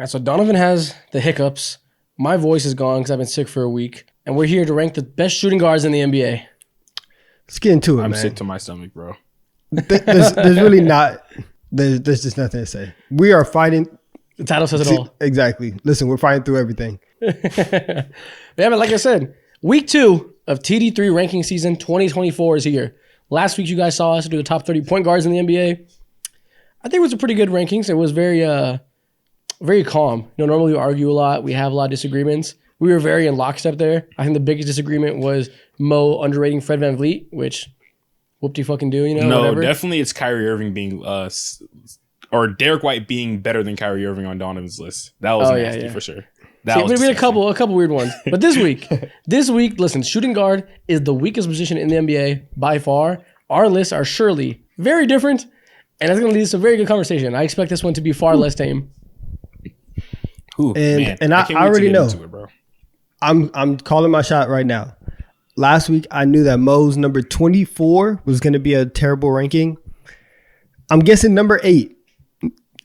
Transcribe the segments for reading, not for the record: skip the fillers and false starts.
All right, so Donovan has the hiccups. My voice is gone because I've been sick for a week. And we're here to rank the best shooting guards in the NBA. Let's get into it, I'm man. sick to my stomach, bro. There's really not. There's just nothing to say. We are fighting. The title says it all. Exactly. Listen, we're fighting through everything. Yeah, but like I said, week 2 of TD3 ranking season 2024 is here. Last week, you guys saw us do the top 30 point guards in the NBA. I think it was a pretty good rankings. It was very calm. You know, normally we argue a lot. We have a lot of disagreements. We were very in lockstep there. I think the biggest disagreement was Mo underrating Fred VanVleet, which whoop-de-fucking do, you know? No, whatever. definitely it's Kyrie Irving being or Derek White being better than Kyrie Irving on Donovan's list. That was nasty for sure. See, we had a couple weird ones. But this week, listen, shooting guard is the weakest position in the NBA by far. Our lists are surely very different, and that's going to lead to a very good conversation. I expect this one to be far less tame. Ooh, and I already know. It, bro. I'm calling my shot right now. Last week, I knew that Mo's number 24 was going to be a terrible ranking. I'm guessing number 8.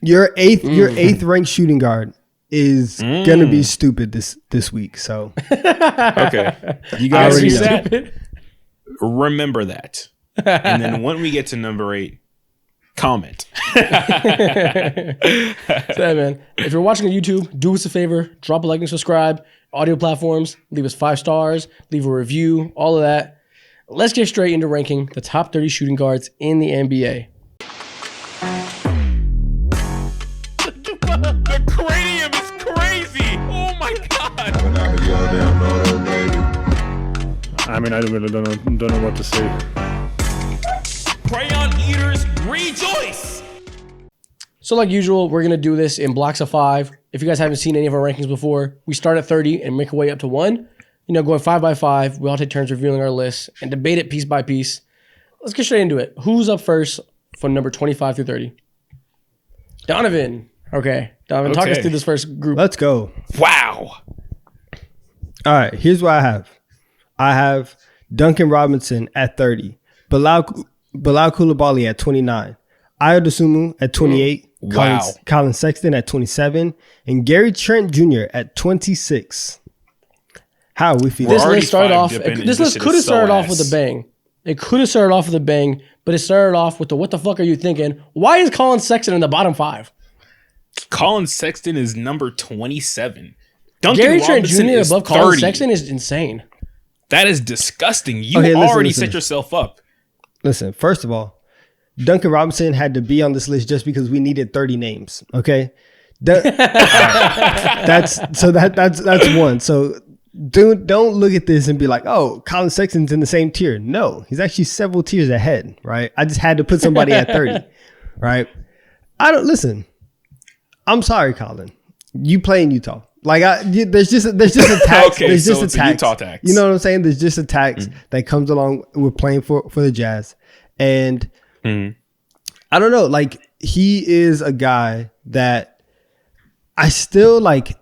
Your eighth ranked shooting guard is going to be stupid this week. So okay, you guys already know. Remember that, and then when we get to number 8, comment. So, man, if you're watching on YouTube, do us a favor, drop a like and subscribe. Audio platforms, leave us 5 stars, leave a review, all of that. Let's get straight into ranking the top 30 shooting guards in the NBA. The cranium is crazy. Oh my god. I mean, I really don't know what to say. Crayon eaters rejoice. So like usual, we're going to do this in blocks of 5. If you guys haven't seen any of our rankings before, we start at 30 and make our way up to 1. You know, going 5 by 5. We all take turns reviewing our lists and debate it piece by piece. Let's get straight into it. Who's up first from number 25 through 30? Donovan. Okay. Donovan, talk us through this first group. Let's go. Wow. All right. Here's what I have. I have Duncan Robinson at 30. Bilal Coulibaly at 29. Ayo Dosunmu at 28. Wow. Colin Sexton at 27. And Gary Trent Jr. at 26. How are we feeling? This list started off. This list could have started off with a bang. It could have started off with a bang, but it started off with the "What the fuck are you thinking?" Why is Colin Sexton in the bottom 5? Colin Sexton is number 27. Gary Trent Jr. above Colin Sexton is insane. That is disgusting. You already set yourself up. Listen, first of all, Duncan Robinson had to be on this list just because we needed 30 names. Okay, that's one. So don't look at this and be like, oh, Colin Sexton's in the same tier. No, he's actually several tiers ahead. Right? I just had to put somebody at 30. Right? Listen. I'm sorry, Colin. You play in Utah. Like there's just a tax. Okay, there's just so it's a tax. Utah tax. You know what I'm saying? There's just a tax that comes along with playing for the Jazz. And I don't know, like he is a guy that I still like,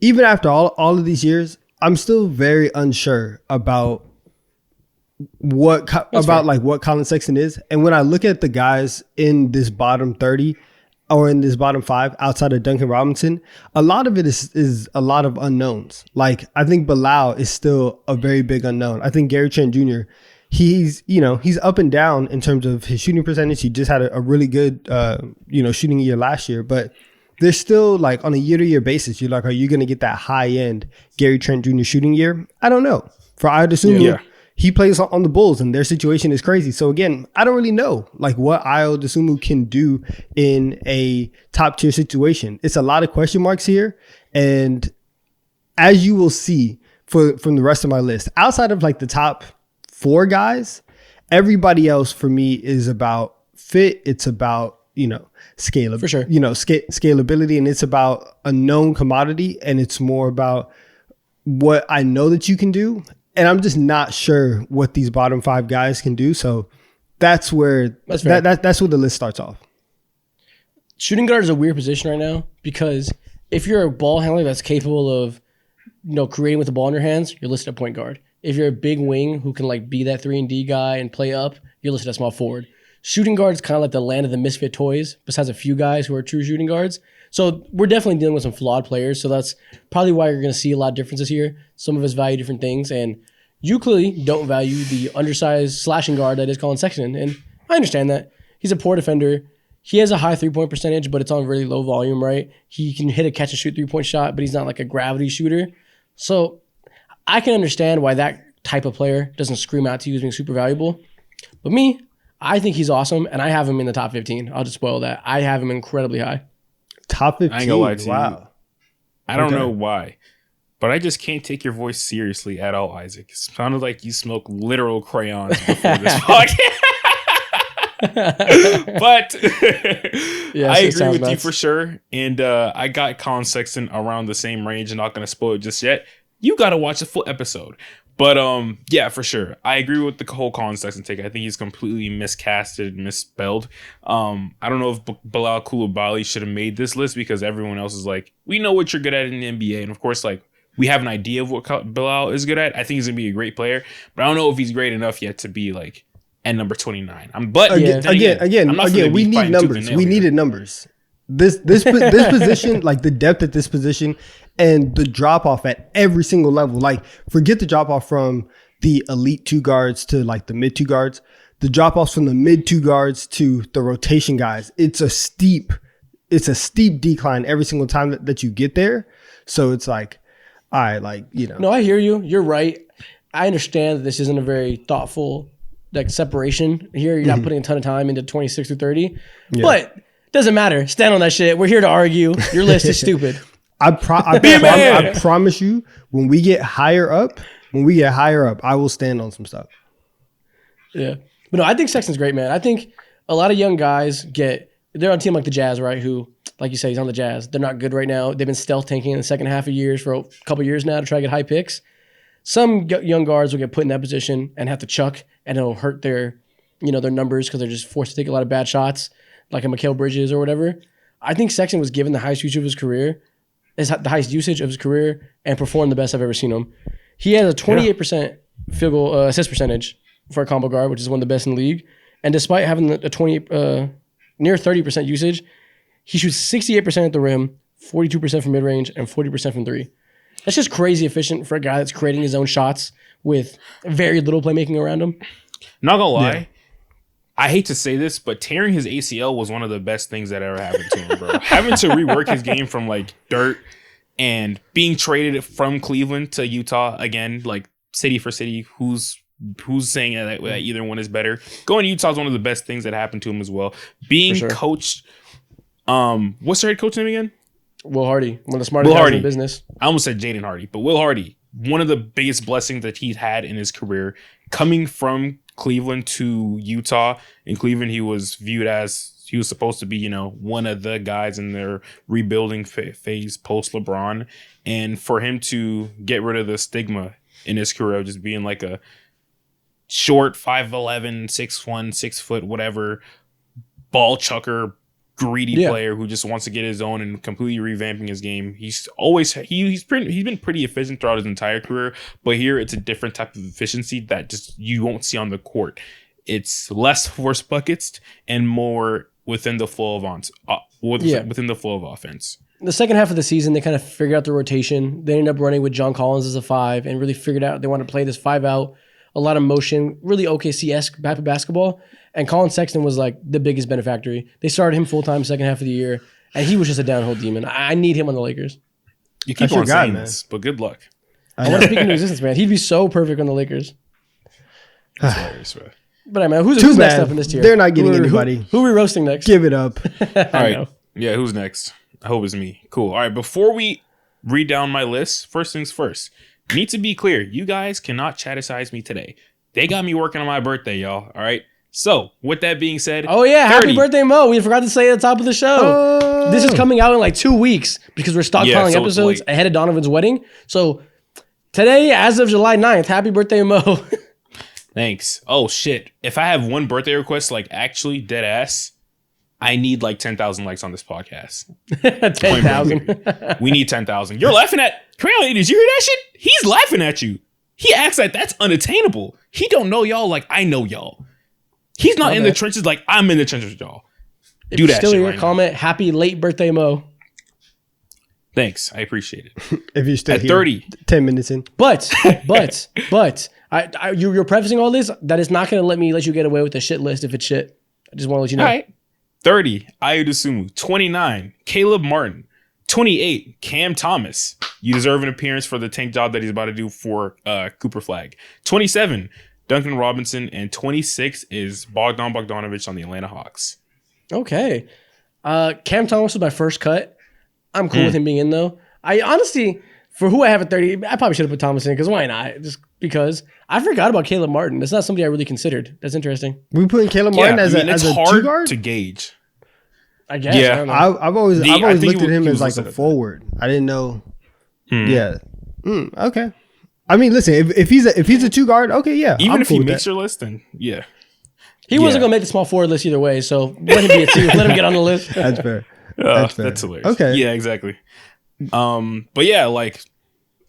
even after all of these years, I'm still very unsure about what Colin Sexton is. And when I look at the guys in this bottom 30 or in this bottom 5 outside of Duncan Robinson, a lot of it is a lot of unknowns. Like I think Bilal is still a very big unknown. I think Gary Trent Jr., he's up and down in terms of his shooting percentage. He just had a really good, shooting year last year, but there's still like on a year-to-year basis, you're like, are you going to get that high-end Gary Trent Jr. shooting year? I don't know. For Ayo Dosunmu, he plays on the Bulls and their situation is crazy. So again, I don't really know like what Ayo Dosunmu can do in a top-tier situation. It's a lot of question marks here. And as you will see from the rest of my list, outside of like the top 4 guys, everybody else for me is about fit. It's about, scalability, for sure. Scalability, and it's about a known commodity, and it's more about what I know that you can do. And I'm just not sure what these bottom 5 guys can do. So that's where that's where the list starts off. Shooting guard is a weird position right now because if you're a ball handler that's capable of, creating with the ball in your hands, you're listed at point guard. If you're a big wing who can like be that 3-and-D guy and play up, you're listed at small forward. shooting guards kind of like the land of the misfit toys, besides a few guys who are true shooting guards. So we're definitely dealing with some flawed players. So that's probably why you're going to see a lot of differences here. Some of us value different things, and you clearly don't value the undersized slashing guard that is Colin Sexton. And I understand that. He's a poor defender. He has a high 3-point percentage, but it's on really low volume, right? He can hit a catch and shoot 3-point shot, but he's not like a gravity shooter. So I can understand why that type of player doesn't scream out to you as being super valuable. But me, I think he's awesome, and I have him in the top 15. I'll just spoil that. I have him incredibly high. Top 15? I ain't gonna lie to you. Wow. I don't know why, but I just can't take your voice seriously at all, Isaac. It sounded like you smoke literal crayons before this podcast. But Yes, I it agree sounds with you nuts. for sure. And I got Colin Sexton around the same range. I'm not going to spoil it just yet. You got to watch the full episode. But yeah, for sure. I agree with the whole Colin Sexton take. I think he's completely miscasted, misspelled. I don't know if Bilal Coulibaly should have made this list because everyone else is like, we know what you're good at in the NBA. And of course, like, we have an idea of what Bilal is good at. I think he's going to be a great player. But I don't know if he's great enough yet to be like at number 29. Again, we need numbers. We needed numbers. This position, like the depth at this position and the drop off at every single level. Like, forget the drop off from the elite 2 guards to like the mid 2 guards. The drop offs from the mid 2 guards to the rotation guys. It's a steep decline every single time that you get there. So it's like, all right, like, you know. No, I hear you. You're right. I understand that this isn't a very thoughtful like separation here. You're not putting a ton of time into 26 through 30. Yeah. But doesn't matter. Stand on that shit. We're here to argue. Your list is stupid. I promise you, when we get higher up, I will stand on some stuff. Yeah. But no, I think Sexton's great, man. I think a lot of young guys they're on a team like the Jazz, right? Who, like you say, he's on the Jazz. They're not good right now. They've been stealth tanking in the second half of years for a couple years now to try to get high picks. Some young guards will get put in that position and have to chuck, and it'll hurt their numbers because they're just forced to take a lot of bad shots, like a Mikal Bridges or whatever. I think Sexton was given the highest usage of his career, and performed the best I've ever seen him. He has a 28% field goal assist percentage for a combo guard, which is one of the best in the league. And despite having a 28 near 30% usage, he shoots 68% at the rim, 42% from mid range, and 40% from 3. That's just crazy efficient for a guy that's creating his own shots with very little playmaking around him. Not gonna lie, I hate to say this, but tearing his ACL was one of the best things that ever happened to him, bro. Having to rework his game from like dirt and being traded from Cleveland to Utah again, like city for city, who's saying that either one is better? Going to Utah is one of the best things that happened to him as well. Being coached, what's their head coach name again? Will Hardy, one of the smartest guys in the business. I almost said Jaden Hardy, but Will Hardy, one of the biggest blessings that he's had in his career, coming from Cleveland to Utah. In Cleveland, he was viewed as he was supposed to be, one of the guys in their rebuilding phase post LeBron, and for him to get rid of the stigma in his career of just being like a short 5'11", 6'1", 6 foot, whatever, ball chucker, greedy player who just wants to get his own and completely revamping his game. He's been pretty efficient throughout his entire career, but here it's a different type of efficiency that just you won't see on the court. It's less force buckets and more within the flow of within the flow of offense. The second half of the season, they kind of figured out the rotation. They ended up running with John Collins as a 5 and really figured out they want to play this 5 out, a lot of motion, really OKC-esque type of basketball. And Colin Sexton was like the biggest benefactor. They started him full-time second half of the year, and he was just a downhill demon. I need him on the Lakers. You keep on saying this, but good luck. I want to speak into existence, man. He'd be so perfect on the Lakers. That's hilarious, man. But I mean, who's next up in this tier? They're not getting anybody. Who are we roasting next? Give it up. All right. Yeah, who's next? I hope it's me. Cool. All right, before we read down my list, first things first. Need to be clear, you guys cannot chaticize me today. They got me working on my birthday, y'all. All right. So, with that being said, happy birthday, Mo. We forgot to say at the top of the show. This is coming out in like 2 weeks because we're stockpiling episodes ahead of Donovan's wedding. So, today, as of July 9th, happy birthday, Mo. Thanks. Oh, shit. If I have one birthday request, like actually dead ass, I need like 10,000 likes on this podcast. 10,000. We need 10,000. You're laughing at Crayon. Did you hear that shit? He's laughing at you. He acts like that's unattainable. He don't know y'all like I know y'all. He's not My in the bad. trenches like I'm in the trenches with y'all. If Do you're that still shit here, right now. comment happy late birthday, Mo. Thanks. I appreciate it. If you're still At here, 30. 10 minutes in. But you're prefacing all this. That is not going to let you get away with the shit list if it's shit. I just want to let you know. All right. 30, Ayo Dosunmu. 29, Caleb Martin. 28, Cam Thomas. You deserve an appearance for the tank job that he's about to do for Cooper Flag. 27, Duncan Robinson. And 26 is Bogdan Bogdanovic on the Atlanta Hawks. Okay. Cam Thomas was my first cut. I'm cool with him being in, though. I honestly, for who I have at 30, I probably should have put Thomas in because why not? Just because. I forgot about Caleb Martin. That's not somebody I really considered. That's interesting. We putting Caleb Martin as it's a hard two guard. to gauge. I guess. Yeah. I don't know. I've always I think looked at him he as was like listed a at that. forward. I didn't know. Yeah. Okay. I mean, listen. If he's a two guard, okay, yeah. Even I'm if cool he with makes that. your list, then yeah. He wasn't going to make the small forward list either way, so let him be a two. Let him get on the list. That's fair. That's fair. That's hilarious. Okay. Yeah, exactly. But yeah, like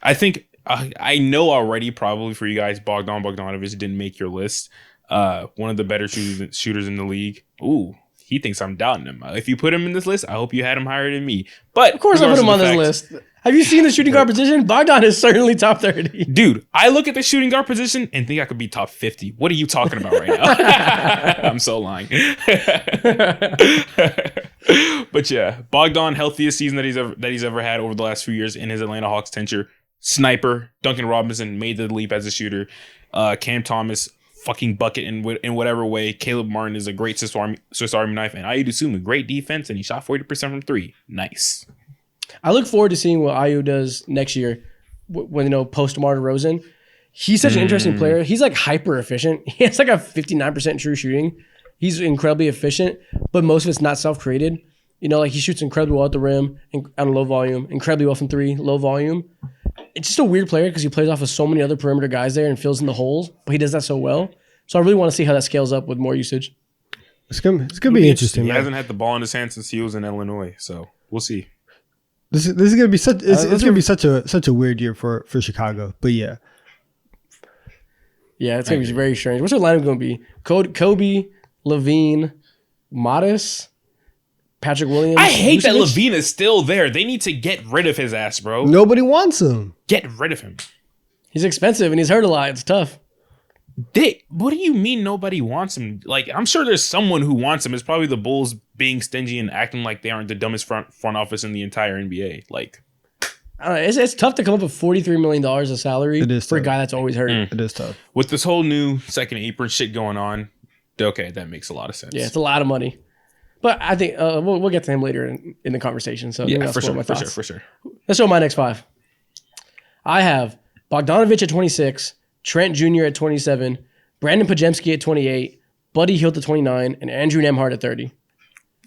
I think I know already probably for you guys, Bogdan Bogdanovic didn't make your list. One of the better shooters in the league. Ooh, he thinks I'm doubting him. If you put him in this list, I hope you had him higher than me. But Of course I put him on this list. Have you seen the shooting guard position? Bogdan is certainly top 30. Dude, I look at the shooting guard position and think I could be top 50. What are you talking about right now? I'm so lying. But yeah, Bogdan, healthiest season that he's ever had over the last few years in his Atlanta Hawks tenure. Sniper. Duncan Robinson made the leap as a shooter. Cam Thomas, fucking bucket in whatever way. Caleb Martin is a great Swiss Army knife. And Ayo Dosunmu, great defense, and he shot 40% from three. Nice. I look forward to seeing what Ayo does next year when, post DeMar DeRozan. He's such an interesting player. He's like hyper efficient. He has like a 59% true shooting. He's incredibly efficient, but most of it's not self-created. Like he shoots incredibly well at the rim and on low volume, incredibly well from three, low volume. It's just a weird player because he plays off of so many other perimeter guys there and fills in the holes, but he does that so well. So I really want to see how that scales up with more usage. It's gonna be interesting. He Man. hasn't had the ball in his hand since he was in Illinois, so we'll see. This is gonna be such. It's gonna be such a weird year for Chicago. But yeah, Yeah, it's going to be very strange. What's your lineup going to be? Kobe, Levine, Modest, Patrick Williams. I hate that Vucevic? Levine is still there. They need to get rid of his ass, bro. nobody wants him. Get rid of him. He's expensive and he's hurt a lot. It's tough. What do you mean nobody wants him? Like, I'm sure there's someone who wants him. It's probably the Bulls being stingy and acting like they aren't the dumbest front office in the entire NBA. Like, I don't know, it's tough to come up with $43 million of salary It is for a tough. guy that's always hurt. It is tough. with this whole new second apron shit going on, okay, that makes a lot of sense. Yeah, it's a lot of money. But I think we'll get to him later in the conversation. So maybe yeah, I'll for spoil my sure, thoughts. for sure. Let's show my next five. I have Bogdanovic at 26, Trent Jr. at 27, Brandon Pajemski at 28, Buddy Hield at 29, and Andrew Nembhard at 30.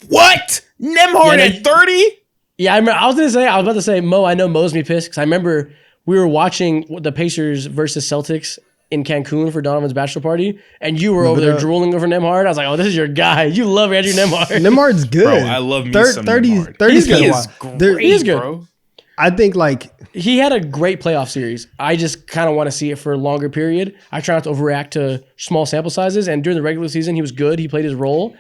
What? Nembhard Yeah, at 30? Yeah, I was about to say, Mo, I know Mo's me pissed because I remember we were watching the Pacers versus Celtics in Cancun for Donovan's bachelor party, and you were over there that? drooling over Nembhard. I was like, oh, this is your guy. You love Andrew Nembhard. Nembhard's good. Bro, I love me some 30's Nembhard. 30's He's good. good. He is great, He is good. bro. I think like He had a great playoff series. I just kind of want to see it for a longer period. I try not to overreact to small sample sizes, and during the regular season, he was good. He played his role.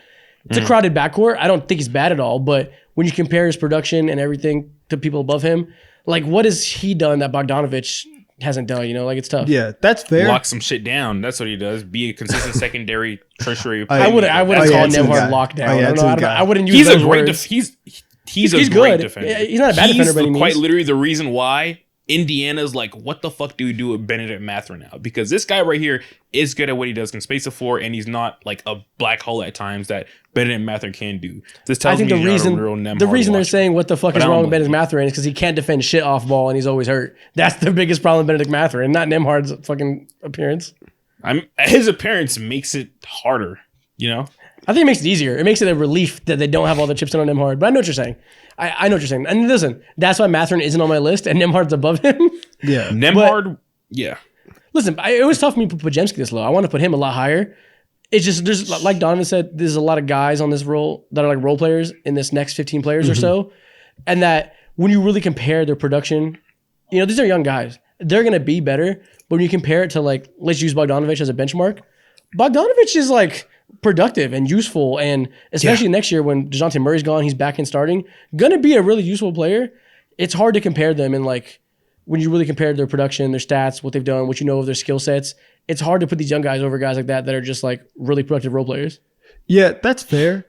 It's a crowded backcourt. I don't think he's bad at all, but when you compare his production and everything to people above him, like what has he done that Bogdanovic hasn't done? Like it's tough. yeah, that's fair. Lock some shit down. That's what he does. Be a consistent secondary, tertiary. I would have Oh, yeah, called it's a Nembhard guy. lockdown. Oh, yeah, I it's don't know. a I, don't know. guy. I wouldn't use He's a those great. words. He's a He's great good. defender. Yeah, he's not a bad defender, but he quite means. literally the reason why Indiana's like, what the fuck do we do with Benedict Mathurin now? Because this guy right here is good at what he does, can space the floor, and he's not like a black hole at times that Benedict Mathurin can do. This tells I think me the he's reason not a real Nembhard they're watcher. saying what the fuck But is I don't wrong with believe Benedict Mathurin is because he can't defend shit off ball and he's always hurt. That's the biggest problem with Benedict Mathurin, not Nembhard's fucking appearance. His appearance makes it harder, I think it makes it easier. It makes it a relief that they don't have all the chips in on Nembhard. But I know what you're saying. I know what you're saying. And listen, that's why Mathurin isn't on my list and Nembhard's above him. Yeah, Nembhard, yeah. Listen, it was tough for me to put Pajemski this low. I want to put him a lot higher. It's just, there's like Donovan said, there's a lot of guys on this role that are like role players in this next 15 players or so. And that when you really compare their production, these are young guys. They're going to be better. But when you compare it to like, let's use Bogdanovic as a benchmark. Bogdanovic is like productive and useful, and especially next year when DeJounte Murray's gone, he's back in starting, gonna be a really useful player. It's hard to compare them, and like when you really compare their production, their stats, what they've done, what you know of their skill sets, it's hard to put these young guys over guys like that are just like really productive role players. Yeah, that's fair.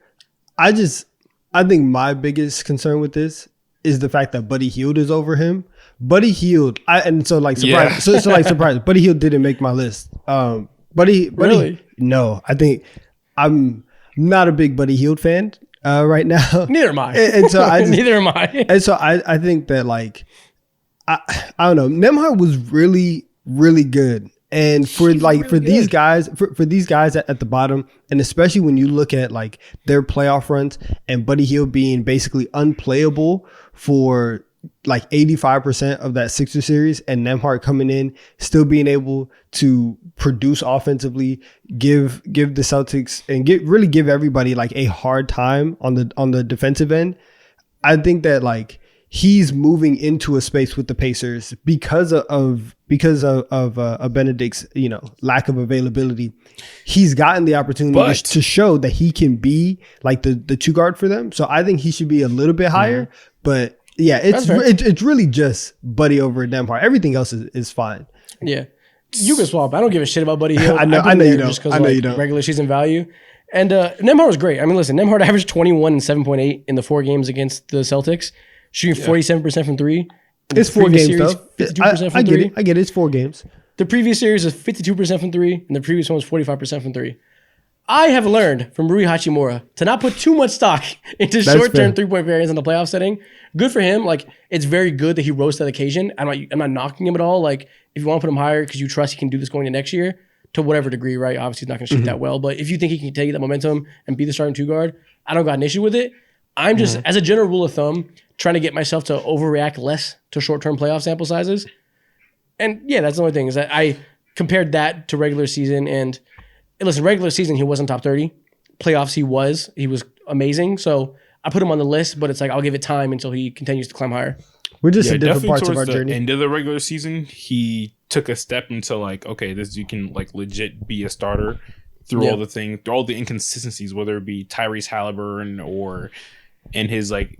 I think my biggest concern with this is the fact that Buddy Hield is over him. Buddy Hield, surprise. Buddy Hield didn't make my list. Buddy, Really? No, I think I'm not a big Buddy Hield fan right now. Neither am I. And so Neither am I. And so I think that like I don't know. Nembhard was really, really good. And for these guys at the bottom, and especially when you look at like their playoff runs and Buddy Hield being basically unplayable for like 85% of that Sixers series, and Nembhard coming in, still being able to produce offensively, give the Celtics and give everybody like a hard time on the defensive end. I think that like he's moving into a space with the Pacers because of Benedict's lack of availability. He's gotten the opportunity to show that he can be like the two guard for them. So I think he should be a little bit higher. But yeah, it's really just Buddy over Nembhard. Everything else is fine. Yeah, you can swap. I don't give a shit about Buddy Hield. I know you don't. I know you don't. Regular season value. And Nembhard was great. I mean, listen, Nembhard averaged 21 and 7.8 in the 4 games against the Celtics, shooting 47% from 3. It's 4 games series, though. 52% from 3. I get it. It's 4 games. The previous series was 52% from 3, and the previous one was 45% from 3. I have learned from Rui Hachimura to not put too much stock into short-term 3-point variance in the playoff setting. Good for him. Like, it's very good that he rose to that occasion. I'm not knocking him at all. Like, if you want to put him higher because you trust he can do this going to next year, to whatever degree, right? Obviously, he's not going to shoot that well. But if you think he can take that momentum and be the starting 2 guard, I don't got an issue with it. I'm just, as a general rule of thumb, trying to get myself to overreact less to short-term playoff sample sizes. And yeah, that's the only thing is that I compared that to regular season. And listen, regular season, he wasn't top 30. Playoffs, he was amazing. So I put him on the list, but it's like, I'll give it time until he continues to climb higher. We're just in different parts of our journey. End of the regular season, he took a step into like, okay, you can like legit be a starter through all the things, through all the inconsistencies, whether it be Tyrese Halliburton or in his like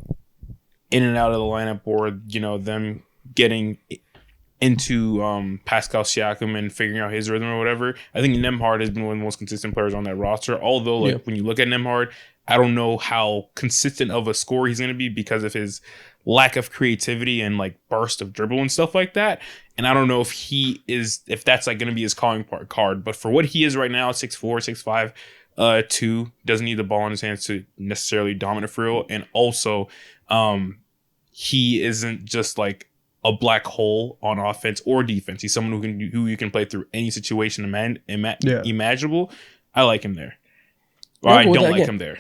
in and out of the lineup, or them getting into Pascal Siakam and figuring out his rhythm or whatever. I think Nembhard has been one of the most consistent players on that roster. Although when you look at Nembhard, I don't know how consistent of a scorer he's going to be because of his lack of creativity and like burst of dribble and stuff like that. And I don't know if that's like going to be his calling card. But for what he is right now, 6'4", 6'5", 2, doesn't need the ball in his hands to necessarily dominate for real. And also, he isn't just like a black hole on offense or defense. He's someone who you can play through any situation imaginable. I like him there. Or I don't like him there.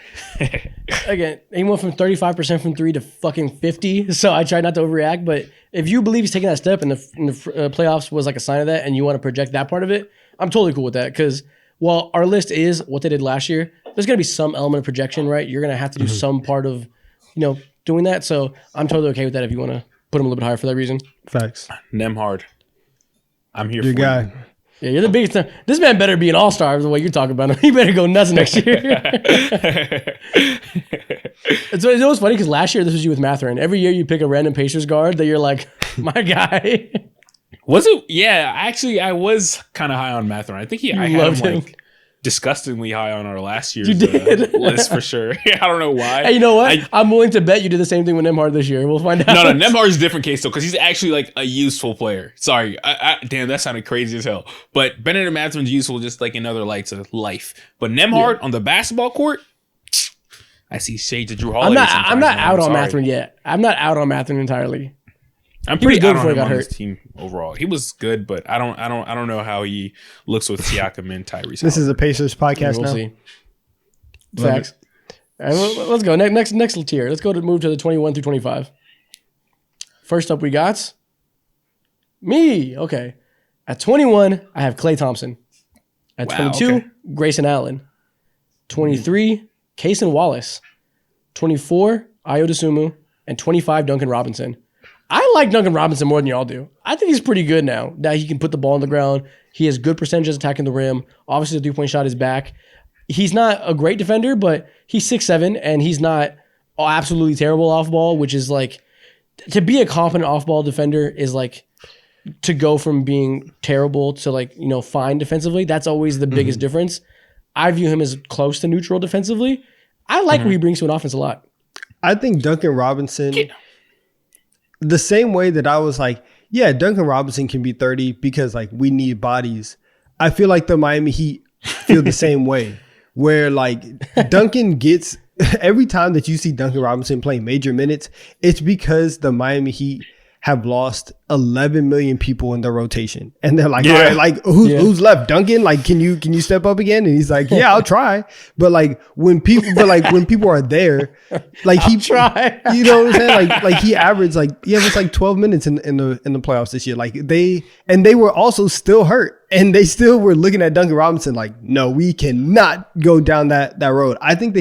Again, he went from 35% from 3 to fucking 50. So I try not to overreact. But if you believe he's taking that step and the playoffs was like a sign of that, and you want to project that part of it, I'm totally cool with that. Because while our list is what they did last year, there's going to be some element of projection, right? You're going to have to do some part of, doing that. So I'm totally okay with that if you want to put him a little bit higher for that reason. Facts. Nembhard. I'm here your for guy. you. Yeah, you're the biggest. This man better be an all-star the way you're talking about him. He better go nuts next year. It's always funny because last year this was you with Mathurin. Every year you pick a random Pacers guard that you're like, my guy. Was it? Yeah, actually, I was kind of high on Mathurin. I think I had him like disgustingly high on our last year's list for sure. I don't know why. Hey, you know what? I'm willing to bet you did the same thing with Nembhard this year. We'll find out. No, Nembhard's a different case though, because he's actually like a useful player. Sorry, damn, that sounded crazy as hell. But Benedict Mathurin's useful, just like in other lights of life. But Nembhard on the basketball court, I see shades of Drew Holiday. I'm not out on Mathurin yet. I'm not out on Mathurin entirely. I'm pretty good before he got hurt. His team overall, he was good, but I don't know how he looks with Siakam and Tyrese. This is a Pacers podcast now. See. Facts. All right, let's go next tier. Let's move to the 21 through 25. First up, we got me. Okay, at 21, I have Klay Thompson. At 22, Grayson Allen. 23, Cason Wallace. 24, Ayo Dosunmu, and 25, Duncan Robinson. I like Duncan Robinson more than y'all do. I think he's pretty good now that he can put the ball on the ground. He has good percentages attacking the rim. Obviously, the 3-point shot is back. he's not a great defender, but he's 6'7", and he's not absolutely terrible off ball, which is like, to be a competent off ball defender is like to go from being terrible to like, fine defensively. That's always the biggest difference. I view him as close to neutral defensively. I like what he brings to an offense a lot. I think Duncan Robinson, the same way that I was like, yeah, Duncan Robinson can be 30 because like we need bodies. I feel like the Miami Heat feel the same way, where like Duncan gets, every time that you see Duncan Robinson playing major minutes, it's because the Miami Heat have lost 11 million people in their rotation. And they're like, all right, like who's left? Duncan? Like, can you step up again? And he's like, yeah, I'll try. But like when people are there, like he try. You know what I'm saying? Like he averaged like 12 minutes in the playoffs this year. Like they were also still hurt. And they still were looking at Duncan Robinson like, no, we cannot go down that road. I think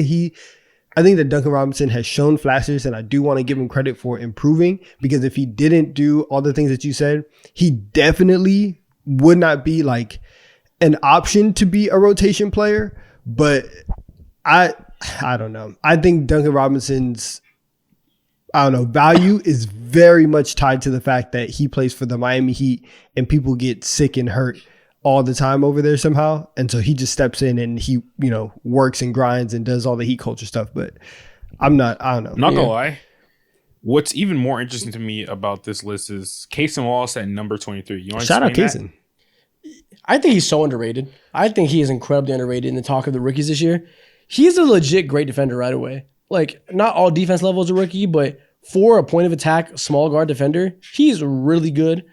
that Duncan Robinson has shown flashes, and I do want to give him credit for improving, because if he didn't do all the things that you said, he definitely would not be like an option to be a rotation player. But I don't know. I think Duncan Robinson's value is very much tied to the fact that he plays for the Miami Heat and people get sick and hurt all the time over there somehow. And so he just steps in and he, works and grinds and does all the Heat culture stuff. But I don't know. Not gonna lie. What's even more interesting to me about this list is Cason Wallace at number 23. You want to shout out Cason? I think he's so underrated. I think he is incredibly underrated in the talk of the rookies this year. He's a legit great defender right away. Like, not all defense level is a rookie, but for a point of attack, small guard defender, he's really good.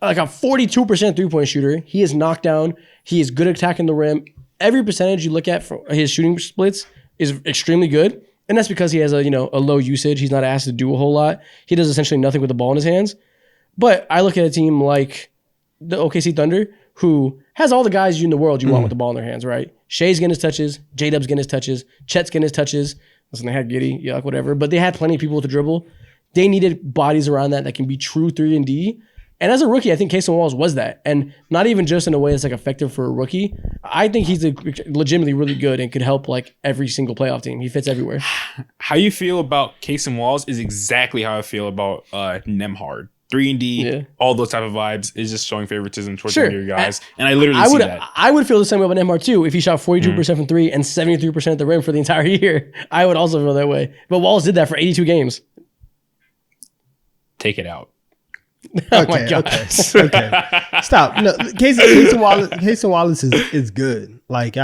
Like a 42% three-point shooter. He is knocked down. He is good at attacking the rim. Every percentage you look at for his shooting splits is extremely good. And that's because he has a low usage. He's not asked to do a whole lot. He does essentially nothing with the ball in his hands. But I look at a team like the OKC Thunder, who has all the guys in the world you want with the ball in their hands, right? Shea's getting his touches. J-Dub's getting his touches. Chet's getting his touches. Listen, they had Giddey, yuck, whatever. But they had plenty of people to dribble. They needed bodies around that can be true 3-and-D. And as a rookie, I think Cason Wallace was that. And not even just in a way that's like effective for a rookie. I think he's legitimately really good and could help like every single playoff team. He fits everywhere. How you feel about Cason Wallace is exactly how I feel about Nembhard. 3-and-D, all those type of vibes is just showing favoritism towards the younger guys. And I literally see that. I would feel the same way about Nembhard too. If he shot 42% from three and 73% at the rim for the entire year, I would also feel that way. But Wallace did that for 82 games. Take it out. Oh my God. Okay. Stop. No, Cason Wallace is good. Like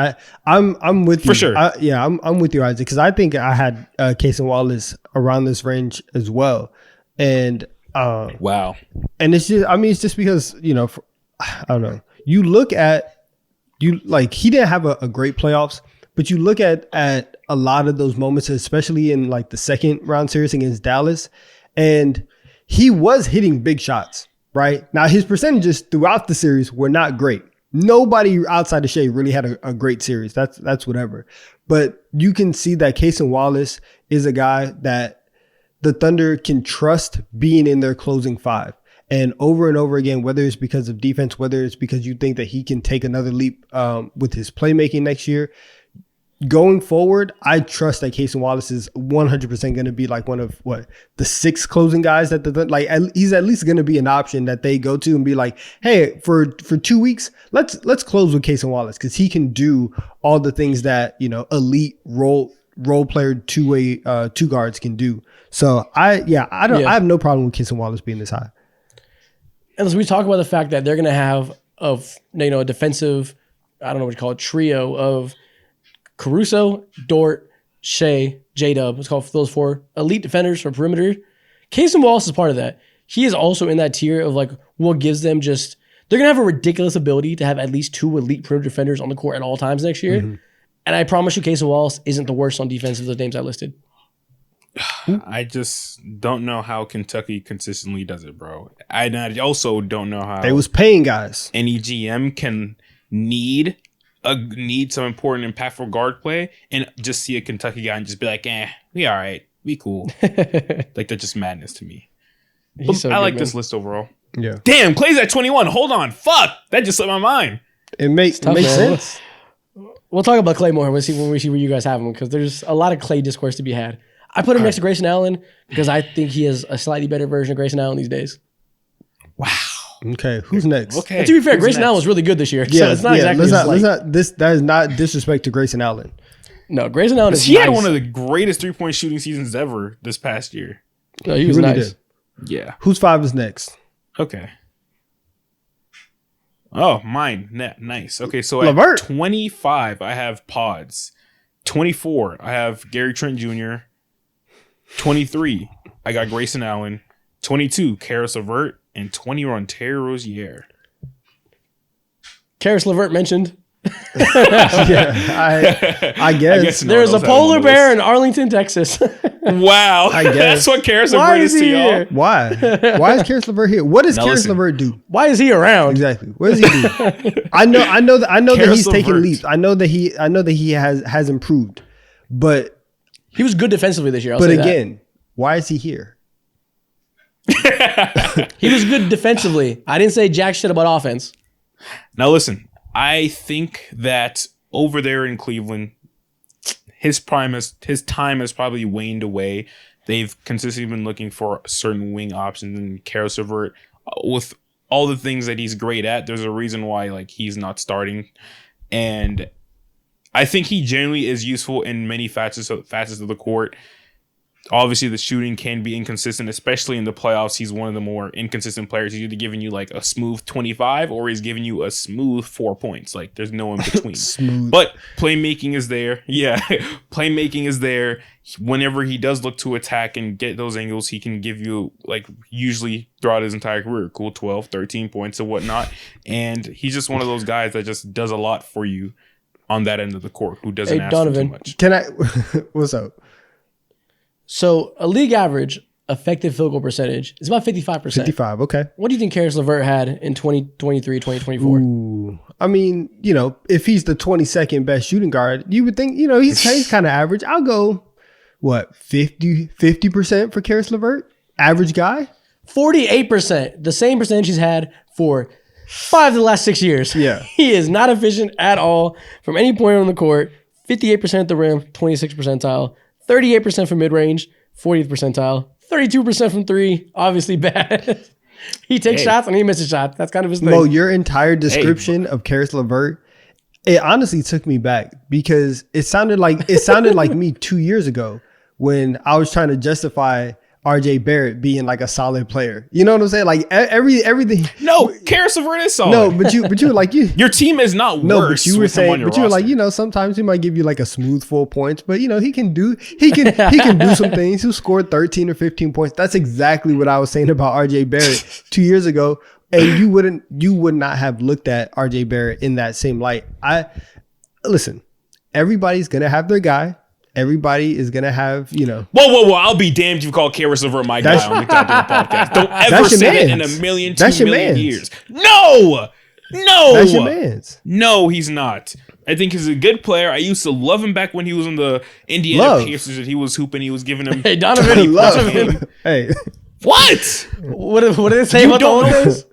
I'm with you. For sure. I'm with you, Isaac, because I think I had Cason Wallace around this range as well. And wow. And it's just because, I don't know. You look at he didn't have a great playoffs, but you look at a lot of those moments, especially in like the second round series against Dallas, and he was hitting big shots, right? Now, his percentages throughout the series were not great. Nobody outside of Shea really had a great series. That's whatever. But you can see that Cason Wallace is a guy that the Thunder can trust being in their closing five. And over again, whether it's because of defense, whether it's because you think that he can take another leap with his playmaking next year, going forward, I trust that Cason Wallace is 100% going to be like one of the 6 closing guys that he's at least going to be an option that they go to and be like, hey, for 2 weeks, let's close with Cason Wallace, because he can do all the things that elite role player two guards can do. So I have no problem with Cason Wallace being this high. And as we talk about the fact that they're going to have a defensive, I don't know what you call it, trio of Caruso, Dort, Shea, J-Dub. Let's call those 4 elite defenders for perimeter. Cason Wallace is part of that. He is also in that tier of like what gives them just, they're going to have a ridiculous ability to have at least 2 elite perimeter defenders on the court at all times next year. Mm-hmm. And I promise you, Cason Wallace isn't the worst on defense of the names I listed. I just don't know how Kentucky consistently does it, bro. I also don't know how they was paying guys. Any GM can need some important, impactful guard play and just see a Kentucky guy and just be like, we all right, we cool. Like, that's just madness to me. I like this list overall. Yeah. Damn, Clay's at 21. Hold on, fuck, that just slipped my mind. It makes sense. We'll talk about Clay more when we see where you guys have him, because there's a lot of Clay discourse to be had. I put him next to Grayson Allen because I think he is a slightly better version of Grayson Allen these days. Wow. Okay, who's next? Okay. And to be fair, who's Grayson next? Allen was really good this year. So it's not exactly That is not disrespect to Grayson Allen. No, Grayson Allen is He had nice. one of the greatest 3-point shooting seasons ever this past year. No, he was really nice. did. Yeah. Whose 5 is next? Okay. Oh, mine. Nice. Okay, so LeVert. at 25, I have Pods. 24, I have Gary Trent Jr. 23, I got Grayson Allen. 22, Karis LeVert. And 21, Terry Rozier. Karis LeVert mentioned. Yeah, I guess. no one There's a else had him on polar the bear list. in Arlington, Texas. Wow. I guess. That's what Karis Why LeVert is is to he y'all. here? Why? Why is Karis LeVert here? What does Now Karis listen. LeVert do? Why is he around? Exactly. What does he do? I know that Karis he's taking LeVert. leaps. I know that he has improved. But He was good defensively this year. I'll but say that. again, why is he here? He was good defensively. I didn't say jack shit about offense. Now listen, I think that over there in Cleveland, his time has probably waned away. They've consistently been looking for certain wing options, and Karis LeVert, with all the things that he's great at, there's a reason why like he's not starting. And I think he generally is useful in many facets of the court. Obviously, the shooting can be inconsistent, especially in the playoffs. He's one of the more inconsistent players. He's either giving you like a smooth 25 or he's giving you a smooth 4 points. Like there's no in between. Smooth. But playmaking is there. Yeah, playmaking is there. Whenever he does look to attack and get those angles, he can give you like usually throughout his entire career, cool 12, 13 points and whatnot. And he's just one of those guys that just does a lot for you on that end of the court who doesn't Hey, ask for too Donovan. much. Can I? What's up? So a league average effective field goal percentage is about 55%. 55. Okay. What do you think Karis LeVert had in 2023, 2024? Ooh. I mean, if he's the 22nd best shooting guard, you would think, he's kind of average. I'll go, 50% for Karis LeVert? Average guy? 48%, the same percentage he's had for 5 of the last 6 years. Yeah. He is not efficient at all from any point on the court. 58% at the rim, 26th percentile. 38% from mid-range, 40th percentile. 32% from three, obviously bad. He takes shots and he misses shots. That's kind of his thing. Mo, your entire description of Karis LeVert, it honestly took me back because it sounded like me 2 years ago when I was trying to justify RJ Barrett being like a solid player. You know what I'm saying? Like everything. No, Karis LeVert is solid. No, but you were like Your team is not No, worse. but you were with him on saying, your but you were like, roster. sometimes he might give you like a smooth 4 points, but he can do some things. He'll score 13 or 15 points. That's exactly what I was saying about RJ Barrett 2 years ago. And you would not have looked at RJ Barrett in that same light. Listen, everybody's gonna have their guy. Everybody is gonna have, Whoa! I'll be damned if you call Karis LeVert my guy on the goddamn podcast. Don't ever That's your say that in mans. a million, That's 2 your million mans. years. No, that's your man's. no, he's not. I think he's a good player. I used to love him back when he was on the Indiana Love. Pacers and he was hooping. He was giving him Hey, Donovan, Love. Hey, what? what did it say about the don't old know. days?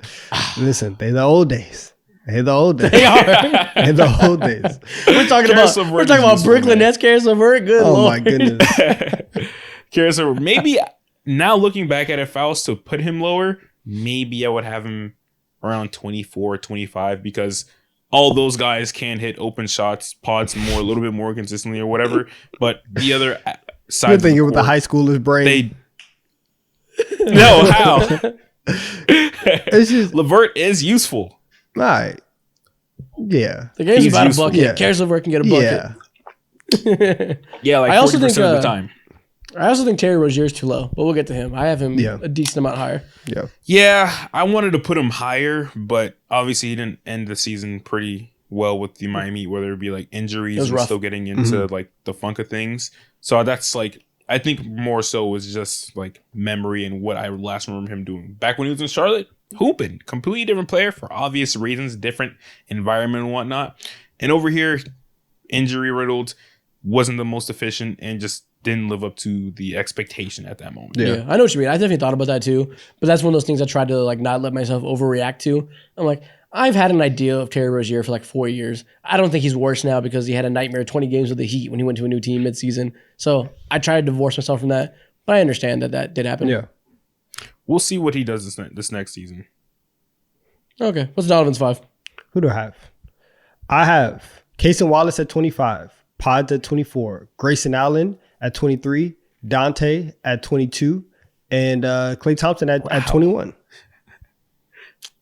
listen, they're the old days. They're the old days. They are. They're the old days. We're talking Karis about LeVert is useful, Brooklyn man. Nets, Karis LeVert. Good Oh Lord. my goodness. Karis LeVert. Maybe now looking back at it, if I was to put him lower, maybe I would have him around 24, 25 because all those guys can hit open shots, pods a little bit more consistently or whatever. But the other side You're of the thinking with the court, high schooler's brain. no, how? It's just LeVert is useful. all right. Yeah. The game's He's about useful. a bucket. Yeah. Karis LeVert can get a bucket. Yeah. Yeah, like I also 40% think, of the time. I also think Terry Rozier's too low, but we'll get to him. I have him Yeah. a decent amount higher. Yeah. Yeah, I wanted to put him higher, but obviously he didn't end the season pretty well with the Miami Heat, whether it be like injuries It was and rough. still getting into like the funk of things. So that's like, I think more so was just like memory and what I last remember him doing. Back when he was in Charlotte, hooping. Completely different player for obvious reasons, different environment and whatnot. And over here, injury riddled, wasn't the most efficient and just didn't live up to the expectation at that moment. Yeah. Yeah, I know what you mean. I definitely thought about that too, but that's one of those things I tried to like not let myself overreact to. I'm like, I've had an idea of Terry Rozier for like 4 years. I don't think he's worse now because he had a nightmare 20 games with the Heat when he went to a new team midseason. So I tried to divorce myself from that, but I understand that did happen. Yeah. We'll see what he does this next season. Okay. What's Donovan's 5? Who do I have? I have Cason Wallace at 25, Pods at 24, Grayson Allen at 23, Dante at 22, and Klay Thompson at 21.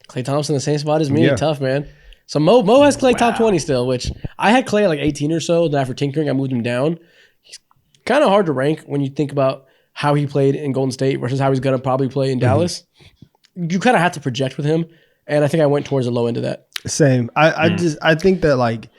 Klay Thompson, the same spot as me. Yeah. Tough, man. So Mo has Klay top 20 still, which I had Klay at like 18 or so. Then after tinkering, I moved him down. He's kind of hard to rank when you think about how he played in Golden State versus how he's going to probably play in Dallas. You kind of have to project with him. And I think I went towards the low end of that. Same. I think that like,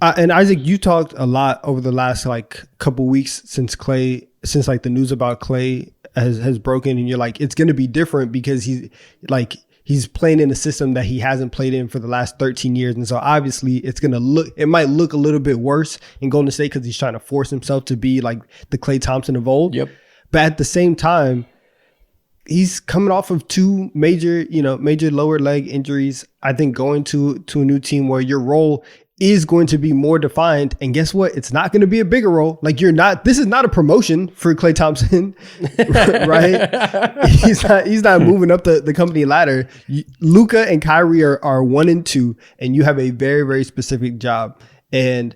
and Isaac, you talked a lot over the last like couple weeks since like the news about Klay has broken, and you're like, it's going to be different because he's playing in a system that he hasn't played in for the last 13 years. And so obviously it might look a little bit worse in Golden State because he's trying to force himself to be like the Klay Thompson of old. Yep. But at the same time, he's coming off of two major lower leg injuries. I think going to a new team where your role is going to be more defined. And guess what? It's not going to be a bigger role. Like this is not a promotion for Klay Thompson, right? He's not moving up the company ladder. Luka and Kyrie are 1 and 2, and you have a very, very specific job. And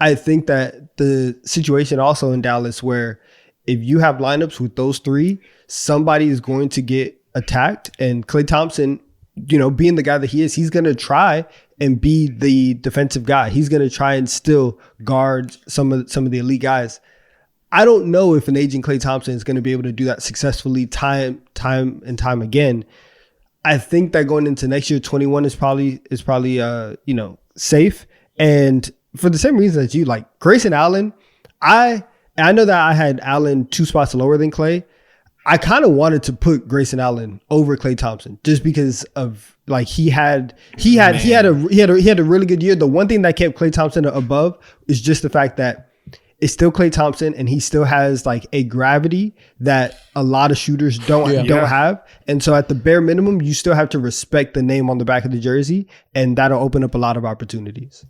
I think that the situation also in Dallas where if you have lineups with those three, somebody is going to get attacked. And Klay Thompson, being the guy that he is, he's going to try and be the defensive guy. He's going to try and still guard some of the elite guys. I don't know if an aging Klay Thompson is going to be able to do that successfully time and time again. I think that going into next year, 21 is probably safe. And for the same reason that you like Grayson Allen, I know that I had Allen 2 spots lower than Klay. I kind of wanted to put Grayson Allen over Klay Thompson just because of like he had a really good year. The one thing that kept Klay Thompson above is just the fact that it's still Klay Thompson and he still has like a gravity that a lot of shooters don't have. And so at the bare minimum, you still have to respect the name on the back of the jersey, and that'll open up a lot of opportunities.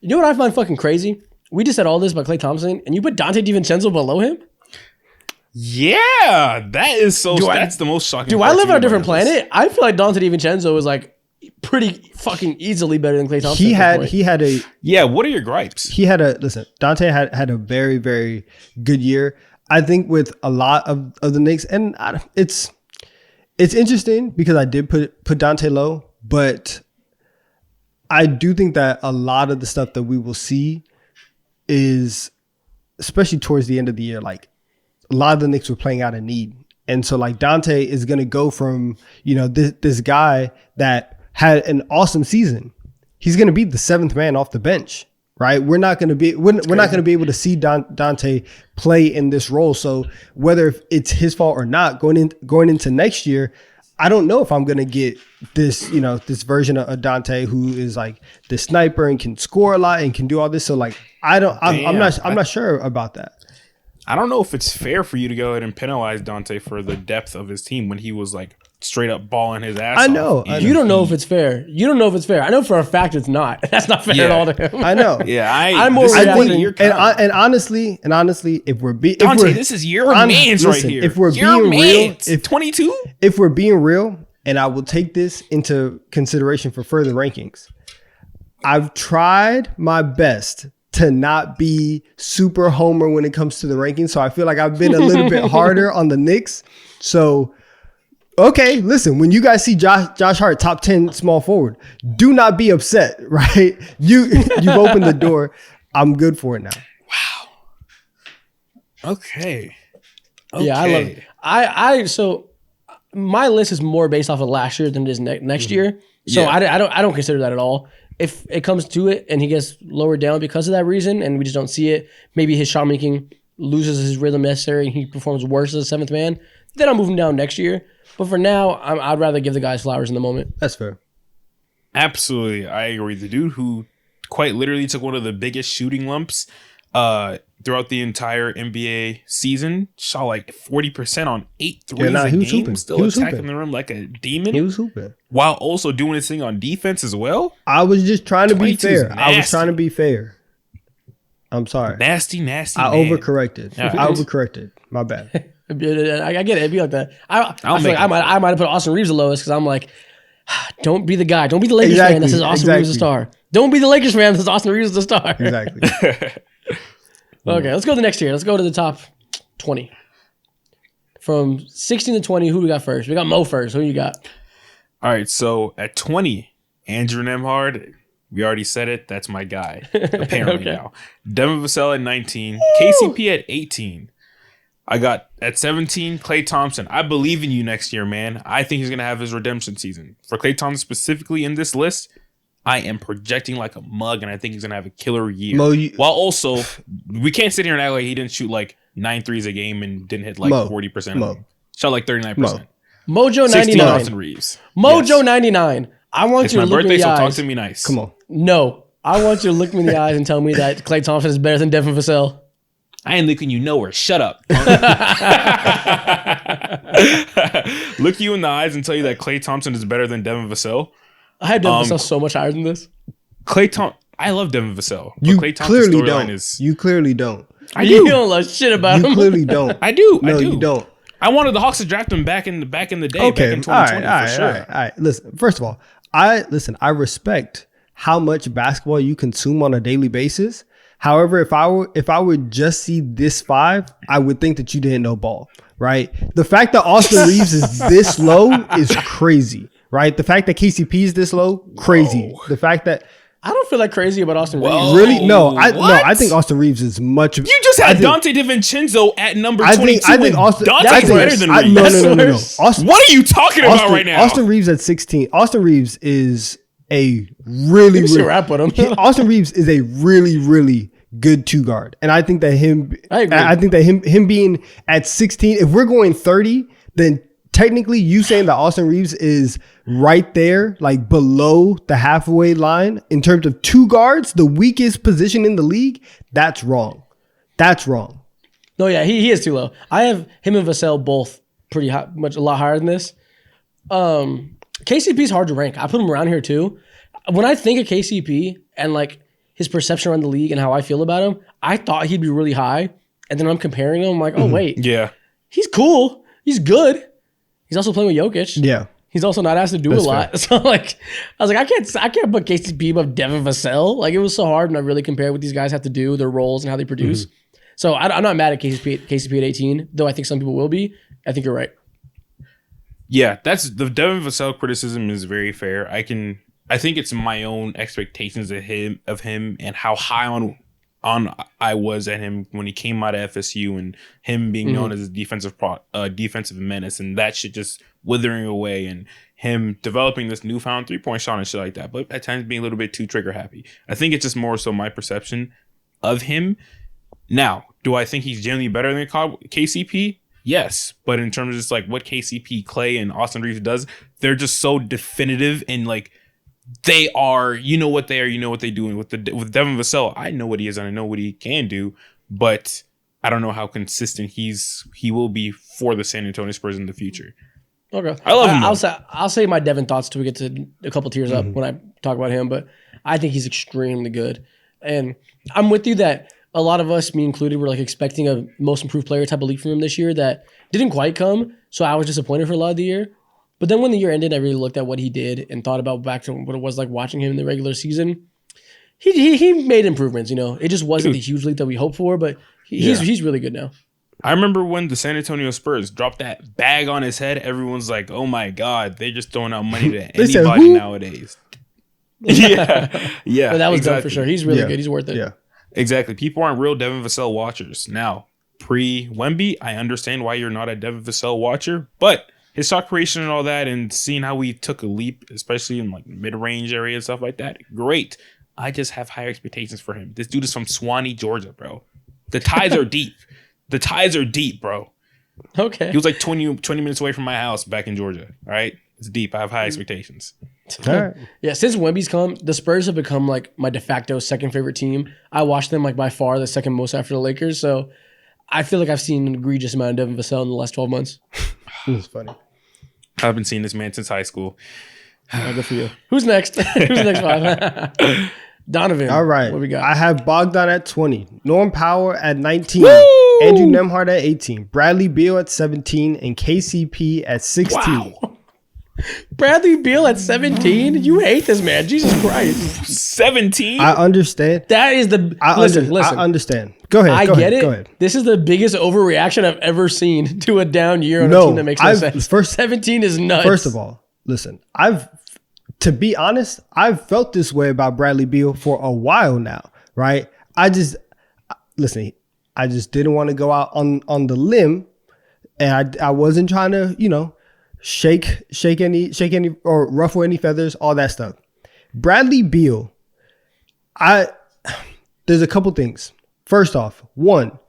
You know what I find fucking crazy? We just said all this about Klay Thompson, and you put Dante DiVincenzo below him? Yeah, that is so. That's the most shocking. Do I live on a different planet? I feel like Dante DiVincenzo is like pretty fucking easily better than Klay Thompson. What are your gripes? Dante had a very, very good year. I think with a lot of the Knicks, and it's interesting because I did put Dante low, but I do think that a lot of the stuff that we will see is, especially towards the end of the year, like a lot of the Knicks were playing out of need. And so like Dante is going to go from, this guy that had an awesome season. He's going to be the 7th man off the bench, right? We're not going to be able to see Dante play in this role. So whether it's his fault or not, going into next year, I don't know if I'm going to get this, this version of Dante who is like the sniper and can score a lot and can do all this. So like, I'm not sure about that. I don't know if it's fair for you to go ahead and penalize Dante for the depth of his team when he was like straight up balling his ass I know. You don't know if it's fair. I know for a fact it's not. That's not fair at all to him. I know. Yeah, I'm more reacting. And honestly, if we're being Dante, this is your man's right here. If we're being real, 22. If we're being real, and I will take this into consideration for further rankings, I've tried my best to not be super homer when it comes to the rankings. So I feel like I've been a little bit harder on the Knicks. So, okay, listen, when you guys see Josh Hart top 10 small forward, do not be upset, right? You've opened the door. I'm good for it now. Wow. Okay. Yeah, I love it. So my list is more based off of last year than it is next year. So I don't consider that at all. If it comes to it and he gets lowered down because of that reason and we just don't see it, maybe his shot making loses his rhythm necessary and he performs worse as a 7th man, then I'll move him down next year. But for now, I'd rather give the guys flowers in the moment. That's fair. Absolutely. I agree. The dude who quite literally took one of the biggest shooting lumps throughout the entire NBA season. Shot like 40% on 8 threes nah, a he was game. hooping. Still He was attacking hooping. the rim like a demon. He was hooping. While also doing his thing on defense as well. I was just trying to be 22 is fair. I was nasty. trying to be fair. I'm sorry. Nasty I man. overcorrected. Yeah. I overcorrected. My bad. I get it. It'd be like that. I feel make like I it. might have put Austin Reeves the lowest because I'm like, don't be the guy. Don't be the Lakers fan that says Austin Reeves is a star. Don't be the Lakers fan that says Austin Reeves is a star. Exactly. Okay, let's go to the next tier. Let's go to the top 20. From 16 to 20, who we got first? We got Mo first. Who you got? All right, so at 20, Andrew Nemhard. We already said it. That's my guy. Apparently Okay. now. Devin Vassell at 19. KCP at 18. I got at 17, Klay Thompson. I believe in you next year, man. I think he's going to have his redemption season. For Klay Thompson specifically in this list, I am projecting like a mug, and I think he's going to have a killer year. Mo, While also, we can't sit here and act like he didn't shoot like 9 threes a game and didn't hit like Mo. 40% of Mo. them. Shot like 39%. Mo. Mojo 16, 99. Austin Reeves. Mojo Yes. 99. I want It's you my to look me birthday, in the so eyes. talk to me nice. Come on. No. I want you to look me in the eyes and tell me that Klay Thompson is better than Devin Vassell. I ain't looking you nowhere. Shut up. Look you in the eyes and tell you that Klay Thompson is better than Devin Vassell. I had Devin Vassell so much higher than this. I love Devin Vassell. But You Klay Thompson's clearly storyline don't. is. You clearly don't. I You do. don't love shit about You him. clearly don't. I do. No, I do. you don't. I wanted the Hawks to draft him back in the day, Okay, back in 2020 for sure. all right. Listen, first of all, I respect how much basketball you consume on a daily basis. However, if I would just see this 5, I would think that you didn't know ball, right? The fact that Austin Reeves is this low is crazy, right? The fact that KCP is this low, crazy. Whoa. The fact that I don't feel like crazy about Austin Whoa. Reeves. really no, I What? think Austin Reeves is much. You just had I think- Dante DiVincenzo at number I 22. think and Austin. Dante's I think- better than I- Reeves. no, That's no. worse. Austin, What are you talking about right now? Austin Reeves at 16. Austin Reeves is a really, You should really rap with him. Austin Reeves is a really, really good 2 guard, and I think that I agree. I think that him being at 16. If we're going 30, then technically you saying that Austin Reeves is right there, like below the halfway line in terms of 2 guards, the weakest position in the league. That's wrong. That's wrong. No, yeah, he is too low. I have him and Vassell both pretty high, a lot higher than this. KCP is hard to rank. I put him around here too. When I think of KCP and like his perception around the league and how I feel about him, I thought he'd be really high. And then I'm comparing him. I'm like, oh wait, Yeah. he's cool. He's good. He's also playing with Jokic. Yeah. He's also not asked to do That's a lot. So like, I was like, I can't put KCP above Devin Vassell. Like it was so hard when I really compared what these guys have to do, their roles and how they produce. So I'm not mad at KCP at 18, though I think some people will be. I think you're right. Yeah, that's the Devin Vassell criticism is very fair. I think it's my own expectations of him and how high on I was at him when he came out of FSU and him being known as a defensive menace, and that shit just withering away and him developing this newfound 3-point shot and shit like that, but at times being a little bit too trigger happy. I think it's just more so my perception of him. Now, do I think he's generally better than KCP? Yes, but in terms of just like what KCP, Klay, and Austin Reeves does, they're just so definitive and like they are. You know what they are. You know what they do. And with Devin Vassell, I know what he is and I know what he can do, but I don't know how consistent he will be for the San Antonio Spurs in the future. Okay, I love him, I'll say my Devin thoughts till we get to a couple tiers up when I talk about him, but I think he's extremely good, and I'm with you that a lot of us, me included, were like expecting a most improved player type of league from him this year that didn't quite come. So I was disappointed for a lot of the year. But then when the year ended, I really looked at what he did and thought about back to what it was like watching him in the regular season. He made improvements. You know, it just wasn't the huge league that we hoped for, but he's really good now. I remember when the San Antonio Spurs dropped that bag on his head, everyone's like, oh my God, they're just throwing out money to They said, anybody "Who?" nowadays. Yeah. But that was done exactly. for sure. He's really Yeah. good. He's worth it. Yeah. Exactly. People aren't real Devin Vassell watchers. Now, pre-Wemby, I understand why you're not a Devin Vassell watcher, but his shot creation and all that and seeing how he took a leap, especially in like mid-range area and stuff like that, great. I just have higher expectations for him. This dude is from Swanee, Georgia, bro. The ties are deep. The ties are deep, bro. Okay. He was like 20 minutes away from my house back in Georgia. All right. It's deep. I have high expectations. All right. Yeah, since Wemby's come, the Spurs have become like my de facto second favorite team. I watch them like by far the second most after the Lakers. So I feel like I've seen an egregious amount of Devin Vassell in the last 12 months. It's funny. I've been seeing this man since high school. Good for you. Who's next? Who's next five? Donovan. All right. What we got? I have Bogdan at 20, Norm Powell at 19, Woo! Andrew Nembhard at 18, Bradley Beal at 17, and KCP at 16. Wow. Bradley Beal at 17? You hate this man. Jesus Christ. 17? I understand. That is the... Listen. I understand. Go ahead. I go get ahead, it. Go ahead. This is the biggest overreaction I've ever seen to a down year on a team that makes no sense. 17 is nuts. First of all, listen, to be honest, I've felt this way about Bradley Beal for a while now, right? I just didn't want to go out on the limb, and I wasn't trying to, shake any or ruffle any feathers, all that stuff. Bradley Beal, there's a couple things. First off, one,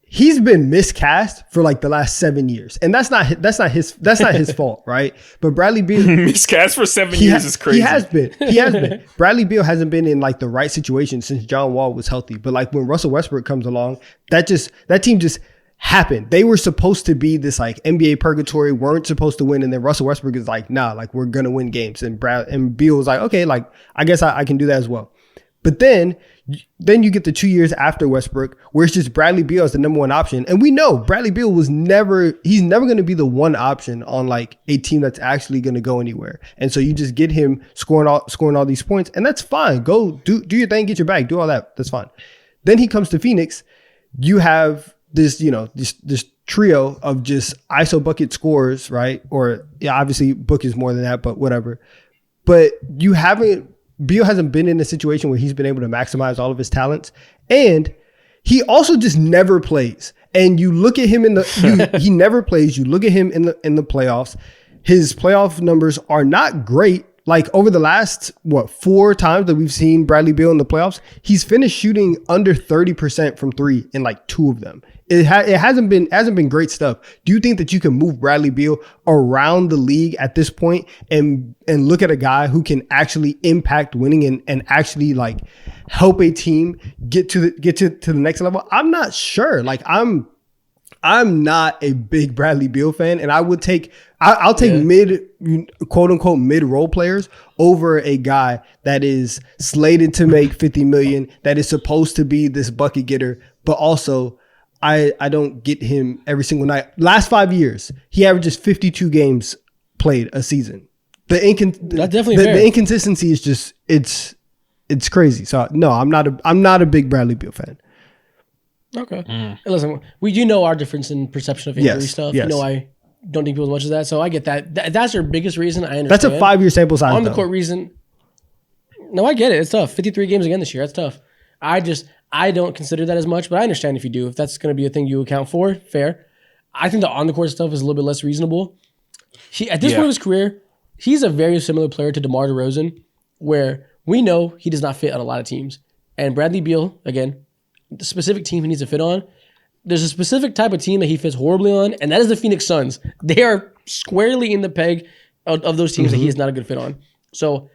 he's been miscast for like the last 7 years, and that's not his fault, right? But Bradley Beal miscast for 7 years is crazy. He has been. Bradley Beal hasn't been in like the right situation since John Wall was healthy. But like when Russell Westbrook comes along, that team just happened. They were supposed to be this like NBA purgatory, weren't supposed to win, and then Russell Westbrook is like, nah, like we're gonna win games, and Beal was like, okay, like I guess I can do that as well. But then you get the 2 years after Westbrook, where it's just Bradley Beal as the number one option. And we know Bradley Beal he's never going to be the one option on like a team that's actually going to go anywhere. And so you just get him scoring all these points, and that's fine. Go do your thing, get your bag, do all that. That's fine. Then he comes to Phoenix. You have this, this trio of just ISO bucket scorers, right? Or yeah, obviously Book is more than that, but whatever. But Beal hasn't been in a situation where he's been able to maximize all of his talents, and he also just never plays. And you look at him he never plays. You look at him in the playoffs. His playoff numbers are not great. Like over the last 4 times that we've seen Bradley Beal in the playoffs, he's finished shooting under 30% from 3 in like 2 of them. It hasn't been great stuff. Do you think that you can move Bradley Beal around the league at this point and look at a guy who can actually impact winning and actually like help a team get to the next level? I'm not sure. Like I'm not a big Bradley Beal fan, and I'll take quote unquote mid role players over a guy that is slated to make 50 million, that is supposed to be this bucket getter, but also I don't get him every single night. Last 5 years, he averages 52 games played a season. That's definitely fair. The inconsistency is just it's crazy. So no, I'm not a big Bradley Beal fan. Okay. Listen, we do know our difference in perception of injury stuff. Yes. I don't think people as much as that. So I get that. That's your biggest reason. I understand. That's a 5-year sample size. On the court reason. No, I get it. It's tough. 53 games again this year. That's tough. I don't consider that as much, but I understand if you do. If that's going to be a thing you account for, fair. I think the on the court stuff is a little bit less reasonable. At this point of his career, he's a very similar player to DeMar DeRozan, where we know he does not fit on a lot of teams. And Bradley Beal, again, the specific team he needs to fit on, there's a specific type of team that he fits horribly on, and that is the Phoenix Suns. They are squarely in the peg of those teams that he is not a good fit on. So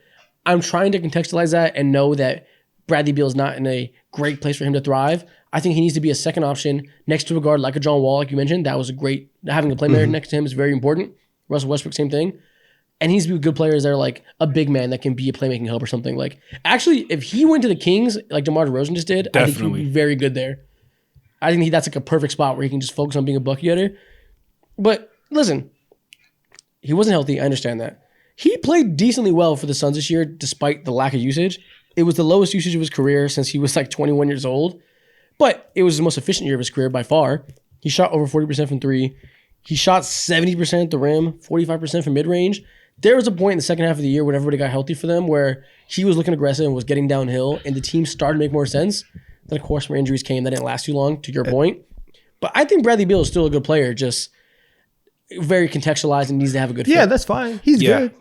I'm trying to contextualize that and know that Bradley Beal is not in a great place for him to thrive. I think he needs to be a second option next to a guard like a John Wall, like you mentioned. That was a great, having a playmaker next to him is very important. Russell Westbrook, same thing. And he needs to be good players that are like a big man that can be a playmaking help or something. Like, actually, if he went to the Kings like DeMar DeRozan just did, I think he would be very good there. I think that's like a perfect spot where he can just focus on being a bucket getter. But listen, he wasn't healthy. I understand that. He played decently well for the Suns this year, despite the lack of usage. It was the lowest usage of his career since he was like 21 years old. But it was the most efficient year of his career by far. He shot over 40% from 3. He shot 70% at the rim, 45% from mid-range. There was a point in the second half of the year when everybody got healthy for them where he was looking aggressive and was getting downhill, and the team started to make more sense. Then, of course, more injuries came. That didn't last too long, to your point. But I think Bradley Beal is still a good player, just very contextualized and needs to have a good fit. Yeah, that's fine. He's good.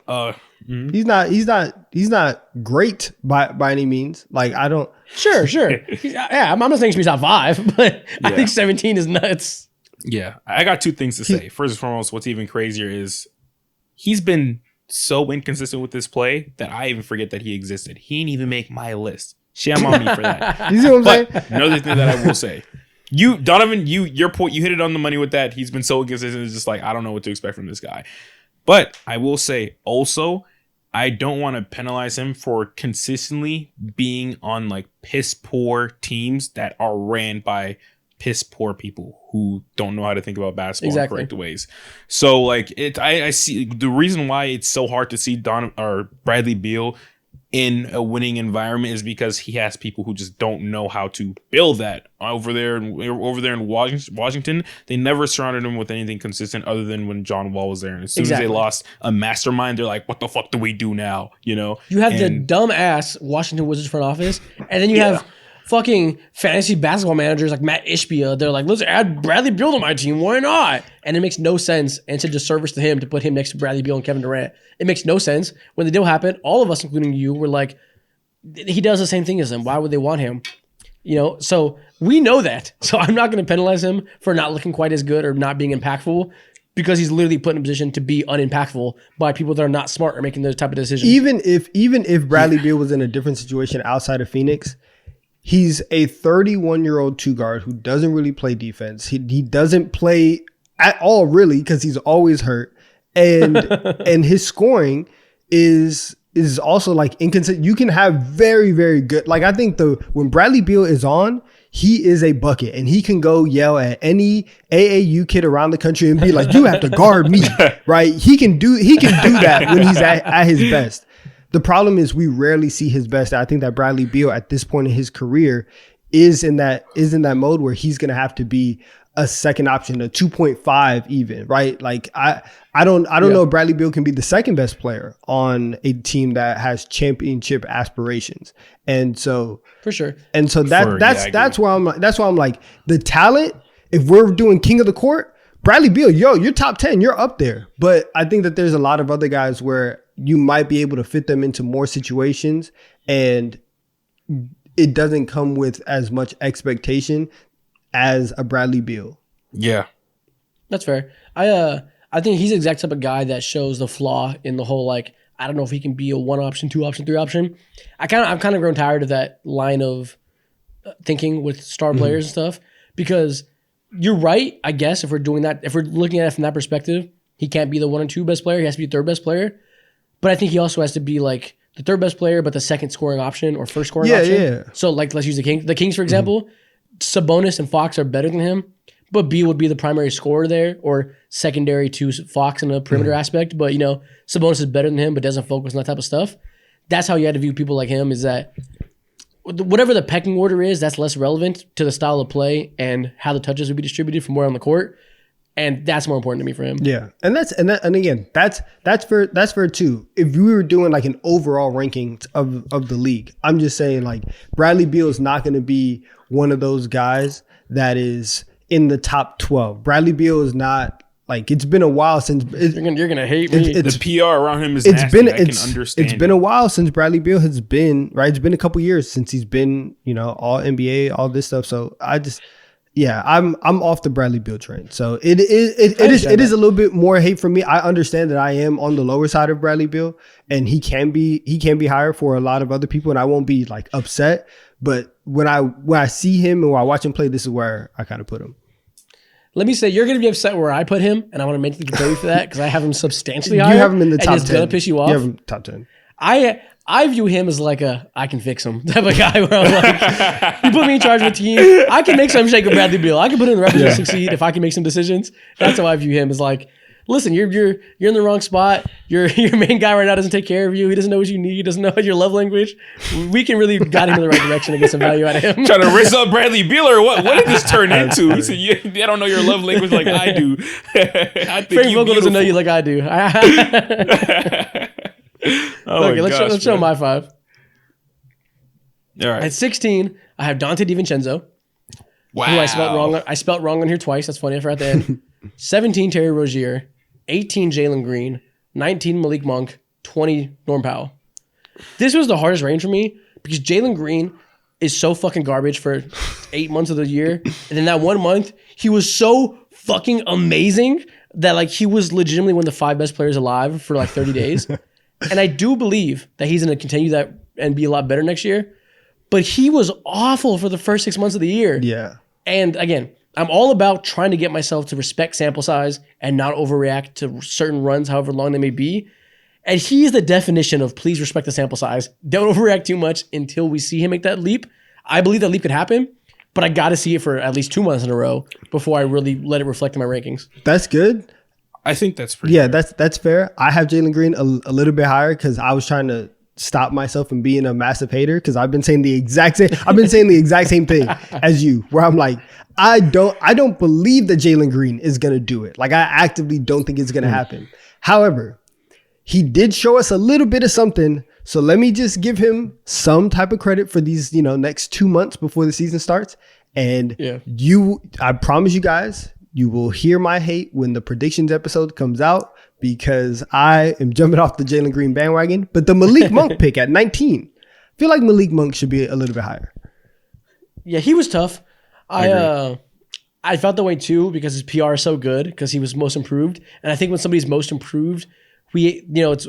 He's not great by any means. Like, I don't. Sure. I'm not saying he's top 5, but I think 17 is nuts. Yeah, I got 2 things to say. First and foremost, what's even crazier is he's been so inconsistent with his play that I even forget that he existed. He didn't even make my list. Shame on me for that. You see what I'm saying? Another thing that I will say, Donovan, your point, you hit it on the money with that. He's been so inconsistent. It's just like, I don't know what to expect from this guy. But I will say also, I don't want to penalize him for consistently being on like piss poor teams that are ran by piss poor people who don't know how to think about basketball in correct ways. So like I see the reason why it's so hard to see Bradley Beal in a winning environment is because he has people who just don't know how to build that over there in Washington. They never surrounded him with anything consistent other than when John Wall was there. And as soon as they lost a mastermind, they're like, what the fuck do we do now? You know, you have the dumb ass Washington Wizards front office, and then you have fucking fantasy basketball managers like Matt Ishbia. They're like, let's add Bradley Beal to my team. Why not? And it makes no sense. And it's a disservice to him to put him next to Bradley Beal and Kevin Durant. It makes no sense. When the deal happened, all of us, including you, were like, he does the same thing as them. Why would they want him? You know, so we know that. So I'm not going to penalize him for not looking quite as good or not being impactful, because he's literally put in a position to be unimpactful by people that are not smart or making those type of decisions. Even if Bradley Beal was in a different situation outside of Phoenix, he's a 31-year-old two guard who doesn't really play defense. He doesn't play at all really because he's always hurt, and and his scoring is also like inconsistent. You can have very, very good. Like I think when Bradley Beal is on, he is a bucket, and he can go yell at any AAU kid around the country and be like, "You have to guard me," right? He can do that when he's at his best. The problem is we rarely see his best. I think that Bradley Beal at this point in his career is in that mode where he's going to have to be a second option, a 2.5 even, right? Like I don't know if Bradley Beal can be the second best player on a team that has championship aspirations. And so for sure. And so that's why I'm like, the talent, if we're doing king of the court, Bradley Beal, you're top 10, you're up there. But I think that there's a lot of other guys where you might be able to fit them into more situations, and it doesn't come with as much expectation as a Bradley Beal. Yeah. That's fair. I think he's the exact type of guy that shows the flaw in the whole, like, I don't know if he can be a 1 option, 2 option, 3 option. I've kind of grown tired of that line of thinking with star players and stuff, because you're right, I guess, if we're doing that, if we're looking at it from that perspective, he can't be the 1 and 2 best player. He has to be third best player. But I think he also has to be like the third best player, but the second scoring option or first scoring option. Yeah. So like, let's use the Kings. The Kings, for example, Sabonis and Fox are better than him, but B would be the primary scorer there, or secondary to Fox in a perimeter aspect. But, you know, Sabonis is better than him, but doesn't focus on that type of stuff. That's how you had to view people like him, is that whatever the pecking order is, that's less relevant to the style of play and how the touches would be distributed from where on the court. And that's more important to me for him. Yeah. And again, that's fair too. If we were doing like an overall ranking of the league, I'm just saying like Bradley Beal is not going to be one of those guys that is in the top 12. Bradley Beal is not, like, it's been a while since you're gonna hate me. The PR around him is nasty. I can understand. It's been a while since Bradley Beal has been, right? It's been a couple years since he's been, you know, all NBA, all this stuff. So I'm off the Bradley Beal train. So it is a little bit more hate for me. I understand that I am on the lower side of Bradley Beal, and he can be higher for a lot of other people, and I won't be like upset. But when I see him and when I watch him play, this is where I kind of put him. Let me say, you're going to be upset where I put him, and I want to mentally prepare you for that because I have him substantially higher. You have him in the top 10. It's going to piss you off. You have him top 10. I view him as like I can fix him type of guy, where I'm like, you put me in charge of a team, I can make some shake of Bradley Beal. I can put him in the record to succeed if I can make some decisions. That's how I view him, as like, listen, you're in the wrong spot. Your main guy right now doesn't take care of you. He doesn't know what you need. He doesn't know your love language. We can really guide him in the right direction and get some value out of him. Trying to raise up Bradley Beal or what? What did this turn into? He said, I don't know your love language like I do. I think Frank Vogel doesn't know you like I do. Okay, let's show my 5. All right. At 16, I have Dante DiVincenzo. Wow. Who I spelt wrong on here twice. That's funny. I forgot the end. 17, Terry Rozier. 18, Jalen Green. 19, Malik Monk. 20, Norm Powell. This was the hardest range for me because Jalen Green is so fucking garbage for 8 months of the year. And then that 1 month, he was so fucking amazing. that like he was legitimately one of the 5 best players alive for like 30 days. And I do believe that he's going to continue that and be a lot better next year. But he was awful for the first 6 months of the year. Yeah. And again, I'm all about trying to get myself to respect sample size and not overreact to certain runs, however long they may be. And he is the definition of please respect the sample size. Don't overreact too much until we see him make that leap. I believe that leap could happen, but I got to see it for at least 2 months in a row before I really let it reflect in my rankings. That's good. I think that's pretty. Yeah, that's fair. I have Jalen Green a little bit higher because I was trying to stop myself from being a massive hater because I've been saying the exact same thing as you, where I'm like, I don't believe that Jalen Green is gonna do it. Like I actively don't think it's gonna happen. However, he did show us a little bit of something. So let me just give him some type of credit for these, next 2 months before the season starts. And I promise you guys, you will hear my hate when the predictions episode comes out because I am jumping off the Jalen Green bandwagon. But the Malik Monk pick at 19, I feel like Malik Monk should be a little bit higher. Yeah, he was tough. I felt that way too because his PR is so good because he was most improved. And I think when somebody's most improved, it's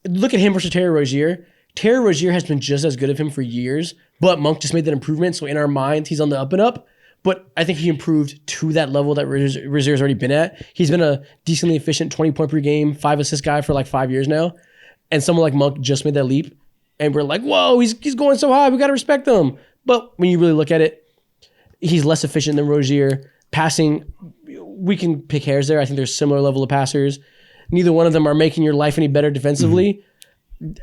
look at him versus Terry Rozier. Terry Rozier has been just as good as him for years, but Monk just made that improvement. So in our mind, he's on the up and up. But I think he improved to that level that Rozier's already been at. He's been a decently efficient 20-point per game, 5 assist guy for like 5 years now. And someone like Monk just made that leap. And we're like, whoa, he's going so high. We got to respect him. But when you really look at it, he's less efficient than Rozier. Passing, we can pick hairs there. I think there's similar level of passers. Neither one of them are making your life any better defensively. Mm-hmm.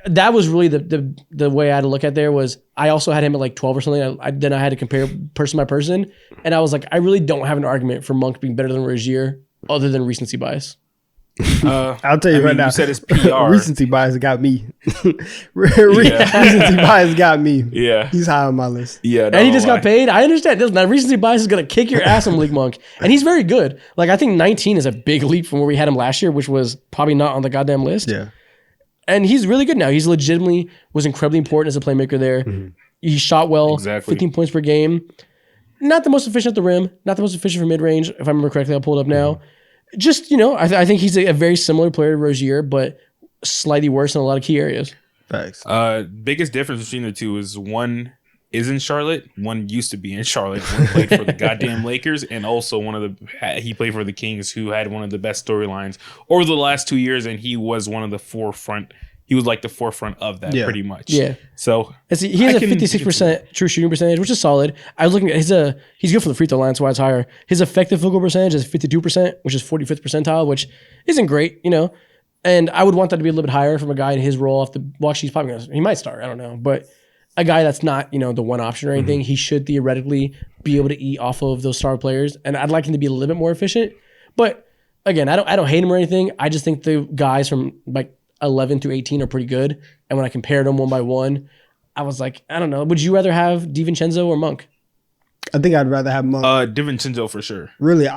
That was really the way I had to look at there was I also had him at like 12 or something. Then I had to compare person by person. And I was like, I really don't have an argument for Monk being better than Rozier other than recency bias. I'll tell you right now. You said it's PR. Recency bias got me. Recency bias got me. Yeah. He's high on my list. Yeah. And he just got paid. I understand. Now, recency bias is going to kick your ass on Malik Monk. And he's very good. Like, I think 19 is a big leap from where we had him last year, which was probably not on the goddamn list. Yeah. And he's really good now. He's legitimately was incredibly important as a playmaker there. Mm-hmm. He shot well, exactly. 15 points per game. Not the most efficient at the rim, not the most efficient for mid-range. If I remember correctly, I'll pull it up now. Mm-hmm. Just, I think he's a very similar player to Rozier, but slightly worse in a lot of key areas. Thanks. Biggest difference between the two is one is in Charlotte. One used to be in Charlotte. One played for the goddamn Lakers, and also he played for the Kings, who had one of the best storylines over the last 2 years, and he was one of the forefront. He was like the forefront of that, pretty much. Yeah. So he has a 56% true shooting percentage, which is solid. I was looking at he's good for the free throw line, that's why it's higher. His effective field goal percentage is 52%, which is 45th percentile, which isn't great, And I would want that to be a little bit higher from a guy in his role off the watch. He might start, I don't know, but a guy that's not, the one option or anything, he should theoretically be able to eat off of those star players. And I'd like him to be a little bit more efficient. But again, I don't hate him or anything. I just think the guys from like 11 through 18 are pretty good. And when I compared them one by one, I was like, I don't know. Would you rather have DiVincenzo or Monk? I think I'd rather have Monk. DiVincenzo for sure. Really?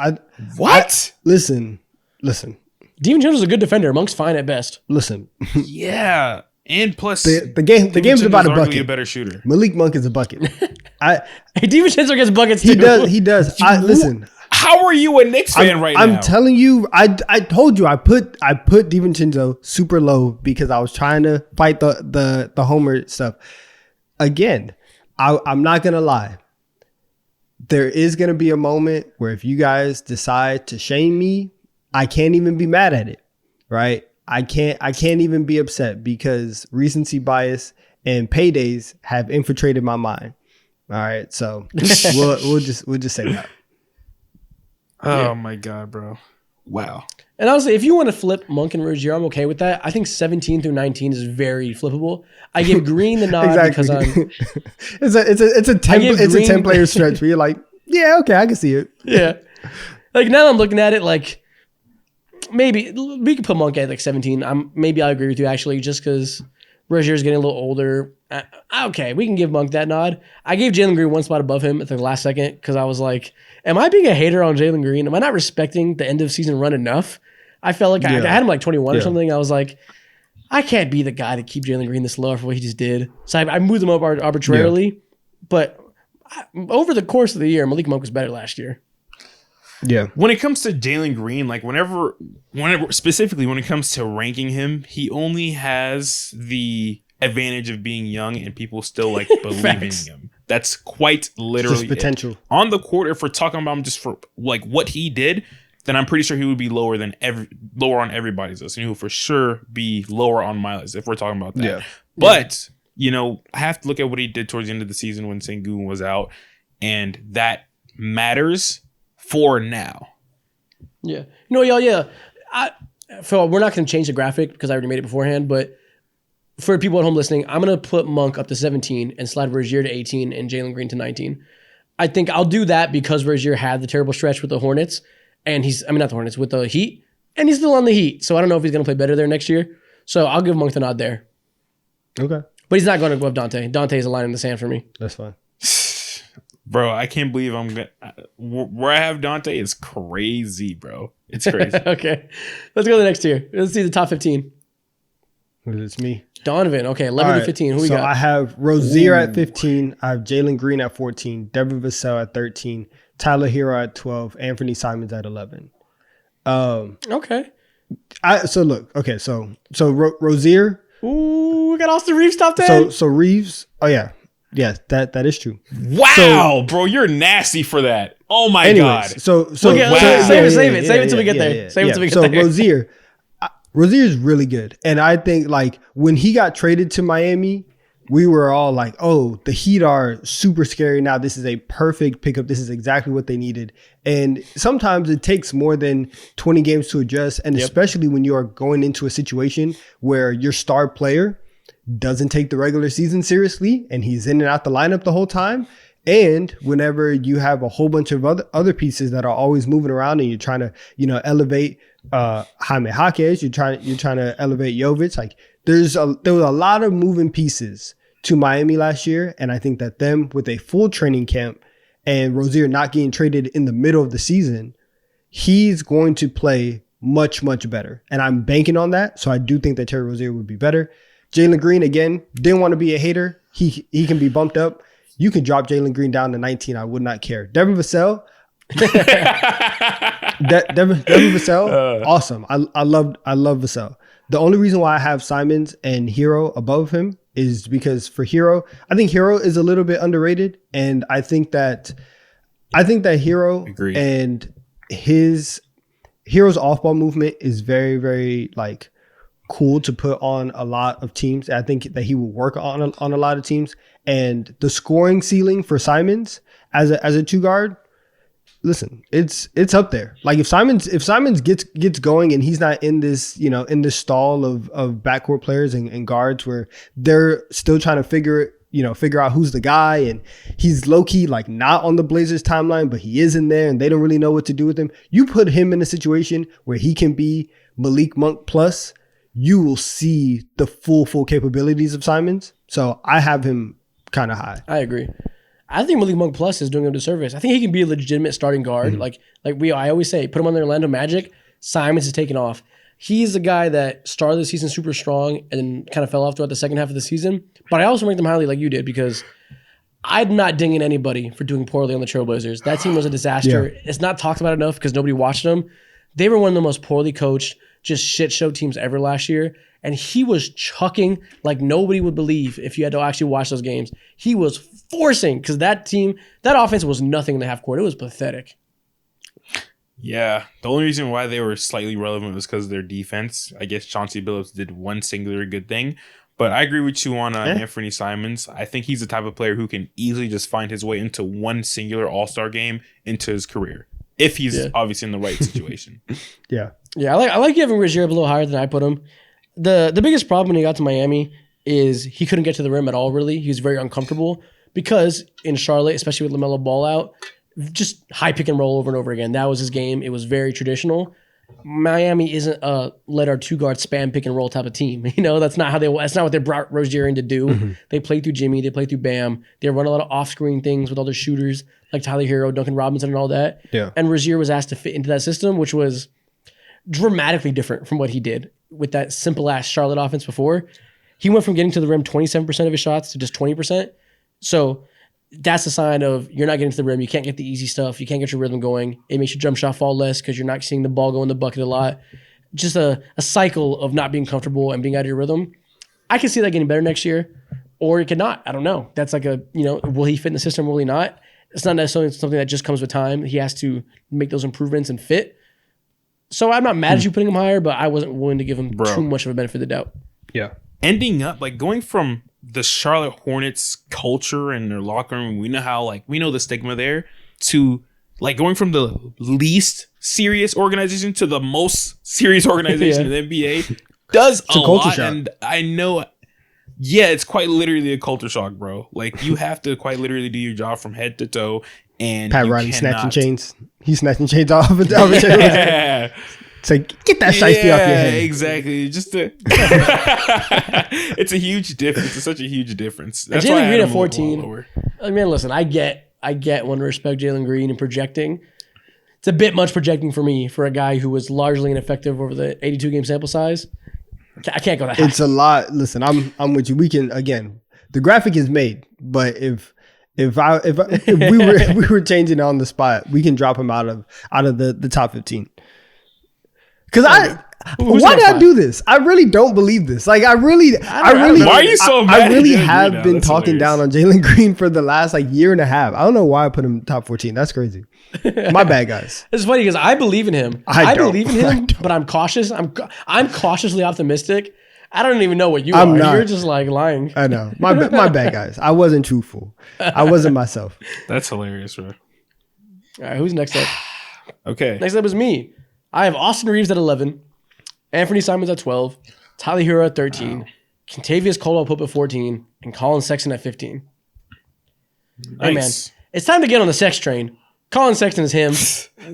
Listen. DiVincenzo's a good defender. Monk's fine at best. Listen. Yeah. And plus, the game's about a bucket. A better shooter. Malik Monk is a bucket. DiVincenzo gets buckets too. He does. Listen. How are you a Knicks fan now? I'm telling you, I told you I put DiVincenzo super low because I was trying to fight the Homer stuff. Again, I'm not gonna lie. There is gonna be a moment where if you guys decide to shame me, I can't even be mad at it, right? I can't even be upset because recency bias and paydays have infiltrated my mind. All right, so we'll just say that. Oh my God, bro. Wow. And honestly, if you want to flip Monk and Rozier, I'm okay with that. I think 17 through 19 is very flippable. I give Green the nod because I'm it's a 10 player stretch where you're like, yeah, okay, I can see it. Yeah. Like now I'm looking at it like maybe we could put Monk at like 17. Maybe I agree with you actually, just because Rozier's getting a little older. Okay, we can give Monk that nod. I gave Jalen Green one spot above him at the last second because I was like, am I being a hater on Jalen Green? Am I not respecting the end of season run enough? I felt like I had him like 21 or something. I was like, I can't be the guy to keep Jalen Green this low for what he just did. So I moved him up arbitrarily. Yeah. But over the course of the year, Malik Monk was better last year. Yeah. When it comes to Jalen Green, like whenever specifically when it comes to ranking him, he only has the advantage of being young and people still like believing in him. That's quite literally Just potential. on the court. If we're talking about him just for like what he did, then I'm pretty sure he would be lower on everybody's list, and he will for sure be lower on my list if we're talking about that. Yeah. But I have to look at what he did towards the end of the season when Sengun was out, and that matters for now. Yeah. Y'all, yeah. Phil, we're not going to change the graphic because I already made it beforehand, but for people at home listening, I'm going to put Monk up to 17 and slide Rozier to 18 and Jalen Green to 19. I think I'll do that because Rozier had the terrible stretch with the Hornets, and not the Hornets, with the Heat, and he's still on the Heat, so I don't know if he's going to play better there next year. So I'll give Monk the nod there. Okay. But he's not going to go up Dante. Dante's a line in the sand for me. That's fine. Bro, I can't believe I'm gonna where I have Dante is crazy, bro. It's crazy. Okay. Let's go to the next tier. Let's see the top 15. It's me. Donovan. Okay, 11 to 15. Who we so got? I have Rozier at 15. I have Jalen Green at 14. Devin Vassell at 13. Tyler Hero at 12. Anthony Simons at 11. Okay. So Rozier. Ooh, we got Austin Reeves top 10. So Reeves. Oh yeah. Yes, that is true. Wow, bro, you're nasty for that. Oh my god. So Save it till we get there. Save it till we get there. Rozier is really good. And I think like when he got traded to Miami, we were all like, oh, the Heat are super scary now. This is a perfect pickup. This is exactly what they needed. And sometimes it takes more than 20 games to adjust. And especially when you are going into a situation where your star player doesn't take the regular season seriously and he's in and out the lineup the whole time. And whenever you have a whole bunch of other pieces that are always moving around and you're trying to, elevate Jaime Jaquez, you're trying to elevate Jovic. Like there was a lot of moving pieces to Miami last year. And I think that them with a full training camp and Rozier not getting traded in the middle of the season, he's going to play much, much better. And I'm banking on that. So I do think that Terry Rozier would be better. Jalen Green, again, didn't want to be a hater. He can be bumped up. You can drop Jalen Green down to 19. I would not care. Devin Vassell. Devin Vassell, awesome. I love Vassell. The only reason why I have Simons and Hero above him is because for Hero, I think Hero is a little bit underrated. And I think that Hero Agreed. And Hero's off-ball movement is very, very like cool to put on a lot of teams. I think that he will work on a lot of teams. And the scoring ceiling for Simons as a two guard, listen, it's up there. Like if Simons gets going and he's not in this, in this stall of backcourt players and guards where they're still trying to figure out who's the guy, and he's low key like not on the Blazers timeline, but he is in there and they don't really know what to do with him. You put him in a situation where he can be Malik Monk plus, you will see the full capabilities of Simons. So I have him kind of high. I agree. I think Malik Monk Plus is doing him a disservice. I think he can be a legitimate starting guard. Mm-hmm. I always say, put him on the Orlando Magic. Simons is taking off. He's a guy that started the season super strong and then kind of fell off throughout the second half of the season. But I also rank them highly like you did because I'm not dinging anybody for doing poorly on the Trailblazers. That team was a disaster. Yeah. It's not talked about enough because nobody watched them. They were one of the most poorly coached, just shit show teams ever last year. And he was chucking like nobody would believe if you had to actually watch those games. He was forcing because that offense was nothing in the half court. It was pathetic. Yeah. The only reason why they were slightly relevant was because of their defense. I guess Chauncey Billups did one singular good thing. But I agree with you on Anthony Simons. I think he's the type of player who can easily just find his way into one singular all-star game into his career. If he's obviously in the right situation. Yeah. Yeah, I like having Rozier a little higher than I put him. The biggest problem when he got to Miami is he couldn't get to the rim at all, really. He was very uncomfortable because in Charlotte, especially with LaMelo Ball out, just high pick and roll over and over again. That was his game. It was very traditional. Miami isn't a let our two guards spam pick and roll type of team. That's not what they brought Rozier in to do. Mm-hmm. They play through Jimmy. They play through Bam. They run a lot of off-screen things with all their shooters like Tyler Hero, Duncan Robinson, and all that. Yeah. And Rozier was asked to fit into that system, which was dramatically different from what he did with that simple-ass Charlotte offense before. He went from getting to the rim 27% of his shots to just 20%. So that's a sign of you're not getting to the rim. You can't get the easy stuff. You can't get your rhythm going. It makes your jump shot fall less because you're not seeing the ball go in the bucket a lot. Just a cycle of not being comfortable and being out of your rhythm. I can see that getting better next year, or it could not. I don't know. That's like will he fit in the system? Will he not? It's not necessarily something that just comes with time. He has to make those improvements and fit. So I'm not mad at you putting him higher, but I wasn't willing to give him too much of a benefit of the doubt. Yeah. Ending up like going from the Charlotte Hornets culture and their locker room, we know the stigma there, to like going from the least serious organization to the most serious organization in the NBA does a culture lot. shock. And I know, it's quite literally a culture shock, bro. Like you have to quite literally do your job from head to toe. And Pat Riley snatching chains. He's snatching chains off of chains. Yeah. It's like, get that shiesty off your head. Exactly. It's a huge difference. It's such a huge difference. That's Jalen why I Green had at him 14. lower. I mean, listen, I get one to respect Jalen Green and projecting. It's a bit much projecting for me for a guy who was largely ineffective over the 82 game sample size. I can't go that high. It's a lot. Listen, I'm with you. We can, again, the graphic is made, but if we were changing on the spot, we can drop him out of the top 15. Because why did I do this? I really don't believe this. Like I really. Why are you so mad I really at Jalen have Green now? been That's talking hilarious. down on Jalen Green for the last year and a half. I don't know why I put him top 14. That's crazy. My bad, guys. It's funny because I believe in him. I don't. believe in him, but I'm cautious. I'm cautiously optimistic. I don't even know what you I'm are. not. You're just like lying. I know. My bad, guys. I wasn't truthful. I wasn't myself. That's hilarious, bro. All right, who's next up? Okay. Next up is me. I have Austin Reeves at 11, Anthony Simons at 12, Tyler Hero at 13, Kentavious Caldwell-Pope at 14, and Colin Sexton at 15. Hey, man, Nice. it's time to get on the sex train. Colin Sexton is him.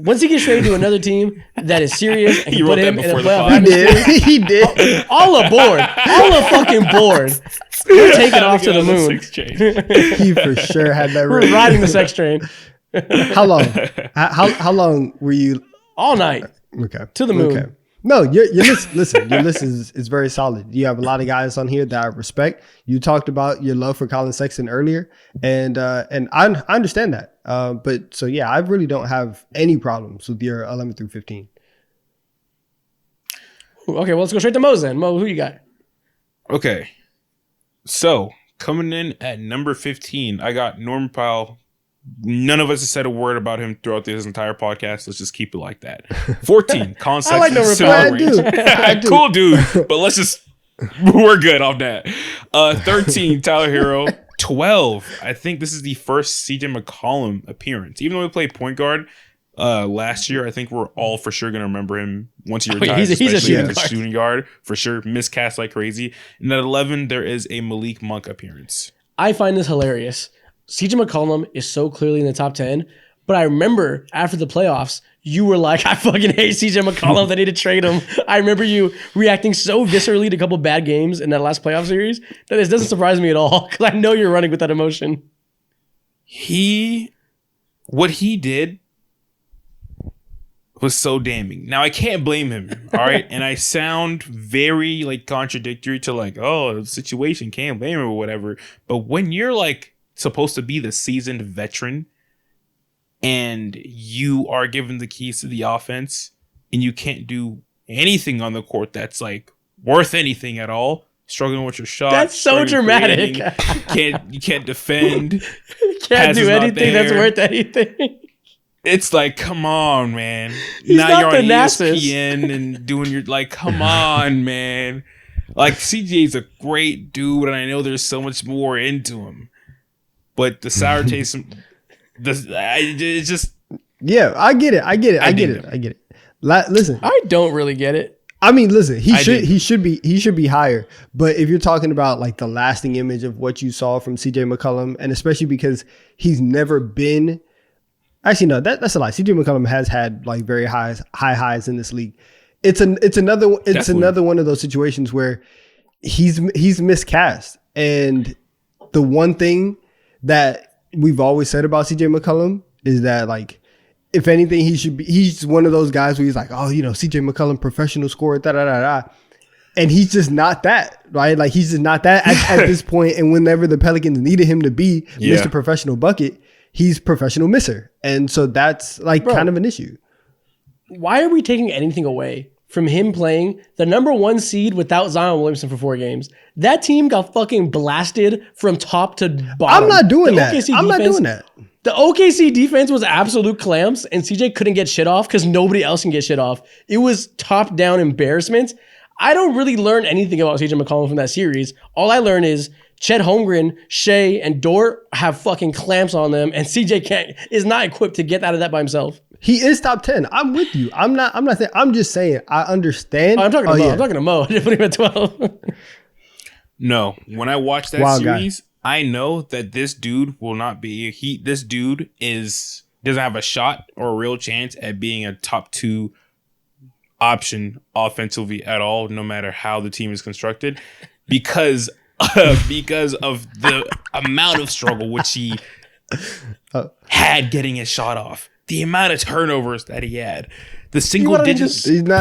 Once he gets traded to another team that is serious and He can wrote put that him in a before the playoff pod. atmosphere, He did. all aboard. All the fucking board. We're taking off to the moon. He for sure had that. We're right. riding the sex train How long? How long were you? all night. Okay. To the moon. Okay. No, your list. Listen, your list is very solid. You have a lot of guys on here that I respect. You talked about your love for Colin Sexton earlier, and I understand that. But so yeah, I really don't have any problems with your 11 through 15. Okay, well, let's go straight to Mo then. Mo, who you got? Okay. So, coming in at number 15, I got Norman Powell. None of us has said a word about him throughout this entire podcast. Let's just keep it like that. 14, Colin Sexton. I like Norman similar Powell. range. I do. Cool dude, but let's just, we're good off that. 13, Tyler Hero. 12, I think this is the first CJ McCollum appearance. Even though he played point guard last year, I think we're all for sure going to remember him once he retires. he's a especially shooting as guard. shooting guard, for sure. Miscast like crazy. And at 11, there is a Malik Monk appearance. I find this hilarious. CJ McCollum is so clearly in the top 10, but I remember after the playoffs, you were like, I fucking hate CJ McCollum. They need to trade him. I remember you reacting so viscerally to a couple bad games in that last playoff series that it doesn't surprise me at all because I know you're running with that emotion. What he did was so damning. Now I can't blame him, all right? And I sound very contradictory to the situation, can't blame him or whatever. But when you're supposed to be the seasoned veteran and you are given the keys to the offense and you can't do anything on the court that's worth anything at all, struggling with your shot. That's so struggling dramatic. creating, you can't defend. Can't Pass do is not anything that's there. worth anything. It's come on, man. He's now not you're the on Nasus. ESPN and doing your come on, man. CJ's a great dude, and I know there's so much more into him. But the sour taste, it's just. Yeah, I get it. I get it. Listen, I don't really get it. I mean, listen, he did. should be higher. But if you're talking about the lasting image of what you saw from CJ McCollum, and especially because he's never been, actually no, that's a lie. CJ McCollum has had very high highs in this league. It's another one of those situations where he's miscast. And the one thing that we've always said about CJ McCollum is that if anything, he's one of those guys where he's CJ McCollum, professional scorer, And he's just not that, right? Like he's just not that at this point. And whenever the Pelicans needed him to be Mr. Professional Bucket, he's professional misser. And so that's like kind of an issue. Why are we taking anything away from him playing the number 1 seed without Zion Williamson for 4 games? That team got fucking blasted from top to bottom. I'm not doing that. I'm not doing that. The OKC defense was absolute clamps, and CJ couldn't get shit off because nobody else can get shit off. It was top-down embarrassment. I don't really learn anything about CJ McCollum from that series. All I learn is Chet Holmgren, Shea, and Dort have fucking clamps on them, and CJ is not equipped to get out of that by himself. He is top 10. I'm with you. I'm not saying, I'm just saying I understand. Oh, I'm talking to Mo. Yeah. I'm talking to Mo. I didn't put him at 12. No, when I watch that series, I know that this dude will not be. This dude doesn't have a shot or a real chance at being a top 2 option offensively at all, no matter how the team is constructed, because of the amount of struggle which he had getting his shot off, the amount of turnovers that he had, the single digit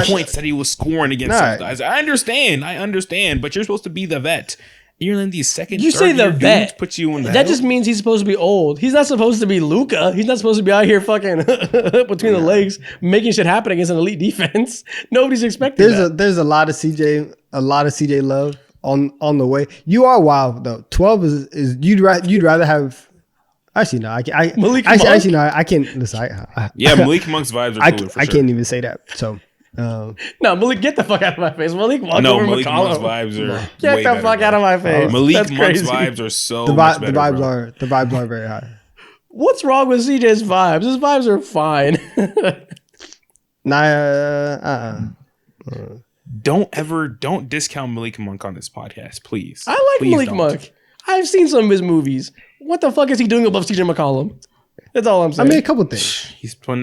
points that he was scoring against some guys. I understand, but you're supposed to be the vet. You're in these second. You say the vet puts you in the. That just means he's supposed to be old. He's not supposed to be Luka. He's not supposed to be out here fucking between the legs making shit happen against an elite defense. Nobody's expecting that. There's a lot of CJ love on the way. You are wild though. 12 is you'd rather have. Actually no, I can't listen. Malik Monk's vibes are cooler for I sure. can't even say that. So. No, Malik, get the fuck out of my face. Malik Monk's Malik Monk's vibes are get the fuck out of my face. Malik Monk's vibes are so much better, the vibes are very high. What's wrong with CJ's vibes? His vibes are fine. Don't discount Malik Monk on this podcast, please. I like Malik Monk. I've seen some of his movies. What the fuck is he doing above CJ McCollum? That's all I'm saying. I mean, a couple things. He's putting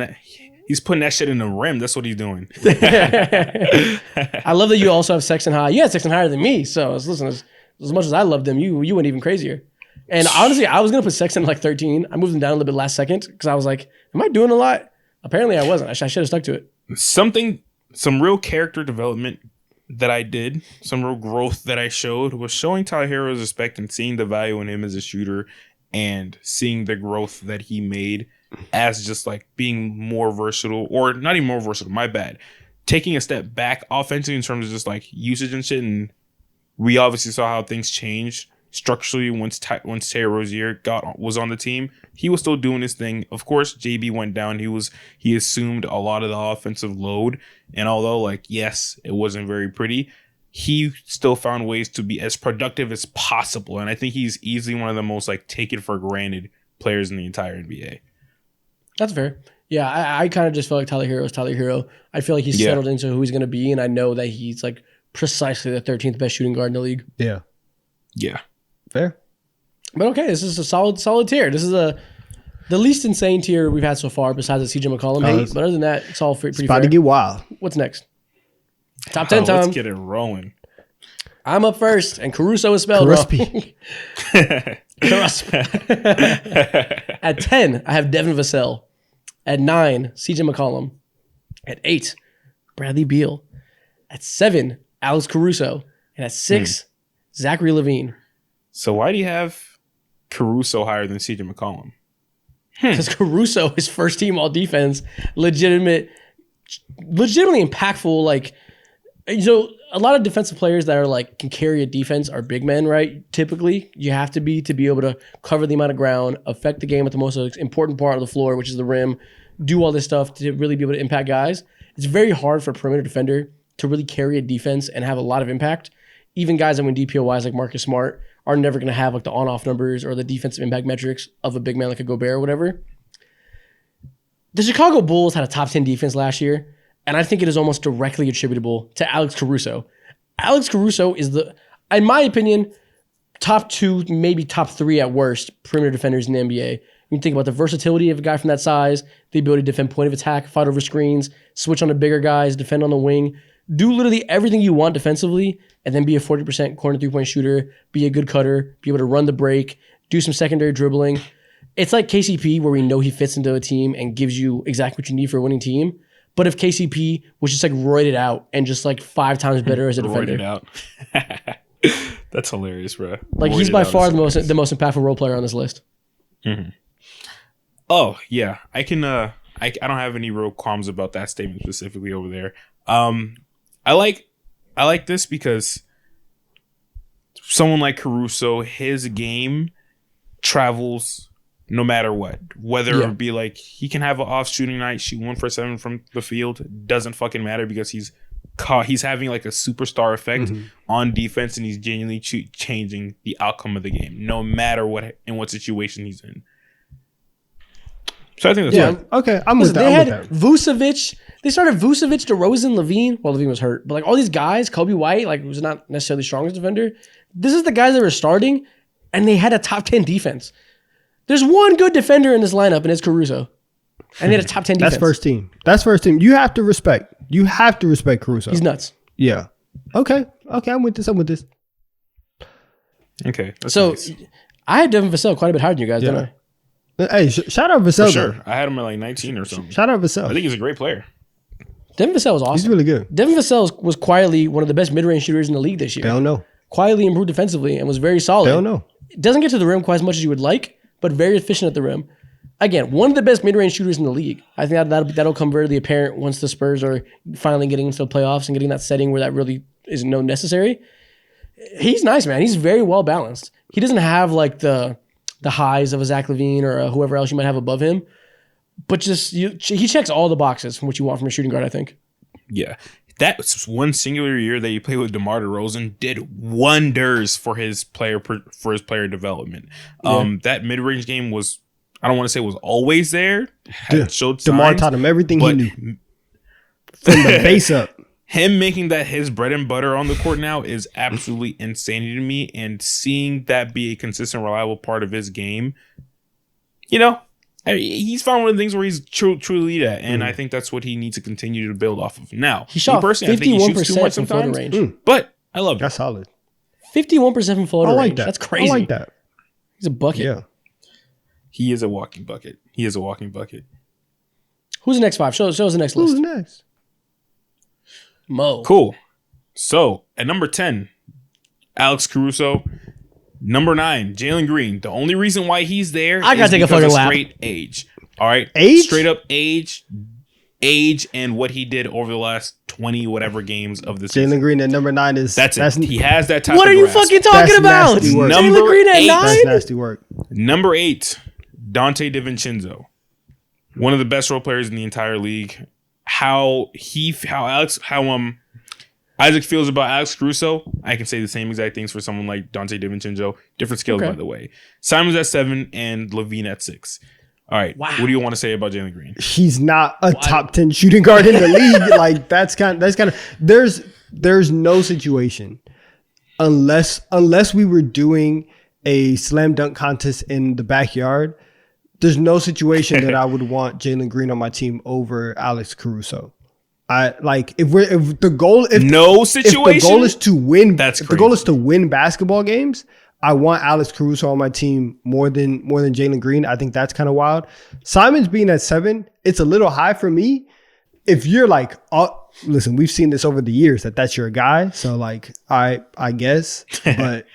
that shit in the rim. That's what he's doing. I love that you also have Sexton high. You had Sexton higher than me. So listen, as much as I loved him, you went even crazier. And honestly, I was going to put Sexton at like 13. I moved him down a little bit last second because I was like, am I doing a lot? Apparently I wasn't. I should have stuck to it. Some real character development that I did, some real growth that I showed was showing Tyler Hero's respect and seeing the value in him as a shooter and seeing the growth that he made as just like being more versatile, or not even more versatile, my bad. Taking a step back offensively in terms of just like usage and shit. And we obviously saw how things changed structurally once Terry Rozier was on the team. He was still doing his thing. Of course, JB went down. He assumed a lot of the offensive load. And although like, yes, it wasn't very pretty, he still found ways to be as productive as possible. And I think he's easily one of the most like taken for granted players in the entire NBA. That's fair. Yeah, I kind of just feel like Tyler Hero is Tyler Hero. I feel like he's settled into who he's going to be, and I know that he's like precisely the 13th best shooting guard in the league. Yeah. Yeah. Fair. But okay, this is a solid tier. This is the least insane tier we've had so far besides the CJ McCollum hate. But other than that, it's all pretty fair. About to get wild. What's next? Top 10 time. Let's get it rolling. I'm up first, and Caruso is spelled wrong. At 10, I have Devin Vassell. At 9, CJ McCollum. At 8, Bradley Beal. At 7, Alex Caruso. And at 6, Zachary Levine. So why do you have Caruso higher than CJ McCollum? Because Caruso is first team all defense, legitimately impactful. Like, a lot of defensive players that are like can carry a defense are big men, right? Typically, you have to be able to cover the amount of ground, affect the game at the most important part of the floor, which is the rim, do all this stuff to really be able to impact guys. It's very hard for a perimeter defender to really carry a defense and have a lot of impact. Even guys that win DPOYs like Marcus Smart are never going to have like the on-off numbers or the defensive impact metrics of a big man like a Gobert or whatever. The Chicago Bulls had a top 10 defense last year, and I think it is almost directly attributable to Alex Caruso. Alex Caruso is in my opinion, top 2, maybe top 3 at worst perimeter defenders in the NBA. You think about the versatility of a guy from that size, the ability to defend point of attack, fight over screens, switch on to bigger guys, defend on the wing, do literally everything you want defensively, and then be a 40% corner three-point shooter, be a good cutter, be able to run the break, do some secondary dribbling. It's like KCP where we know he fits into a team and gives you exactly what you need for a winning team. But if KCP was just like roided out and just like 5 times better as a defender, Roided out. That's hilarious, bro. like he's Roided by out far is the most impactful role player on this list. Oh yeah, I can. I don't have any real qualms about that statement specifically over there. I like this because someone like Caruso, his game travels no matter what. Whether it be like he can have an off shooting night, shoot 1 for 7 from the field, doesn't fucking matter because he's having like a superstar effect on defense, and he's genuinely changing the outcome of the game, no matter what situation he's in. So I think that's fine. Okay, I'm with Listen, that. they I'm had with that. Vucevic. They started Vucevic, DeRozan, Levine. Well, Levine was hurt, but like all these guys, Kobe White, like was not necessarily the strongest defender. This is the guys that were starting, and they had a top 10 defense. There's one good defender in this lineup, and it's Caruso, and they had a top 10 defense. That's first team. That's first team. You have to respect. You have to respect Caruso. He's nuts. Yeah. Okay. I'm with this. Okay. That's So nice. I had Devin Vassell quite a bit higher than you guys, didn't I? Hey, shout out Vassell. For sure. I had him at like 19 or something. Shout out I Vassell. think he's a great player. Devin Vassell was He's awesome. really good. Devin Vassell was quietly one of the best mid-range shooters in the league this year. They don't know. Quietly improved defensively and was very solid. They don't know. Doesn't get to the rim quite as much as you would like, but very efficient at the rim. Again, one of the best mid-range shooters in the league. I think that'll come very apparent once the Spurs are finally getting into the playoffs and getting that setting where that really is no necessary. He's nice, man. He's very well balanced. He doesn't have like the highs of a Zach LaVine or whoever else you might have above him, but just he checks all the boxes from what you want from a shooting guard, I think. Yeah. That was one singular year that he played with DeMar DeRozan did wonders for his player development. That mid-range game was, I don't want to say was always there. Showed DeMar signs, taught him everything he but knew from the base up. him making that his bread and butter on the court now is absolutely insanity to me. And seeing that be a consistent, reliable part of his game, he's found one of the things where he's truly elite at, and I think that's what he needs to continue to build off of. Now, He shot I think he shoots too 51% much from floater sometimes, range. but I love it. That's solid. 51% from floater I like range. that. That's crazy. I like that. He's a bucket. Yeah. He is a walking bucket. Who's the next 5? Show us the next Who's list. next? Mo. Cool. So at number 10, Alex Caruso. Number 9, Jalen Green. The only reason why he's there I gotta is take a because fucking of lap. straight age. All right, Age? straight up age, and what he did over the last 20 whatever games of the season. Jalen Green at number 9 is That's it. He has that type What of are you grasp. fucking talking That's about? nasty work. Jalen Number Green at 8. 9? That's nasty work. Number 8, Dante DiVincenzo. One of the best role players in the entire league. How Isaac feels about Alex Caruso, I can say the same exact things for someone like Dante DiVincenzo. Different skills, Okay. by the way. Simon's at 7 and Levine at 6. All right. Wow. What do you want to say about Jalen Green? He's not a top 10 shooting guard in the league. Like that's kind of there's no situation unless we were doing a slam dunk contest in the backyard. There's no situation that I would want Jalen Green on my team over Alex Caruso. If the goal is to win, That's if the goal is to win basketball games, I want Alex Caruso on my team more than Jalen Green. I think that's kind of wild. Simon's being at 7, it's a little high for me. If you're like, listen, we've seen this over the years that's your guy. So like, I guess, but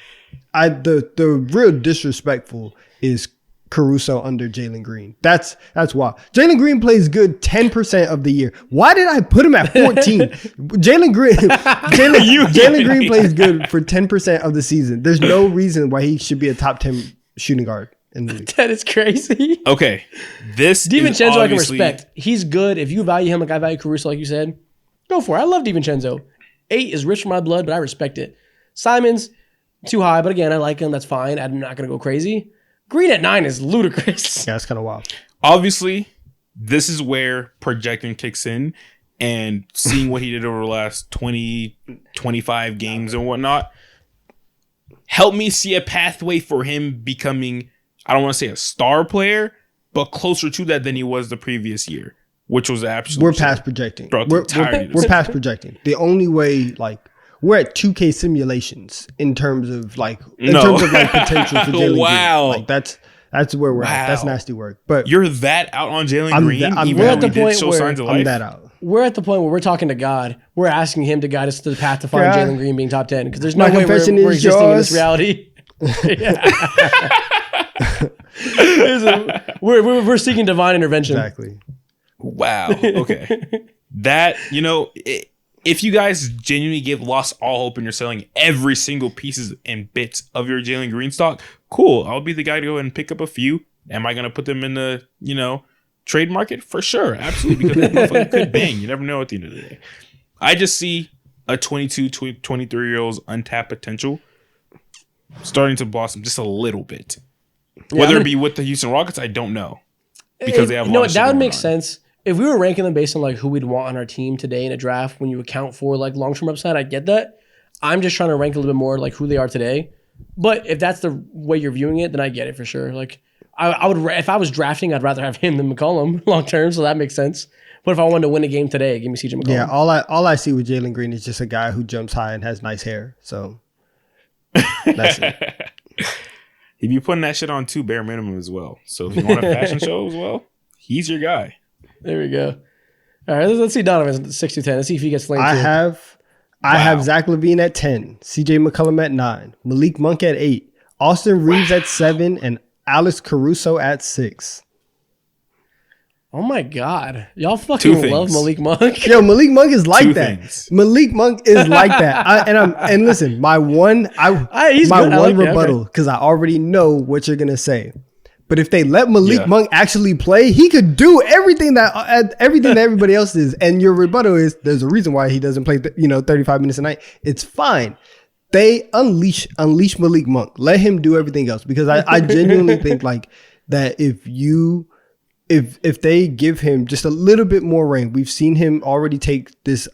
the real disrespectful is Caruso under Jalen Green. That's wild. Jalen Green plays good 10% of the year. Why did I put him at 14? Jalen Green plays good for 10% of the season. There's no reason why he should be a top 10 shooting guard in the league. That is crazy. Okay. This is DiVincenzo, I can obviously- respect. He's good. If you value him like I value Caruso, like you said, go for it. I love DiVincenzo. 8 is rich for my blood, but I respect it. Simon's too high, but again, I like him. That's fine. I'm not going to go crazy. Green at 9 is ludicrous. Yeah, that's kind of wild. Obviously, this is where projecting kicks in, and seeing what he did over the last 20, 25 games and whatnot helped me see a pathway for him becoming, I don't want to say a star player, but closer to that than he was the previous year, which was absolutely. We're past projecting. Throughout the entirety of the We're season. past projecting. The only way, like, we're at 2K simulations in terms of potential for Jalen Wow. Green. Like that's where we're at. That's Wow. nasty work. But You're that out on Jalen I'm Green, that- I'm even that- though We're at he the did point show where signs of I'm life. that out. we're at the point where we're talking to God. We're asking Him to guide us to the path to find God. Jalen Green being top 10 because there's no My way confession we're is existing in this yours. reality. we're seeking divine intervention. Exactly. Wow. Okay. That, if you guys genuinely lost all hope and you're selling every single pieces and bits of your Jalen Green stock, cool. I'll be the guy to go ahead and pick up a few. Am I going to put them in the, trade market? For sure. Absolutely. Because that motherfucker could bang. You never know at the end of the day. I just see a 22, 23-year-old's untapped potential starting to blossom just a little bit. Whether it be with the Houston Rockets, I don't know. Because they have a lot of shit that would going make on. sense. If we were ranking them based on like who we'd want on our team today in a draft, when you account for like long-term upside, I get that. I'm just trying to rank a little bit more like who they are today. But if that's the way you're viewing it, then I get it for sure. Like I would, if I was drafting, I'd rather have him than McCollum long term. So that makes sense. But if I wanted to win a game today, give me CJ McCollum. Yeah, all I see with Jalen Green is just a guy who jumps high and has nice hair. So that's it. If you putting that shit on too, bare minimum as well. So if you want a fashion show as well, he's your guy. There we go. All right, let's see Donovan's 6 to 10. Let's see if he gets flamed. I too. have Zach LaVine at 10, CJ McCollum at 9, Malik Monk at 8, Austin Reeves at 7, and Alex Caruso at 6. Oh my God. Y'all Two fucking things. love Malik Monk. Yo, Malik Monk is like Two that. things. Malik Monk is like that. And listen, my one He's good. I like that. rebuttal, because I already know what you're gonna say. But if they let Malik Yeah. Monk actually play, he could do everything that everybody else is. And your rebuttal is there's a reason why he doesn't play 35 minutes a night. It's fine. They unleash Malik Monk. Let him do everything else, because I genuinely think like that if they give him just a little bit more reign, we've seen him already take this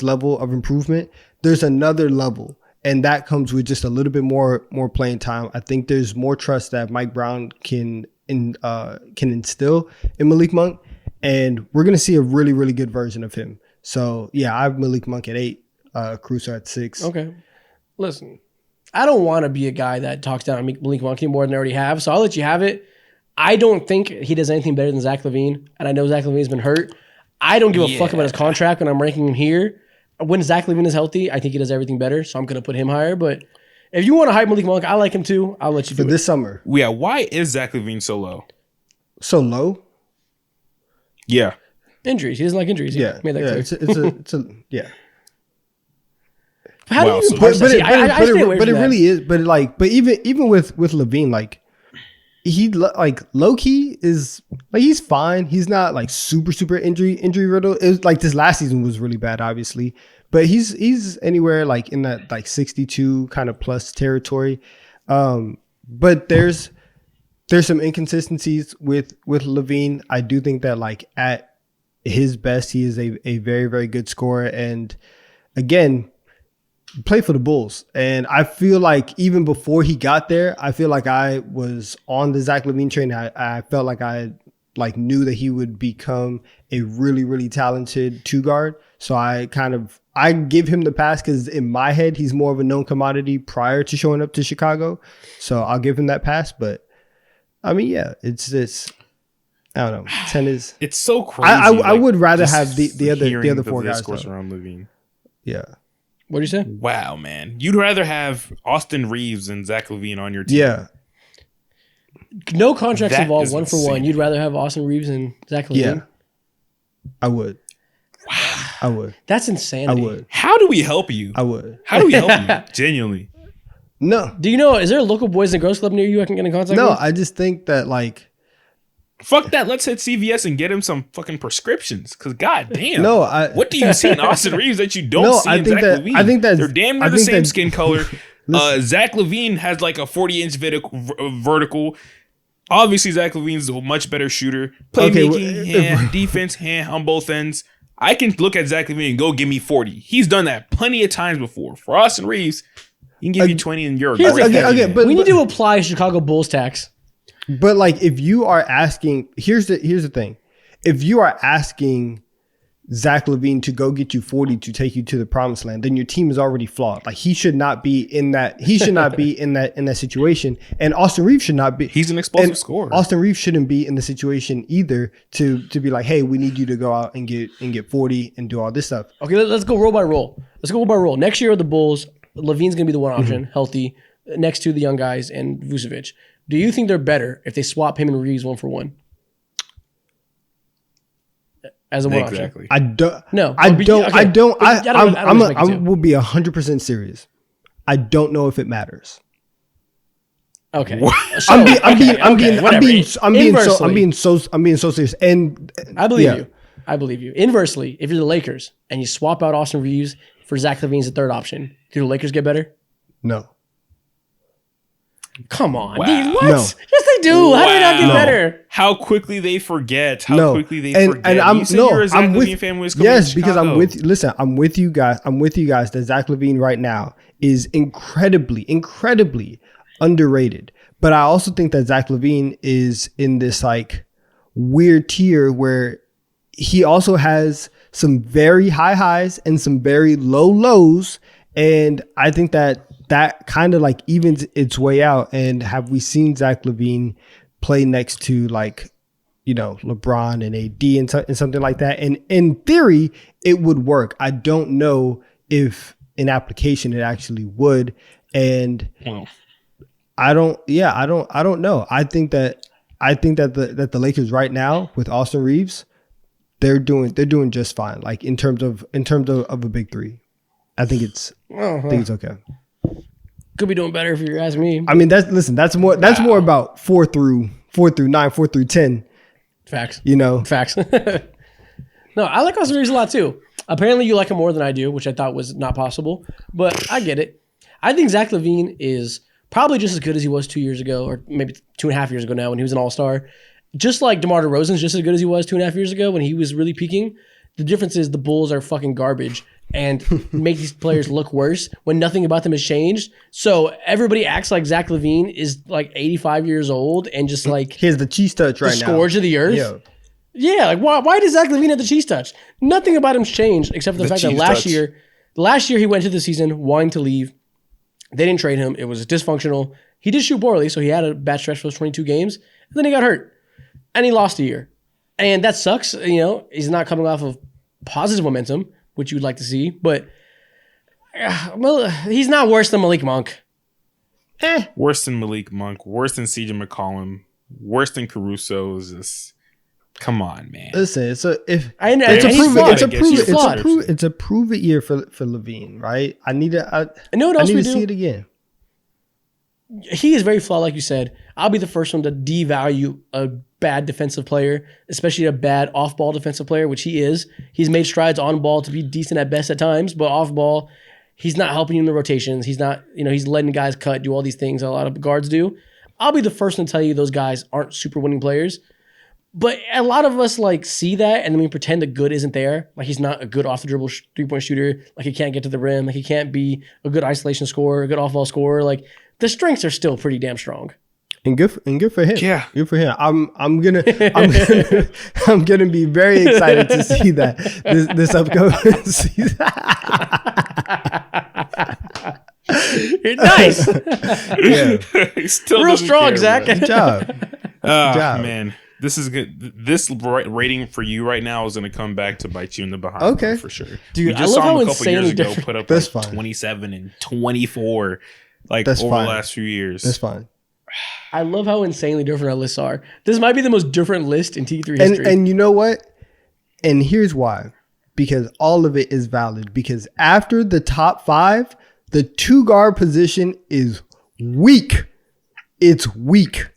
level of improvement. There's another level, and that comes with just a little bit more playing time. I think there's more trust that Mike Brown can instill in Malik Monk, and we're gonna see a really, really good version of him. So yeah, I have Malik Monk at 8, Caruso at 6. Okay. Listen, I don't want to be a guy that talks down Malik Monk more than I already have, so I'll let you have it. I don't think he does anything better than Zach LaVine, and I know Zach LaVine's been hurt. I don't give a fuck about his contract when I'm ranking him here. When Zach LaVine is healthy, I think he does everything better, so I'm going to put him higher. But if you want to hype Malik Monk, I like him too. I'll let you do For it. this summer. Yeah, why is Zach LaVine so low? So low? Yeah. Injuries. He doesn't like injuries. He Yeah. made that clear. It's a yeah. How Wow, do you so- even parse that? See, I stay away but from it that. really is. But even with LaVine, like he like low key is like he's fine. He's not like super injury riddled. It was like this last season was really bad, obviously, but he's anywhere like in that like 62 kind of plus territory. But there's some inconsistencies with LaVine. I do think that like at his best, he is a very, very good scorer, and again, play for the Bulls. And I feel like even before he got there, I feel like I was on the Zach LaVine train. I felt like I knew that he would become a really, really talented 2-guard. So I give him the pass because in my head, he's more of a known commodity prior to showing up to Chicago. So I'll give him that pass. But I mean, yeah, it's this. I don't know. 10 is. It's so crazy. I would rather just have the other hearing 4 guys. discourse though. around LaVine. Yeah. What do you say? Wow, man. You'd rather have Austin Reeves and Zach LaVine on your team. Yeah. No contracts That involved. is 1 for 1. insane. You'd rather have Austin Reeves and Zach LaVine? Yeah. I would. Wow. I would. That's I insanity. would. How do we help you? I would. How do we help you? Genuinely. No. Do you know, is there a local Boys and Girls Club near you I can get in contact No, with? I just think that like Fuck that. Let's hit CVS and get him some fucking prescriptions. Cause goddamn. No, what do you see in Austin Reeves that you don't No, see I in think Zach that- LaVine? I think that's- they're damn near I the think same that- skin color. Zach LaVine has like a 40-inch vertical. Obviously, Zach LaVine's a much better shooter. Playmaking, defense, on both ends. I can look at Zach LaVine and go give me 40. He's done that plenty of times before. For Austin Reeves, he can give you 20 and you're a Here's great the- player. but We need to apply Chicago Bulls tax. But like if you are asking, here's the thing. If you are asking Zach LaVine to go get you 40 to take you to the promised land, then your team is already flawed. Like he should not be in that. He should not be in that situation. And Austin Reeves should not be. He's an explosive scorer. Austin Reeves shouldn't be in the situation either to be like, hey, we need you to go out and get 40 and do all this stuff. Okay, let's go roll by roll. Next year, the Bulls, LaVine's going to be the one option, healthy, next to the young guys and Vucevic. Do you think they're better if they swap him and Reeves 1-for-1? As a one option. I don't. No, I don't. okay. I don't. I make it will be 100% serious. I don't know if it matters. Okay. I'm being so serious. And I believe you. I believe you. Inversely, if you're the Lakers and you swap out Austin Reeves for Zach LaVine as the third option, do the Lakers get better? No. Come on, Wow. dude. What? No. Yes, they do. How do they not get Wow. better? How quickly they forget. And You said you're a Zach LaVine fan when he was coming yes, to because Chicago. I'm with you guys that Zach LaVine right now is incredibly underrated. But I also think that Zach LaVine is in this like weird tier where he also has some very high highs and some very low lows. And I think that kind of like evens its way out. And have we seen Zach LaVine play next to like, you know, LeBron and AD and something like that? And in theory, it would work. I don't know if in application it actually would. And I don't know. I think that the Lakers right now with Austin Reeves, they're doing just fine. Like in terms of a big three, I think it's okay. Could be doing better if you're asking me. I mean, that's more about 4 through 9, 4 through 10. Facts. You know, Facts. No, I like Austin Reeves a lot too. Apparently, you like him more than I do, which I thought was not possible. But I get it. I think Zach LaVine is probably just as good as he was 2 years ago, or maybe 2.5 years ago now when he was an all-star. Just like DeMar DeRozan's just as good as he was 2.5 years ago when he was really peaking. The difference is the Bulls are fucking garbage and make these players look worse when nothing about them has changed. So everybody acts like Zach LaVine is like 85 years old and just like here's the cheese touch right now. The scourge of the earth. Yeah, like why does Zach LaVine have the cheese touch? Nothing about him's changed except for the fact that last year he went to the season wanting to leave. They didn't trade him. It was dysfunctional. He did shoot poorly, so he had a bad stretch for those 22 games. And then he got hurt. And he lost a year. And that sucks. You know, he's not coming off of positive momentum, which you'd like to see. But he's not worse than Malik Monk. Worse than Malik Monk. Worse than CJ McCollum. Worse than Caruso. Come on, man. Listen, it's a prove it year for LaVine, right? I need to see it again. He is very flawed, like you said. I'll be the first one to devalue a bad defensive player, especially a bad off-ball defensive player, which he is. He's made strides on ball to be decent at best at times, but off ball, he's not helping you in the rotations. He's not, he's letting guys cut, do all these things a lot of guards do. I'll be the first one to tell you those guys aren't super winning players. But a lot of us like see that and then we pretend the good isn't there. Like he's not a good off the dribble 3-point shooter. Like he can't get to the rim. Like he can't be a good isolation scorer, a good off ball scorer. Like the strengths are still pretty damn strong. And good for him. Yeah, good for him. I'm gonna be very excited to see that this upcoming season. You're nice. Yeah, still real strong, Zach. Good job. Good job, man. This is good. This rating for you right now is going to come back to bite you in the behind. Okay, for sure. Dude, we just saw him a couple years ago different. put up That's like fine. 27 and 24, like That's over fine. the last few years. That's fine. I love how insanely different our lists are. This might be the most different list in T3 history. And you know what? And here's why. Because all of it is valid. Because after the top 5, the 2 guard position is weak. It's weak.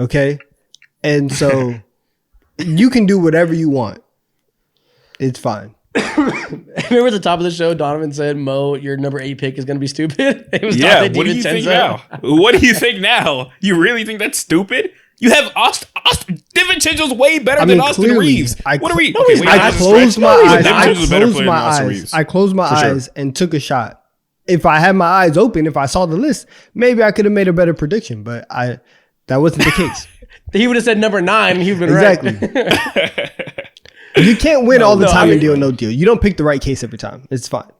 Okay? And so you can do whatever you want. It's fine. Remember at the top of the show, Donovan said, Mo, your number 8 pick is going to be stupid? It was Yeah, what do you think now? What do you think now? You really think that's stupid? You have Austin DiVincenzo's way better than Austin clearly, Reeves. What are we? I closed my eyes. I closed my sure. eyes and took a shot. If I had my eyes open, if I saw the list, maybe I could have made a better prediction, but that wasn't the case. He would have said number 9 and he would have been exactly. right. You can't win all the no, time I in mean- deal no deal. You don't pick the right case every time. It's fine.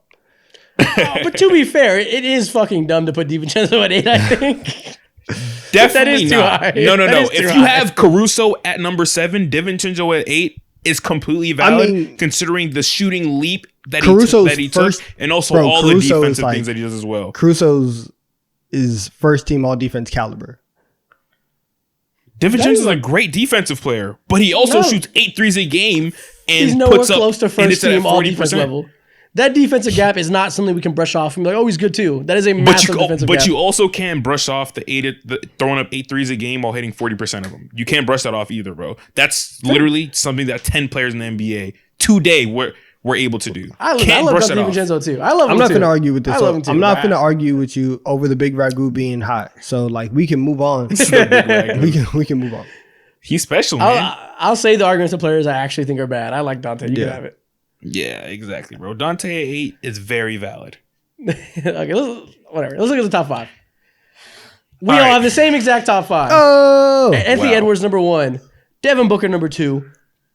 But to be fair, it is fucking dumb to put DiVincenzo at 8, I think. Definitely is too not. high. No. That is If too you high. have Caruso at number 7, DiVincenzo at 8 is completely valid, mean, considering the shooting leap that Caruso's he took, first- and also bro, all Caruso the is defensive like- things that he does as well. Crusoe's is first team all defense caliber. DiVincenzo is a great defensive player, but he also No. shoots 8 threes a game and He's nowhere puts up close to and first it's at team all 40%. defense level. That defensive gap is not something we can brush off and be like, oh, he's good too. That is a massive defensive But gap. you also can brush off the throwing up 8 threes a game while hitting 40% of them. You can't brush that off either, bro. That's literally something that 10 players in the NBA today were able to do. I Can't love brush that off. DiVincenzo too. I love him I'm not too. going to argue with this. I love him too. I'm not but going to argue with you over the big ragu being hot. So like we can move on. Like, we can move on. he's special, man. I'll say the arguments of players I actually think are bad. I like Dante. You Yeah. can have it. Yeah, exactly, bro. Dante at 8 is very valid. Okay, whatever. Let's look at the top 5. We all All right. have the same exact top 5. Oh, Anthony wow. Edwards number 1, Devin Booker number 2,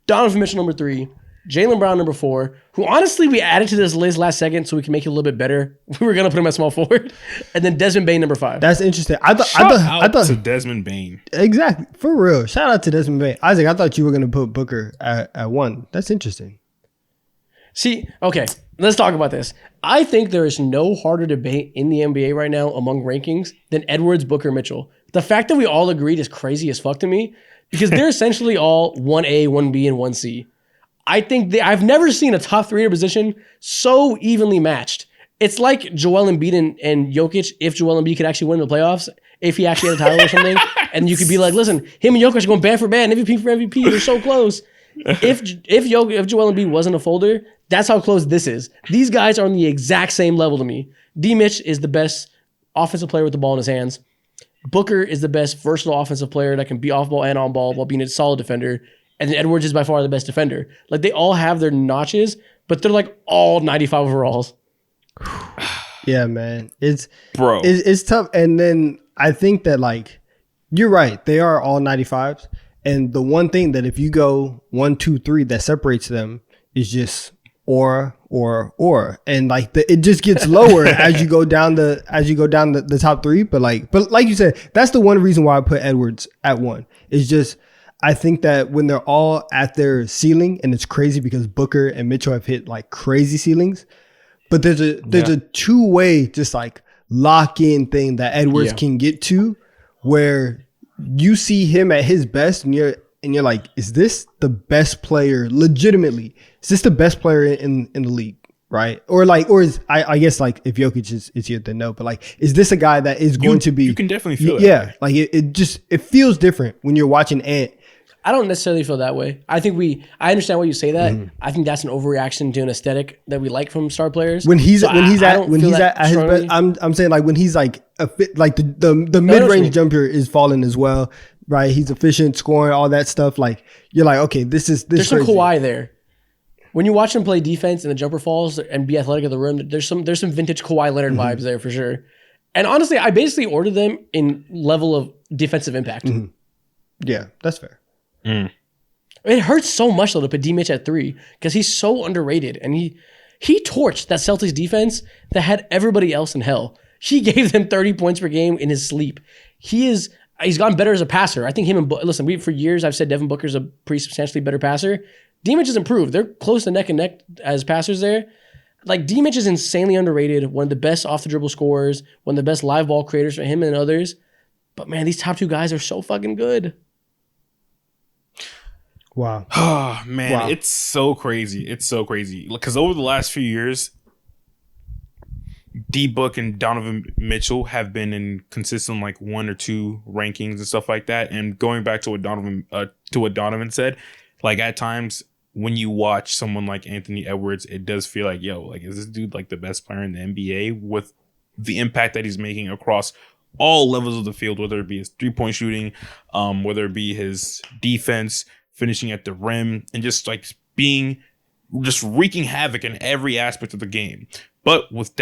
Donovan Mitchell number 3, Jaylen Brown number 4. Who honestly we added to this list last second so we can make it a little bit better. We were gonna put him at small forward, and then Desmond Bain number 5. that's interesting. I Shout out thought to Desmond Bain. exactly for real. Shout out to Desmond Bain. Isaac, I thought you were going to put Booker at 1. That's interesting. See, okay, let's talk about this. I think there is no harder debate in the NBA right now among rankings than Edwards, Booker, Mitchell. The fact that we all agreed is crazy as fuck to me because they're essentially all 1A, 1B, and 1C. I think I've never seen a top 3 position so evenly matched. It's like Joel Embiid and Jokic if Joel Embiid could actually win the playoffs, if he actually had a title or something. And you could be like, listen, him and Jokic are going bad for bad, and MVP for MVP. They're so close. If Joel Embiid wasn't a folder, that's how close this is. These guys are on the exact same level to me. D. Mitch is the best offensive player with the ball in his hands. Booker is the best versatile offensive player that can be off ball and on ball while being a solid defender. And then Edwards is by far the best defender. Like they all have their notches, but they're like all 95 overalls. Yeah, man. It's tough. And then I think that like you're right. They are all 95s. And the one thing that if you go 1, 2, 3 that separates them is just or. And like it just gets lower as you go down the top 3. But like you said, that's the one reason why I put Edwards at 1. It's just I think that when they're all at their ceiling, and it's crazy because Booker and Mitchell have hit like crazy ceilings, but there's a two-way just like lock-in thing that Edwards can get to where you see him at his best and you're like, is this the best player legitimately? Is this the best player in the league? Right. I guess like if Jokic is here, then no, but like, is this a guy that is going to be, you can definitely feel yeah. Like it feels different when you're watching Ant. I don't necessarily feel that way. I understand why you say that. I think that's an overreaction to an aesthetic that we like from star players. When he's So at his strongly. best, I'm saying like when he's like like the mid range jumper is falling as well, right? He's efficient, scoring, all that stuff. Like you're like, okay, this There's some crazy. Kawhi there. When you watch him play defense and the jumper falls and be athletic in the rim, there's some vintage Kawhi Leonard vibes there for sure. And honestly, I basically ordered them in level of defensive impact. Yeah, that's fair. It hurts so much though to put D Mitch at 3 because he's so underrated and he torched that Celtics defense that had everybody else in hell. He gave them 30 points per game in his sleep. He's gotten better as a passer. I think him and listen, for years I've said Devin Booker's a pretty substantially better passer. D Mitch has improved. They're close to neck and neck as passers there. Like D Mitch is insanely underrated. One of the best off the dribble scorers. One of the best live ball creators for him and others. But man, these top 2 guys are so fucking good. Wow. Oh man, Wow. it's so crazy. It's so crazy. Because over the last few years, D Book and Donovan Mitchell have been in consistent like 1 or 2 rankings and stuff like that. And going back to what Donovan said, like at times when you watch someone like Anthony Edwards, it does feel like, yo, like is this dude like the best player in the NBA with the impact that he's making across all levels of the field, whether it be his 3-point shooting, whether it be his defense, finishing at the rim, and just like wreaking havoc in every aspect of the game. But with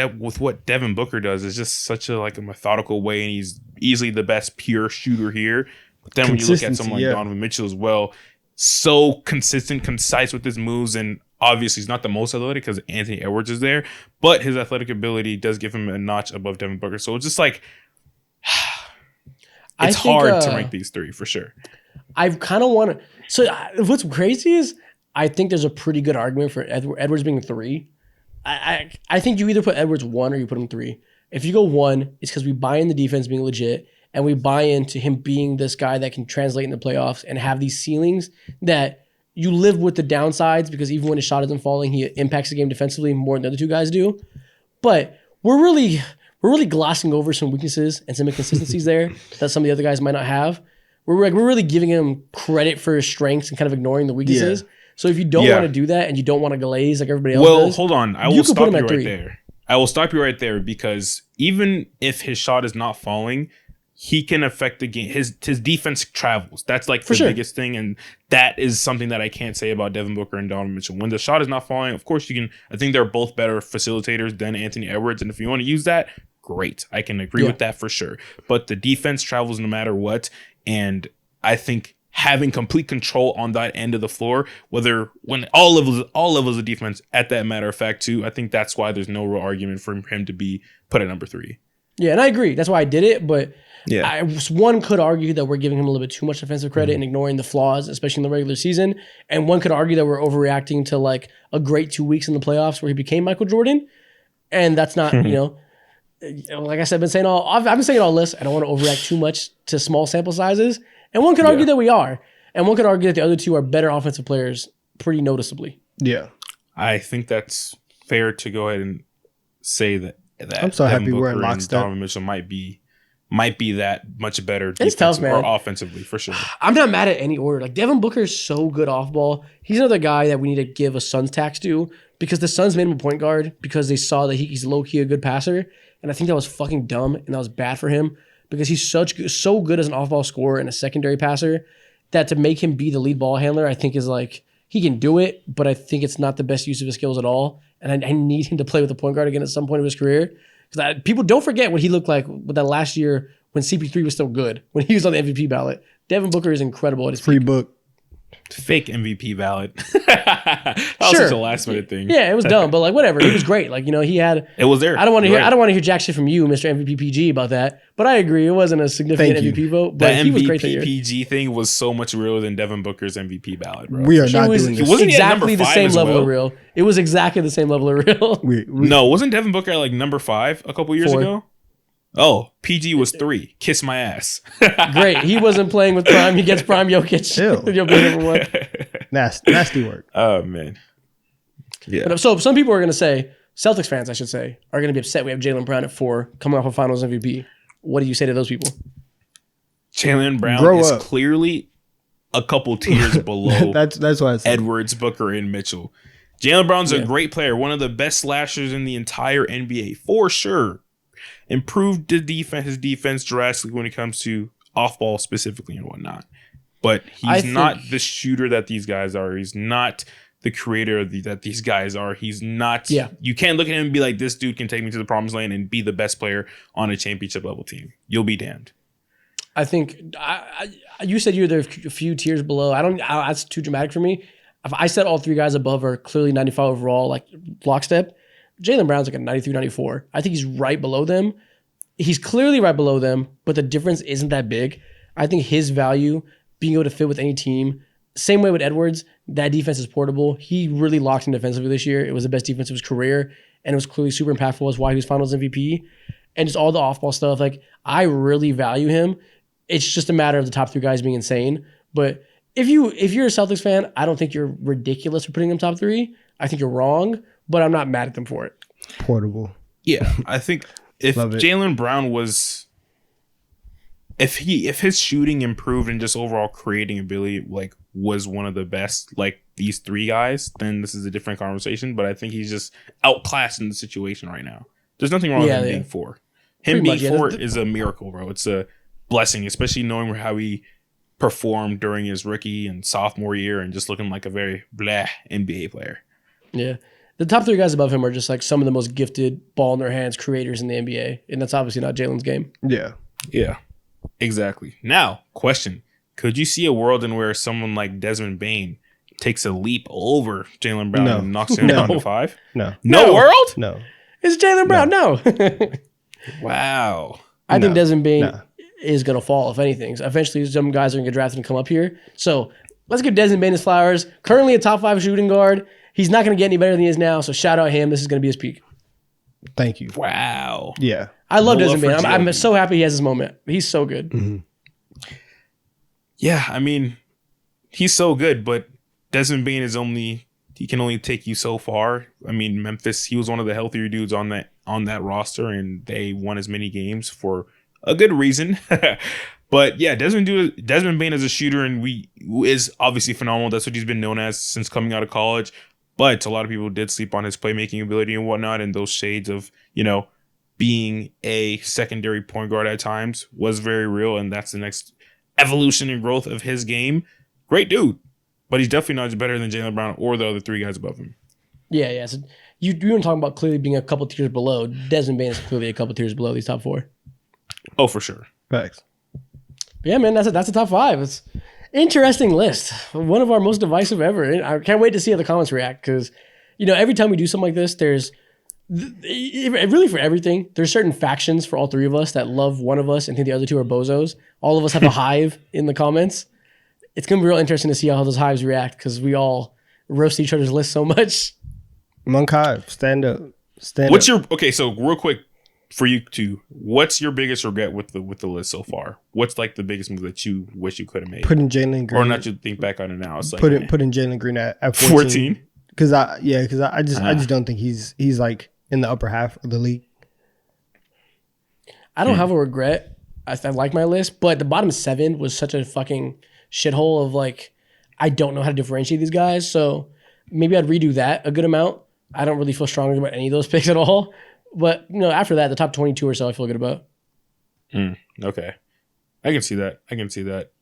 what Devin Booker does is just such a methodical way, and he's easily the best pure shooter here. But then when you look at someone like Donovan Mitchell as well, so consistent, concise with his moves, and obviously he's not the most athletic because Anthony Edwards is there, but his athletic ability does give him a notch above Devin Booker. So it's just like it's hard to rank these three for sure. I kind of want to. So what's crazy is I think there's a pretty good argument for Edwards being 3. I think you either put Edwards 1 or you put him 3. If you go 1, it's because we buy in the defense being legit, and we buy into him being this guy that can translate in the playoffs and have these ceilings that you live with the downsides, because even when his shot isn't falling, he impacts the game defensively more than the other two guys do. But we're really glossing over some weaknesses and some inconsistencies there that some of the other guys might not have. We're really giving him credit for his strengths and kind of ignoring the weaknesses. Yeah. So if you don't want to do that and you don't want to glaze like everybody else does, hold on. I will stop you right there. I will stop you right there, because even if his shot is not falling, he can affect the game. His defense travels. That's like the biggest thing, and that is something that I can't say about Devin Booker and Donovan Mitchell. When the shot is not falling, of course you can. I think they're both better facilitators than Anthony Edwards, and if you want to use that, great. I can agree with that for sure. But the defense travels no matter what, and I think having complete control on that end of the floor, when all levels of defense, at that matter of fact too, I think that's why there's no real argument for him to be put at number 3. Yeah, and I agree. That's why I did it, but one could argue that we're giving him a little bit too much defensive credit and ignoring the flaws, especially in the regular season. And one could argue that we're overreacting to like a great 2 weeks in the playoffs where he became Michael Jordan. And that's not, like I said, I've been saying all this. I don't want to overreact too much to small sample sizes. And one could argue that we are. And one could argue that the other two are better offensive players pretty noticeably. Yeah. I think that's fair to go ahead and say that I'm so happy we're in lockstep. lockstep. Donovan Mitchell might be that much better it's tough, man. or offensively for sure. I'm not mad at any order. Like Devin Booker is so good off ball. He's another guy that we need to give a Suns tax to, because the Suns made him a point guard because they saw that he's low key a good passer, and I think that was fucking dumb and that was bad for him, because he's so good as an off ball scorer and a secondary passer that to make him be the lead ball handler, I think is like, he can do it, but I think it's not the best use of his skills at all. And I need him to play with a point guard again at some point of his career. Because people don't forget what he looked like with that last year when CP3 was still good, when he was on the MVP ballot. Devin Booker is incredible at his free peak. book. Fake MVP ballot. That was such a last minute thing. Yeah, it was dumb, but like whatever. He was great. Like, he had it was there. I don't want to hear jack shit from you, Mr. MVP PG, about that. But I agree, it wasn't a significant MVP vote. But the he was great that MVP year. PG thing was so much realer than Devin Booker's MVP ballot, bro. We are not doing this. Wasn't exactly he the same level of real. It was exactly the same level of real. No, wasn't Devin Booker at like number 5 a couple years 4 ago? Oh, PG was 3. Kiss my ass. Great. He wasn't playing with Prime. He gets Prime Jokic. You'll be number 1. Nasty work. Oh, man. Yeah. But so some people are going to say, Celtics fans, I should say, are going to be upset we have Jaylen Brown at 4 coming off a Finals MVP. What do you say to those people? Jaylen Brown is clearly a couple tiers below that's why I said Edwards, Booker, and Mitchell. Jaylen Brown's a great player, one of the best slashers in the entire NBA, for sure. Improved his defense drastically when it comes to off ball specifically and whatnot. But he's not the shooter that these guys are. He's not the creator that these guys are. He's not. Yeah. You can't look at him and be like, this dude can take me to the promised land and be the best player on a championship level team. You'll be damned. I think you said you're there a few tiers below. That's too dramatic for me. If I said all 3 guys above are clearly 95 overall, like lockstep, Jaylen Brown's like a 93, 94. I think he's right below them. He's clearly right below them, but the difference isn't that big. I think his value, being able to fit with any team, same way with Edwards, that defense is portable. He really locked in defensively this year. It was the best defense of his career, and it was clearly super impactful. That's why he was Finals MVP. And just all the off-ball stuff, like, I really value him. It's just a matter of the top 3 guys being insane. But if you're a Celtics fan, I don't think you're ridiculous for putting him top 3. I think you're wrong, but I'm not mad at them for it. Portable. Yeah, I think if Jaylen Brown was, if his shooting improved and just overall creating ability like was one of the best, like these 3 guys, then this is a different conversation. But I think he's just outclassed in the situation right now. There's nothing wrong with him being 4. Him being 4 is a miracle, bro. It's a blessing, especially knowing how he performed during his rookie and sophomore year and just looking like a very blah NBA player. Yeah. The top 3 guys above him are just like some of the most gifted ball in their hands creators in the NBA. And that's obviously not Jaylen's game. Yeah. Yeah, exactly. Now, question. could you see a world in where someone like Desmond Bane takes a leap over Jaylen Brown No. and knocks him down to 5? No. No world? No. It's Jaylen Brown. No. Wow. I think No. Desmond Bane No. is going to fall, if anything. So eventually, some guys are going to get drafted and come up here. So let's give Desmond Bane his flowers. Currently a top 5 shooting guard. He's not going to get any better than he is now. So shout out him. This is going to be his peak. Thank you. Wow. Yeah. I love No Desmond love Bane. for I'm JB. so happy he has his moment. He's so good. Yeah, I mean, he's so good, but Desmond Bane he can only take you so far. I mean, Memphis, he was one of the healthier dudes on that roster, and they won as many games for a good reason. But yeah, Desmond Bane as a shooter is obviously phenomenal. That's what he's been known as since coming out of college. But a lot of people did sleep on his playmaking ability and whatnot, and those shades of, being a secondary point guard at times was very real, and that's the next evolution and growth of his game. Great dude, but he's definitely not better than Jaylen Brown or the other 3 guys above him. Yeah. So you were talking about clearly being a couple tiers below. Desmond Bane is clearly a couple tiers below these top 4. Oh, for sure. Facts. But yeah, man, that's a top 5. It's interesting list. One of our most divisive ever. I can't wait to see how the comments react because, every time we do something like this, there's really for everything. There's certain factions for all 3 of us that love one of us and think the other 2 are bozos. All of us have a hive in the comments. It's gonna be real interesting to see how those hives react because we all roast each other's list so much. Monk Hive, stand up. What's your so real quick for you two? What's your biggest regret with the list so far? What's like the biggest move that you wish you could have made, putting Jalen Green? or not? You think back on it now? It's like putting Jalen Green at 14. Because I just don't think he's like in the upper half of the league. I don't have a regret. I like my list, but the bottom 7 was such a fucking shithole of like, I don't know how to differentiate these guys. So maybe I'd redo that a good amount. I don't really feel strongly about any of those picks at all. But after that, the top 22 or so, I feel good about. Okay, I can see that.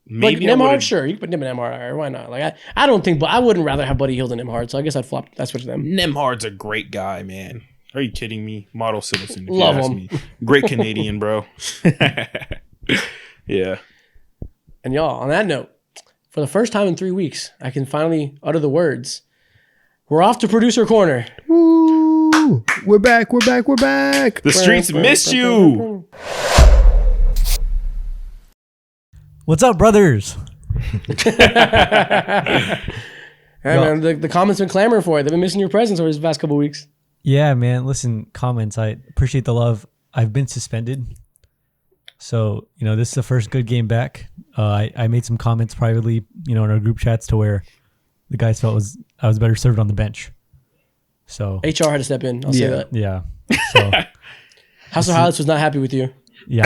Maybe I Nemhard, would've- sure, you can put Nemhard higher. Why not? Like I don't think, but I wouldn't rather have Buddy Hield than Nemhard. So I guess I'd switch them. Nemhard's a great guy, man. Are you kidding me? Model citizen. If Love you ask him. me. Great Canadian, bro. Yeah. And y'all, on that note, for the first time in 3 weeks, I can finally utter the words. We're off to producer corner. Woo! We're back. The streets missed you. What's up, brothers? Hey, man, the comments been clamoring for it. They've been missing your presence over these past couple weeks. Yeah, man. Listen, comments. I appreciate the love. I've been suspended. So, this is the first good game back. I made some comments privately, in our group chats to where the guys felt I was better served on the bench. So, HR had to step in. I'll say that. yeah. So, House of Highlights was not happy with you. yeah.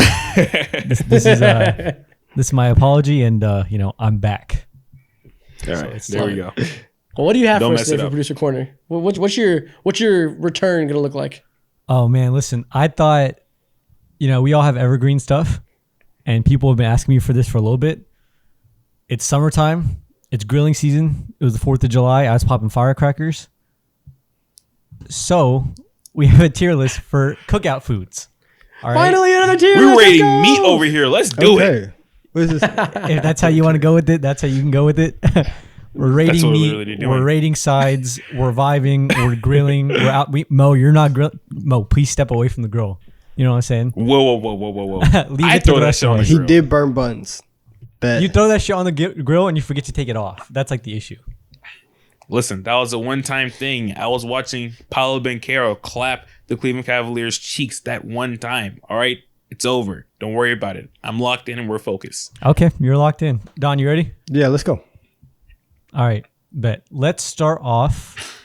This is my apology, and, I'm back. All right, there we go. Well, what do you have Don't for us mess today it for up. producer corner? What's your return gonna look like? Oh, man. Listen, I thought, we all have evergreen stuff, and people have been asking me for this for a little bit. It's summertime. It's grilling season. It was the 4th of July. I was popping firecrackers. So we have a tier list for cookout foods. All right. Finally, another tier. We're let's rating go! meat over here. Let's do it. Okay. What is this? If that's how you want to go with it, that's how you can go with it. We're rating what we're meat. literally doing. We're rating sides. We're vibing. We're grilling. We're out. Mo, you're not grill. Mo, please step away from the grill. You know what I'm saying? Whoa. Leave I it to throw the that rest shit of on the us. He grill. did burn buns. Bet. You throw that shit on the grill and you forget to take it off. That's like the issue. Listen, that was a one-time thing. I was watching Paolo Banchero clap the Cleveland Cavaliers' cheeks that one time. All right? It's over. Don't worry about it. I'm locked in and we're focused. Okay, you're locked in. Don, you ready? Yeah, let's go. All right, bet. Let's start off.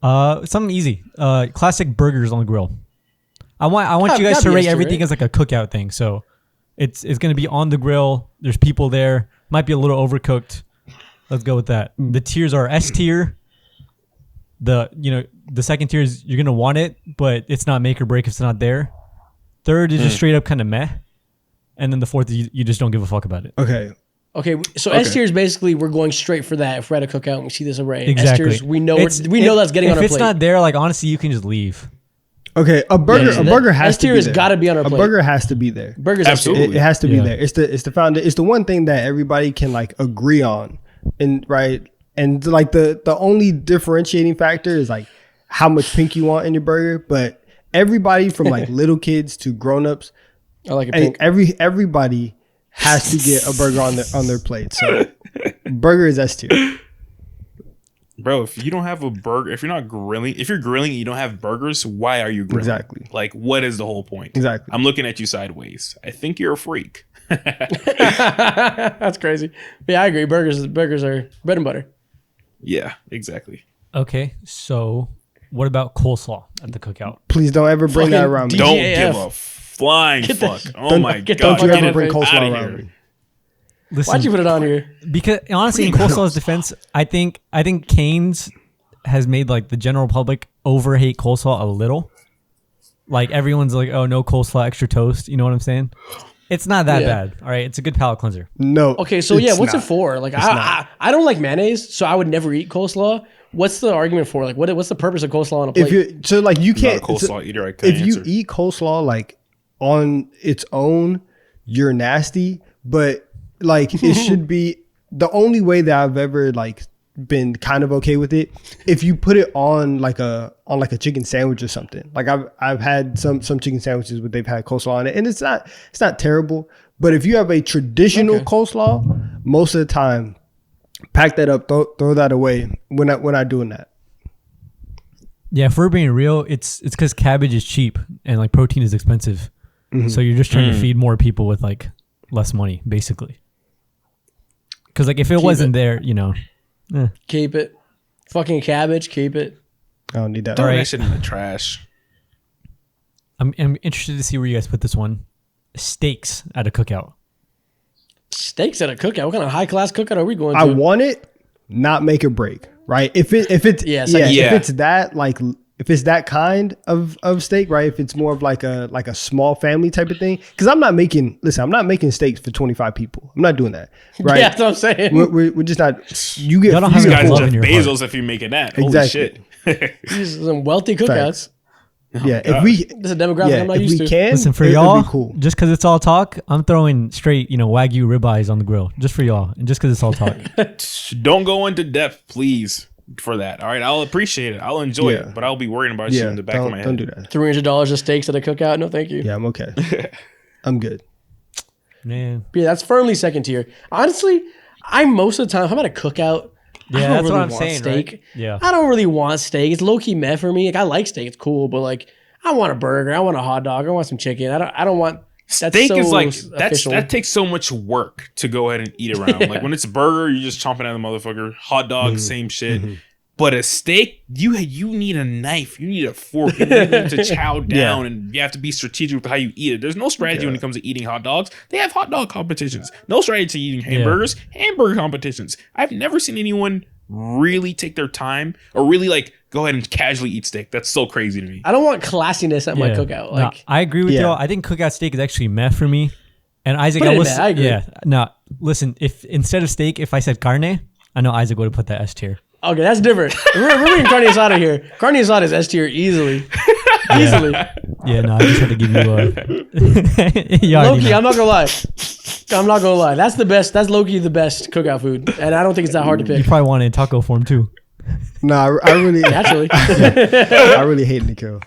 Something easy. Classic burgers on the grill. I want you guys Gotta to be rate S tier, everything right? as like a cookout thing. So it's gonna be on the grill. There's people there. Might be a little overcooked. Let's go with that. The tiers are S tier. The second tier is you're gonna want it, but it's not make or break if it's not there. Third is just straight up kind of meh. And then the fourth is you just don't give a fuck about it. Okay. Okay, so S tier is basically we're going straight for that. If we're at a cookout and we see this array, Exactly. S tiers, we know It's- we know that's getting if on our it's plate. not there, like honestly, you can just leave. Okay, a burger has S to tier be has there. got to be on our A plate. burger has to be there. Burgers Absolutely. It has to be Yeah. there. It's the foundation. It's the one thing that everybody can like agree on, and right. And like the only differentiating factor is like how much pink you want in your burger. But everybody from like little kids to grown-ups, I like it and pink. everybody has to get a burger on their plate. So burger is S tier. Bro, if you don't have a burger, if you're grilling and you don't have burgers, why are you grilling? Exactly. Like, what is the whole point? Exactly. I'm looking at you sideways. I think you're a freak. That's crazy. But yeah, I agree. Burgers are bread and butter. Yeah, exactly. Okay, so what about coleslaw at the cookout? Please don't ever bring that Fucking around me. Don't DGAF. give a flying Get the- fuck. Oh Don't- my get the god. fuck Don't out you of ever here. bring Outta coleslaw around here. me. Listen, Why'd you put it on here? because honestly, in coleslaw's defense, I think Cane's has made like the general public over hate coleslaw a little. Like everyone's like, oh, no coleslaw, extra toast. You know what I'm saying? It's not that Yeah. bad. All right, it's a good palate cleanser. No. Okay, so yeah, it's what's not. it for? Like, I don't like mayonnaise, so I would never eat coleslaw. What's the argument for? Like, what's the purpose of coleslaw on a plate? If you so like you I'm not a can't coleslaw eater. I can't if you answer. eat coleslaw like on its own, you're nasty. But like it should be the only way that I've ever like been kind of okay with it. If you put it on like a chicken sandwich or something. Like I've had some chicken sandwiches where they've had coleslaw on it, and it's not terrible. But if you have a traditional coleslaw, most of the time, pack that up, throw that away when I doing that. Yeah, if we're being real, it's because cabbage is cheap and like protein is expensive. Mm-hmm. So you're just trying to feed more people with like less money, basically. Because like if it wasn't there, you know, keep it. Fucking cabbage, keep it. I don't need that. Throw Alright. that shit in the trash. I'm interested to see where you guys put this one. Steaks at a cookout. Steaks at a cookout. What kind of high class cookout are we going to? I want it, not make or break, right? If it's Yeah, Yeah. if it's that like if it's that kind of steak, right? If it's more of like a small family type of thing, because I'm not making steaks for 25 people. I'm not doing that, right? Yeah, that's what I'm saying. We're just not. You get Y'all don't you have get any Guys, love full. in Jeff your Bezos if you're making that. Exactly. Holy shit. These are some wealthy cookouts. Yeah, if we This is a demographic I'm not if used we to. can, Listen, for it'd y'all, be cool. just because it's all talk, I'm throwing straight, Wagyu ribeyes on the grill. Just for y'all. And just because it's all talk. Don't go into depth, please, for that. All right. I'll appreciate it. I'll enjoy Yeah. it, but I'll be worrying about you Yeah, in the back of my head. don't do that. $300 of steaks at a cookout? No, thank you. Yeah, I'm okay. I'm good. Man. But yeah, that's firmly second tier. Honestly, I most of the time, if I'm at a cookout, I Yeah, don't that's really what I'm want saying, steak. right? Yeah. I don't really want steak. It's low key meh for me. Like I like steak, it's cool, but like I want a burger, I want a hot dog, I want some chicken. I don't want that's Steak so is like official. that takes so much work to go ahead and eat around. Like when it's a burger, you're just chomping at the motherfucker. Hot dog, same shit. But a steak, you need a knife, you need a fork, you need to chow down, and you have to be strategic with how you eat it. There's no strategy when it comes to eating hot dogs. They have hot dog competitions. No strategy to eating hamburgers, hamburger competitions. I've never seen anyone really take their time or really like go ahead and casually eat steak. That's so crazy to me. I don't want classiness at my Yeah. cookout. No, Like I agree with Yeah. y'all. I think cookout steak is actually meh for me. And Isaac, Put it in listen, meh, I agree. yeah. No, listen, if instead of steak, if I said carne, I know Isaac would have put that S tier. okay, that's different. we're bringing carne asada here. Carne asada is S tier easily. Easily. Yeah, no, I just had to give you a. You already Loki, know. I'm not gonna lie. That's the best. That's Loki the best cookout food, and I don't think it's that hard to You pick. probably want it in taco form too. No, I really, Naturally. I really hate Nikhil.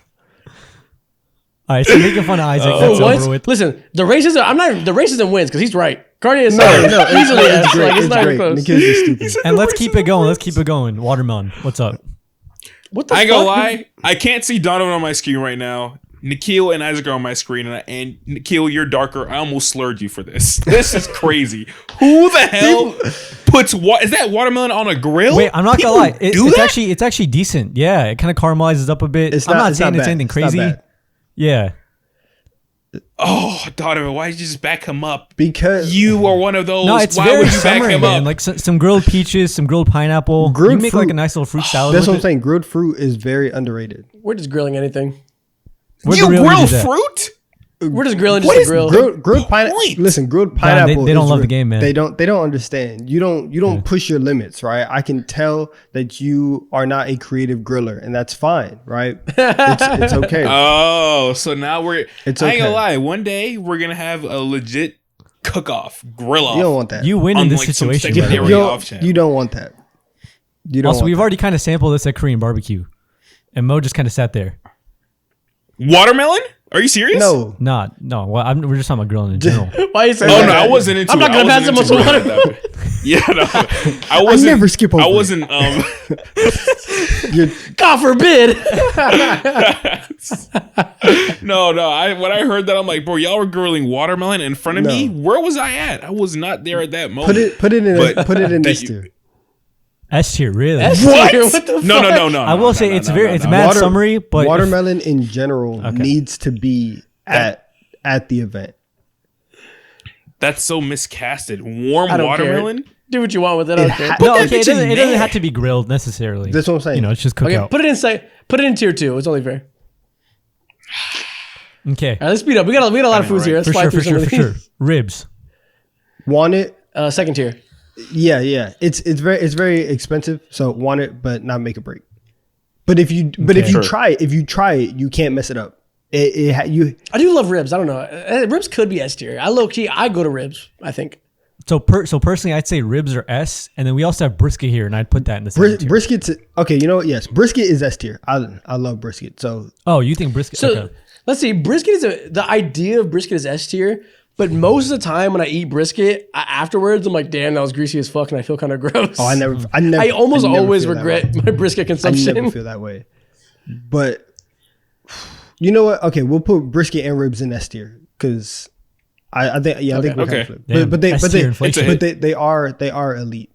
All right, so making fun of Isaac, that's Once, over with. listen, the racism wins because he's right. Carne asada, No, easily it's S. great. Like, it's It's not even great. close. Nikhil's just stupid. And let's keep it going. Let's keep it going. Watermelon, what's up? What the I ain't fuck? gonna lie, I can't see Donovan on my screen right now. Nikhil and Isaac are on my screen, and Nikhil, you're darker. I almost slurred you for this. This is crazy. Who the hell puts is that watermelon on a grill? Wait, I'm not People gonna lie. do It's that? it's actually decent. Yeah, it kind of caramelizes up a bit. I'm not saying it's bad. anything It's not crazy. bad. Yeah. Oh, Donovan, why did you just back him up? Because You are one of those. No, it's why very would you back summery, him man. up? Like some grilled peaches, some grilled pineapple. Grilled you make like fruit. a nice little fruit salad. that's with what I'm it. saying. Grilled fruit is very underrated. We're just grilling anything. Where you the real meat grill is at? fruit? We're just grilling What just is to grill. Grilled pineapple. point? Listen, grilled They pineapple. don't is love the game, man. They don't understand. You don't push your limits, right? I can tell that you are not a creative griller, and that's fine, right? It's okay. Oh, so now we're. It's I ain't gonna okay. lie. One day we're gonna have a legit cook-off, grill off. You don't want that. You win in this Unlike some situation. second by the way. area off channel. You don't want that. You don't. Also, want we've that. already kind of sampled this at Korean barbecue, and Mo just kind of sat there. Watermelon? Are you serious? No. No. Well, we're just talking about grilling in general. Why you say Oh that? no, I wasn't into. I'm not it. gonna I pass wasn't him into on some grilling water. at that point. Yeah, no, I wasn't. never skip over I it. wasn't. God forbid. No. When I heard that, I'm like, bro, y'all were grilling watermelon in front of me. Where was I at? I was not there at that moment. Put it in But S you- tier. S tier, really? What? What the No, fuck? no. I will say it's mad Water- summary, but watermelon in general needs to be at the event. That's so miscasted. Warm I don't watermelon. care. Do what you want with it. I don't care. no, that okay, bitch it in doesn't there. have to be grilled necessarily. That's what I'm saying. You know, it's just Okay, cookout. put it in tier 2. It's only fair. Okay, All right, let's speed up. We got a lot of foods right. here. Let's for fly sure, through for some sure, of for these. sure. Ribs. Want it? Second tier. Yeah. It's very expensive, so want it, but not make a break. But if you Sure. try it, you can't mess it up. I do love ribs. I don't know. Ribs could be S tier. I go to ribs, I think. So personally, I'd say ribs are S, and then we also have brisket here, and I'd put that in the second tier. Brisket's okay. You know what? Yes, brisket is S tier. I love brisket. So Oh, you think brisket? So okay. let's see. Brisket is the idea of brisket is S tier, but most of the time when I eat brisket, afterwards I'm like, damn, that was greasy as fuck, and I feel kind of gross. I never. I almost never always feel that way. regret my brisket I consumption. never feel that way. But you know what? Okay, we'll put brisket and ribs in S tier because I think I think we're kind Okay. of flipped. Damn, But they S-tier inflation. they are elite.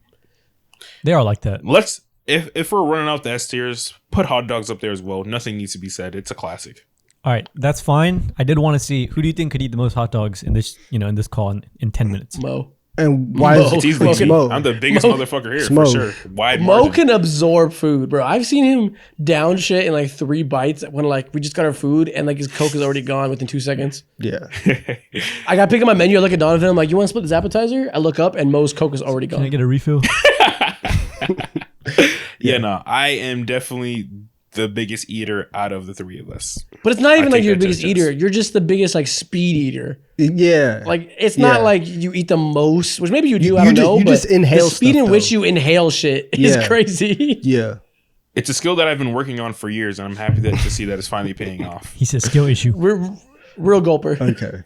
They are like that. Let's if we're running out the S tiers, put hot dogs up there as well. Nothing needs to be said. It's a classic. All right, that's fine. I did want to see who do you think could eat the most hot dogs in this, in this call in 10 minutes. Mo. And why Mo. is It's easily Smoking. me. Mo. I'm the biggest motherfucker here Smoke. for sure. Wide Mo margin. can absorb food, bro. I've seen him down shit in like 3 bites when like we just got our food and like his Coke is already gone within 2 seconds. Yeah. I got to pick up my menu. I look at Donovan. I'm like, you want to split this appetizer? I look up and Mo's Coke is already Can I gone. get a refill? Yeah, no, I am definitely the biggest eater out of the three of us. But it's not even I like take you're that the to biggest the eater. You're just the biggest like speed eater. Yeah. Like it's Yeah. not like you eat the most, which maybe you do. I you don't just- know. you but just inhale the speed stuff, in which though. you inhale shit is Yeah. crazy. Yeah. It's a skill that I've been working on for years, and I'm happy to see that it's finally paying off. He said skill issue. We're real gulper. Okay.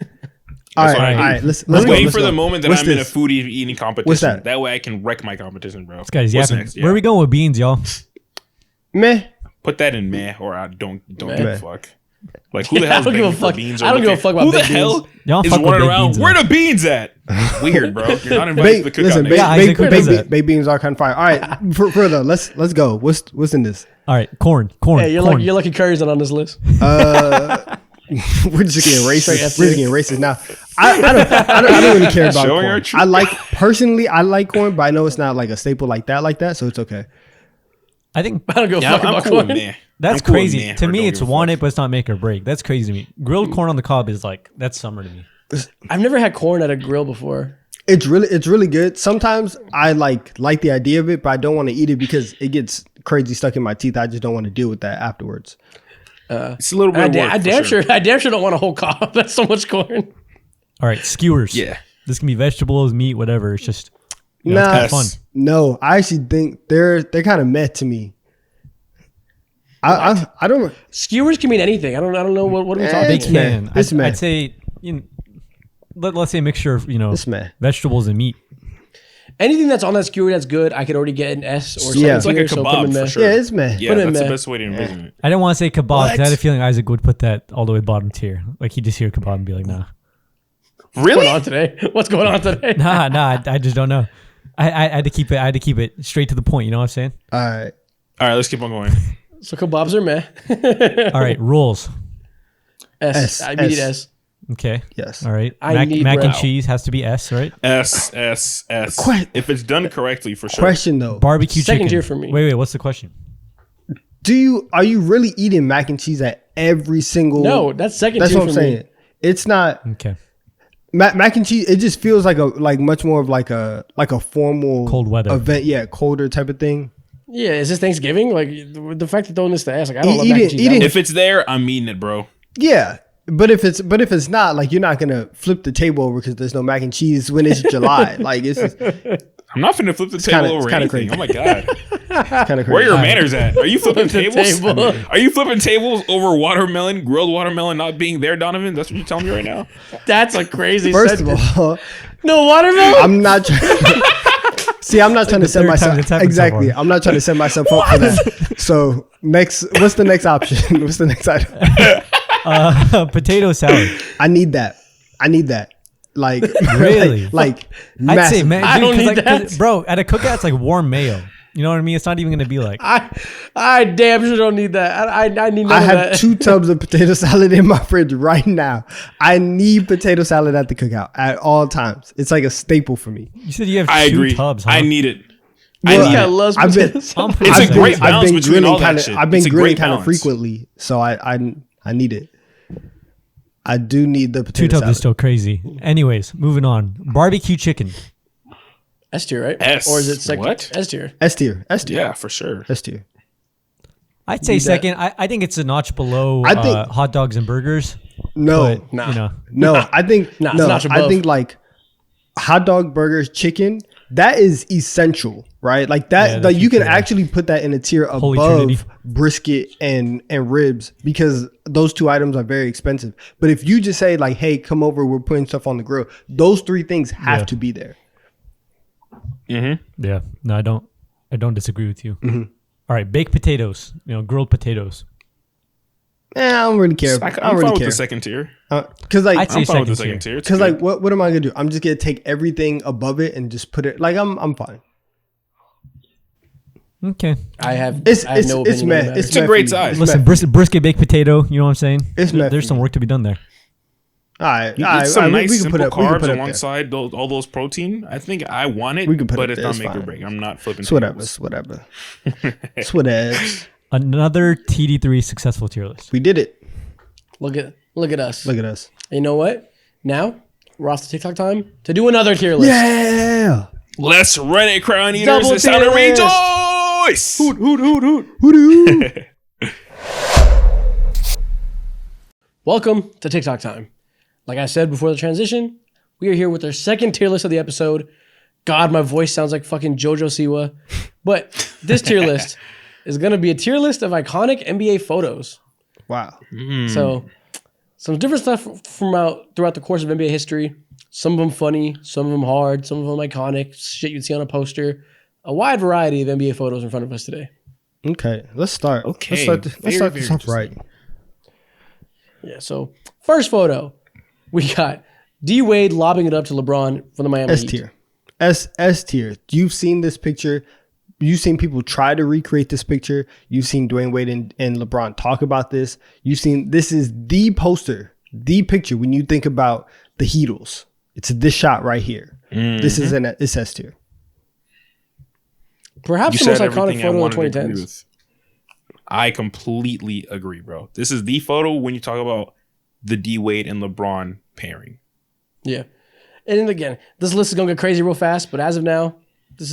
All right. what I All do. right. Let's I'm go. waiting Let's for go. the moment that What's I'm in a this? foodie eating competition. What's that? That way I can wreck my competition, bro. This guy's What's yapping. next? Where are we going with beans, y'all? Meh. Put that in meh, or I don't give Meh. a fuck. Like who the I hell? don't give a fuck. I don't give a fuck about who the baked hell beans. Y'all is fuck with running baked around. beans, Where though. the beans at? Weird, bro. You're not invited to the cookout. Listen, next Yeah, Isaac, who does that? baked beans are kind of fire. All right, further. Let's go. What's in this? All right, corn. Hey, you're corn. lucky Curry's not on this list. We're just getting Straight racist. F We're just getting racist now. I don't really care about Showing our corn. truth. I like corn, but I know it's not like a staple like that, so it's okay. I think I don't give a Yeah, fuck I'm about cool with corn. meh. that's I'm cool with crazy. meh, To or me, don't it's give a want fuck. it, but it's not make or break. That's crazy to me. Grilled corn on the cob is like, that's summer to me. I've never had corn at a grill before. It's really good. Sometimes I like the idea of it, but I don't want to eat it because it gets crazy stuck in my teeth. I just don't want to deal with that afterwards. It's a little bit. I of work, for damn sure don't want a whole cob. That's so much corn. All right, skewers. Yeah. This can be vegetables, meat, whatever. It's just, it's Nah, kind of fun. no, I actually think they're kind of meh to me. I don't. Skewers can mean anything. I don't know what are we talking They It's about. meh. can. It's meh. I'd say, let's say a mixture of, It's meh. vegetables and meat. Anything that's on that skewer that's good, I could already get an S or Yeah. something. It's like a so put 'em kebab in for there. sure. Yeah, it's meh. Yeah, Put it in that's the meh. best way to envision it. I didn't want to say kebab. 'Cause I had a What? feeling Isaac would put that all the way bottom tier. Like he'd just hear kebab and be like, nah. What's Really? going on today? What's going on today? Nah, I just don't know. I had to keep it straight to the point. You know what I'm saying? All right. All right, let's keep on going. So kebabs are meh. All right, rolls. S. I need S. S. Okay. Yes. All right. I need mac and brow. cheese has to be S, right? S. Que- If it's done correctly, for sure. Question though. Barbecue Second chicken. tier for me. Wait, what's the question? Are you really eating mac and cheese at every single? No, that's second That's tier what I'm for me. saying. It's not Okay. mac and cheese. It just feels like much more of like a formal Cold weather event. Yeah, colder type of thing. Yeah, is this Thanksgiving? Like the fact that throwing this to ass, like I don't love Eat mac it- and cheese. eat that it- much. If it's there, I'm eating it, bro. Yeah. But if it's not, like, you're not gonna flip the table over because there's no mac and cheese when it's July. Like, it's I'm not finna flip the table kinda- over it's kinda anything. crazy. Oh my god, kind of crazy. where are your manners at? Are you flipping the tables? table. Are you flipping tables over watermelon, grilled watermelon not being there, Donovan? That's what you're telling me right now. That's a crazy. First of sentence. all, no watermelon. I'm not trying. See, I'm not trying to set third time myself it's happened so exactly. far. I'm not trying to set myself up for that. So what's the next option? What's the next item? Potato salad. I need that. Like Really? like I'd say, massive. man, I dude, don't 'cause, need that. 'cause, bro, at a cookout, it's like warm mayo. You know what I mean? It's not even gonna be like. I damn sure don't need that. I need none I of have that. 2 tubs of potato salad in my fridge right now. I need potato salad at the cookout at all times. It's like a staple for me. You said you have I 2 agree. tubs. Huh? I need it. Well, I need Yeah, it. loves I've been- potato salad. It's a great balance between all that kinda, shit. I've been It's a grilling great kind of balance. frequently, so I need it. I do need the 2 potato tubs salad. is still crazy. Anyways, moving on. Barbecue chicken. S tier, right? S. Or is it second? What? S tier. S tier. Yeah, for sure. S tier. I'd say second. I think it's a notch below I think- hot dogs and burgers. No, But, Nah. you know, no. I think Nah, it's no. notch I above. think like hot dog, burgers, chicken. That is essential, right? Like that. Yeah, like that's you can true. actually put that in a tier Holy above Trinity. brisket and ribs because those 2 items are very expensive. But if you just say like, "Hey, come over, we're putting stuff on the grill," those 3 things have Yeah. to be there. yeah. No, I don't disagree with you. Mm-hmm. All right, baked potatoes. You know, grilled potatoes. I don't really care. I I'm don't fine really with care the second tier. because like I'd say I'm fine with the second second tier. It's because like good. what am I gonna do? I'm just gonna take everything above it and just put it like I'm fine. Okay. I have. It's I have no it's opinion on meh. the matter. It's a meh great for me. size. It's Listen, meh for me. brisket baked potato. You know what I'm saying? It's meh There's for some me. work to be done there. All right, It's some nice we can simple put it. We can carbs put it up there. alongside all those protein. I think I want it, We can put but it it's there, not it's make or fine. break. I'm not flipping. It's whatever. tables. It's whatever. It's whatever. Another TD3 successful tier list. We did it. Look at us. Look at us. And you know what? Now we're off to TikTok time to do another tier list. Yeah. Let's run it, Crown Eaters. Double It's time to tier list. rejoice. Hoot hoot hoot hoot. Hoodoo. Welcome to TikTok time. Like I said before the transition, we are here with our second tier list of the episode. God, my voice sounds like fucking JoJo Siwa. But this tier list is going to be a tier list of iconic NBA photos. Wow. So, some different stuff from throughout the course of NBA history. Some of them funny, some of them hard, some of them iconic, shit you'd see on a poster. A wide variety of NBA photos in front of us today. Okay. Let's start. Okay, Let's very, start very this off right. Yeah, so first photo, we got D Wade lobbing it up to LeBron for the Miami S Heat. tier. S tier. You've seen this picture. You've seen people try to recreate this picture. You've seen Dwayne Wade and LeBron talk about this. You've seen this is the poster, the picture when you think about the Heatles. It's this shot right here. This is it's S tier. Perhaps You the most said iconic everything I photo of wanted the to agree 2010s. with. I completely agree, bro. This is the photo when you talk about the D Wade and LeBron pairing. Yeah. And then again, this list is going to get crazy real fast, but as of now,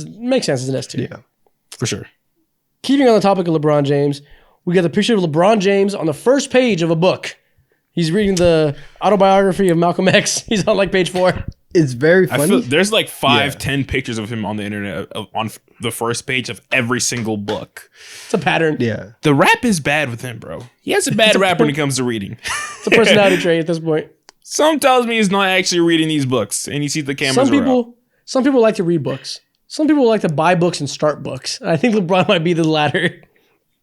makes sense as an S tier. Yeah. For sure. Keeping on the topic of LeBron James, we got the picture of LeBron James on the first page of a book. He's reading the autobiography of Malcolm X. He's on like page 4. It's very I funny. feel there's like 5, Yeah. 10 pictures of him on the internet on the first page of every single book. It's a pattern. Yeah. The rap is bad with him, bro. He has a bad rap when it comes to reading. It's a personality trait at this point. Some tells me he's not actually reading these books, and you see the cameras. Some people like to read books. Some people like to buy books and start books. And I think LeBron might be the latter.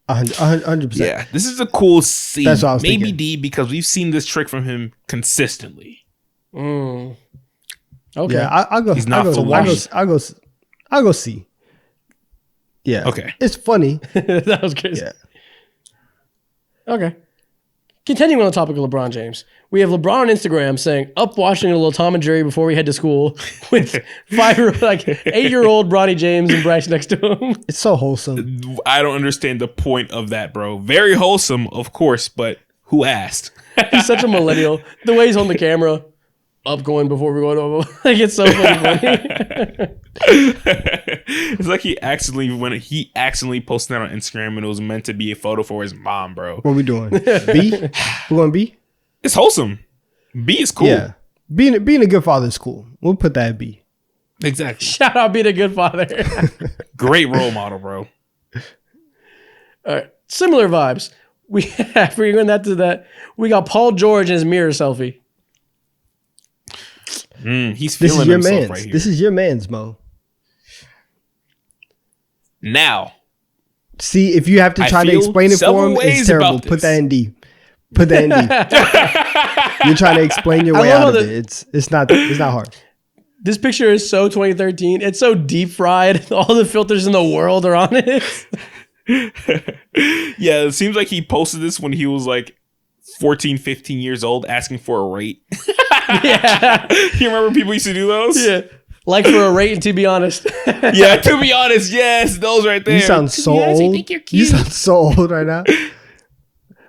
100%. Yeah, this is a cool scene. That's what I was Maybe thinking. D because we've seen this trick from him consistently. Okay. Yeah, I'll go. He's not I'll go, full I'll go, of I'll go. I'll go C. Yeah. Okay. It's funny. That was crazy. Yeah. Okay. Continuing on the topic of LeBron James, we have LeBron on Instagram saying, "Up watching a little Tom and Jerry before we head to school," with 8-year-old Bronny James and Bryce next to him. It's so wholesome. I don't understand the point of that, bro. Very wholesome, of course, but who asked? He's such a millennial. The way he's holding the camera up going before we go over. Like, it's so funny. It's like he accidentally posted that on Instagram and it was meant to be a photo for his mom, bro. What we doing? B? We going B? It's wholesome. B is cool. Yeah. Being a good father is cool. We'll put that at B. Exactly. Shout out being a good father. Great role model, bro. All right. Similar vibes. We have, we're going that to that. We got Paul George in his mirror selfie. He's This feeling is your himself man's. right here. This is your man's, Mo. Now, See, if you have to I try to feel explain it for several him, ways it's terrible. about Put this. that in D. Put that in D. You're trying to explain your I way love out how of it. It's not hard. This picture is so 2013. It's so deep fried. All the filters in the world are on it. yeah, it seems like he posted this when he was like 14, 15 years old asking for a rate. Yeah. You remember people used to do those? Yeah. Like for a rate, to be honest. Yeah, to be honest, yes, those right there. You sound so old. You sound so old right now.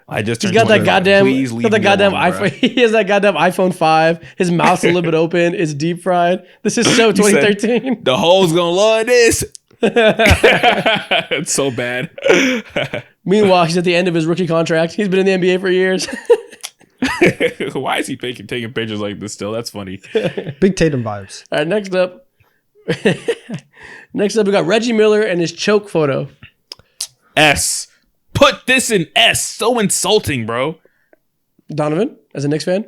I just He's turned got that 21. goddamn, Please leave got the me goddamn alone, iPhone. He has that goddamn iPhone 5. His mouth's a little bit open. It's deep fried. This is so You said, 2013. the hoes gonna love this. It's so bad. Meanwhile, he's at the end of his rookie contract. He's been in the NBA for years. Why is he taking pictures like this still? That's funny. Big Tatum vibes. All right, next up. Next up, we got Reggie Miller and his choke photo. S. Put this in S. So insulting, bro. Donovan, as a Knicks fan.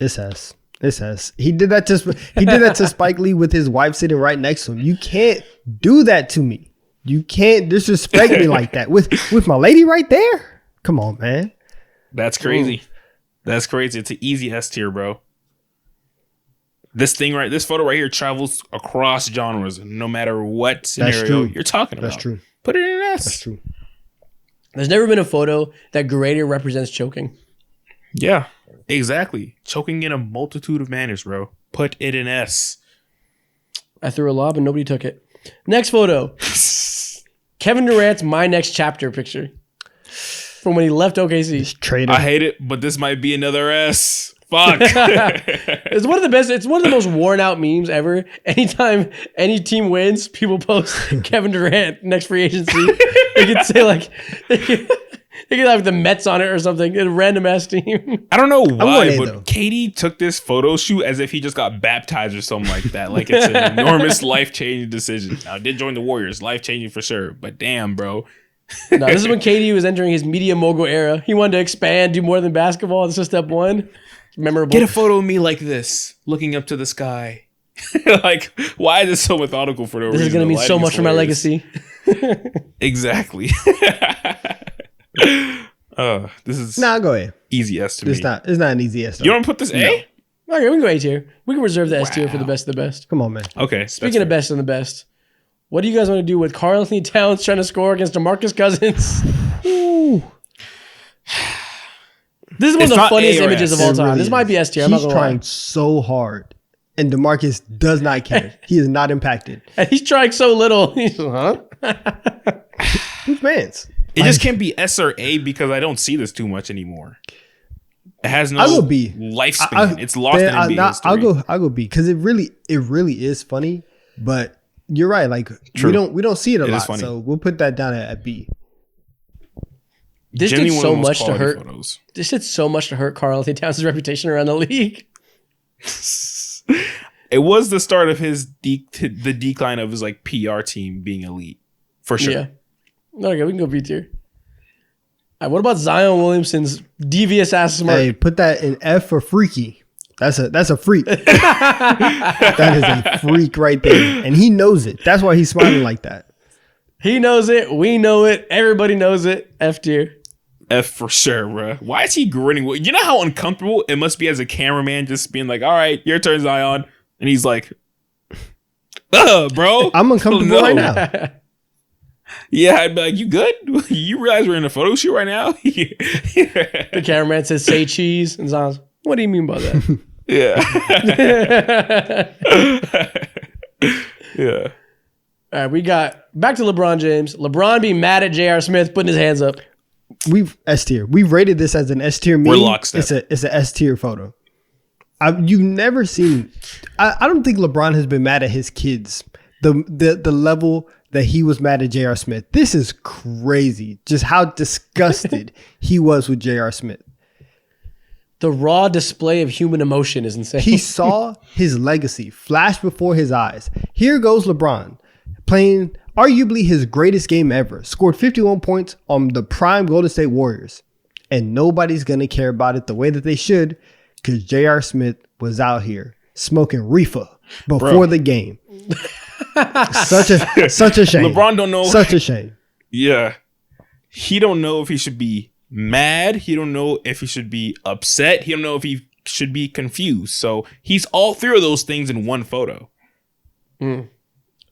It's S. It's S. He did that to Spike Lee with his wife sitting right next to him. You can't do that to me. You can't disrespect me like that with my lady right there. Come on, man. That's crazy. That's crazy. It's an easy S tier, bro. This photo right here travels across genres, no matter what scenario true. you're talking about. That's true. Put it in S. That's true. There's never been a photo that greater represents choking. Yeah, exactly. Choking in a multitude of manners, bro. Put it in S. I threw a lob and nobody took it. Next photo. Kevin Durant's My Next Chapter picture from when he left OKC. Traitor. I hate it, but this might be another S. Fuck. It's one of the best. It's one of the most worn out memes ever. Anytime any team wins, people post Kevin Durant next free agency. They could say like they could have the Mets on it or something. A random ass team. I don't know going why, A, but though. Katie took this photo shoot as if he just got baptized or something like that. Like it's an enormous life-changing decision. Now, I did join the Warriors. Life-changing for sure. But damn, bro. No, this is when KD was entering his media mogul era. He wanted to expand, do more than basketball. This is step one. Memorable. Get a photo of me like this, looking up to the sky. Like, why is this so methodical for no This reason? is going to The mean so lighting much is for my hilarious. legacy. Exactly. This is Nah, go ahead. easy S to me. It's not an easy S. You don't put this A? Okay, we can go A tier. We can reserve the S tier for the best of the best. Come on, man. Okay. Speaking of best and the best, what do you guys want to do with Karl Anthony Towns trying to score against DeMarcus Cousins? Ooh. This is one of It's the not funniest A or images S. of all It time. really This is. might be S tier. I'm not He's gonna lie. trying so hard, and DeMarcus does not care. He is not impacted. And he's trying so little. He's huh? Who's man's? It just can't be S or A because I don't see this too much anymore. It has no I'll go B. lifespan. It's lost in NBA history. I'll go B because it really is funny. But you're right. Like True. we don't see it a It is lot, funny. so we'll put that down at B. This did Genuinely so most much to quality hurt. photos. This did so much to hurt Karl Anthony Towns' reputation around the league. It was the start of the decline of his like PR team being elite for sure. Yeah. Okay, we can go B tier. All right, what about Zion Williamson's devious ass smirk? Hey, put that in F for freaky. That's a freak. That is a freak right there, and he knows it. That's why he's smiling like that. He knows it. We know it. Everybody knows it. F tier. F for sure, bro. Why is he grinning? You know how uncomfortable it must be as a cameraman just being like, all right, your turn, Zion. And he's like, bro. I'm uncomfortable No. right now. Yeah, I'd be like, you good? You realize we're in a photo shoot right now? The cameraman says, say cheese. And Zion's, what do you mean by that? Yeah. Yeah. All right, we got back to LeBron James. LeBron be mad at J.R. Smith putting his hands up. we've S tier. We've rated this as an S tier meme. We're lockstep. It's an S tier photo. You've never seen. I don't think LeBron has been mad at his kids. The level that he was mad at J.R. Smith. This is crazy. Just how disgusted he was with J.R. Smith. The raw display of human emotion is insane. He saw his legacy flash before his eyes. Here goes LeBron playing arguably his greatest game ever. Scored 51 points on the prime Golden State Warriors. And nobody's going to care about it the way that they should because J.R. Smith was out here smoking reefer before the game. Such a shame. LeBron don't know. Such a shame. Yeah. He don't know if he should be mad. He don't know if he should be upset. He don't know if he should be confused. So he's all three of those things in one photo.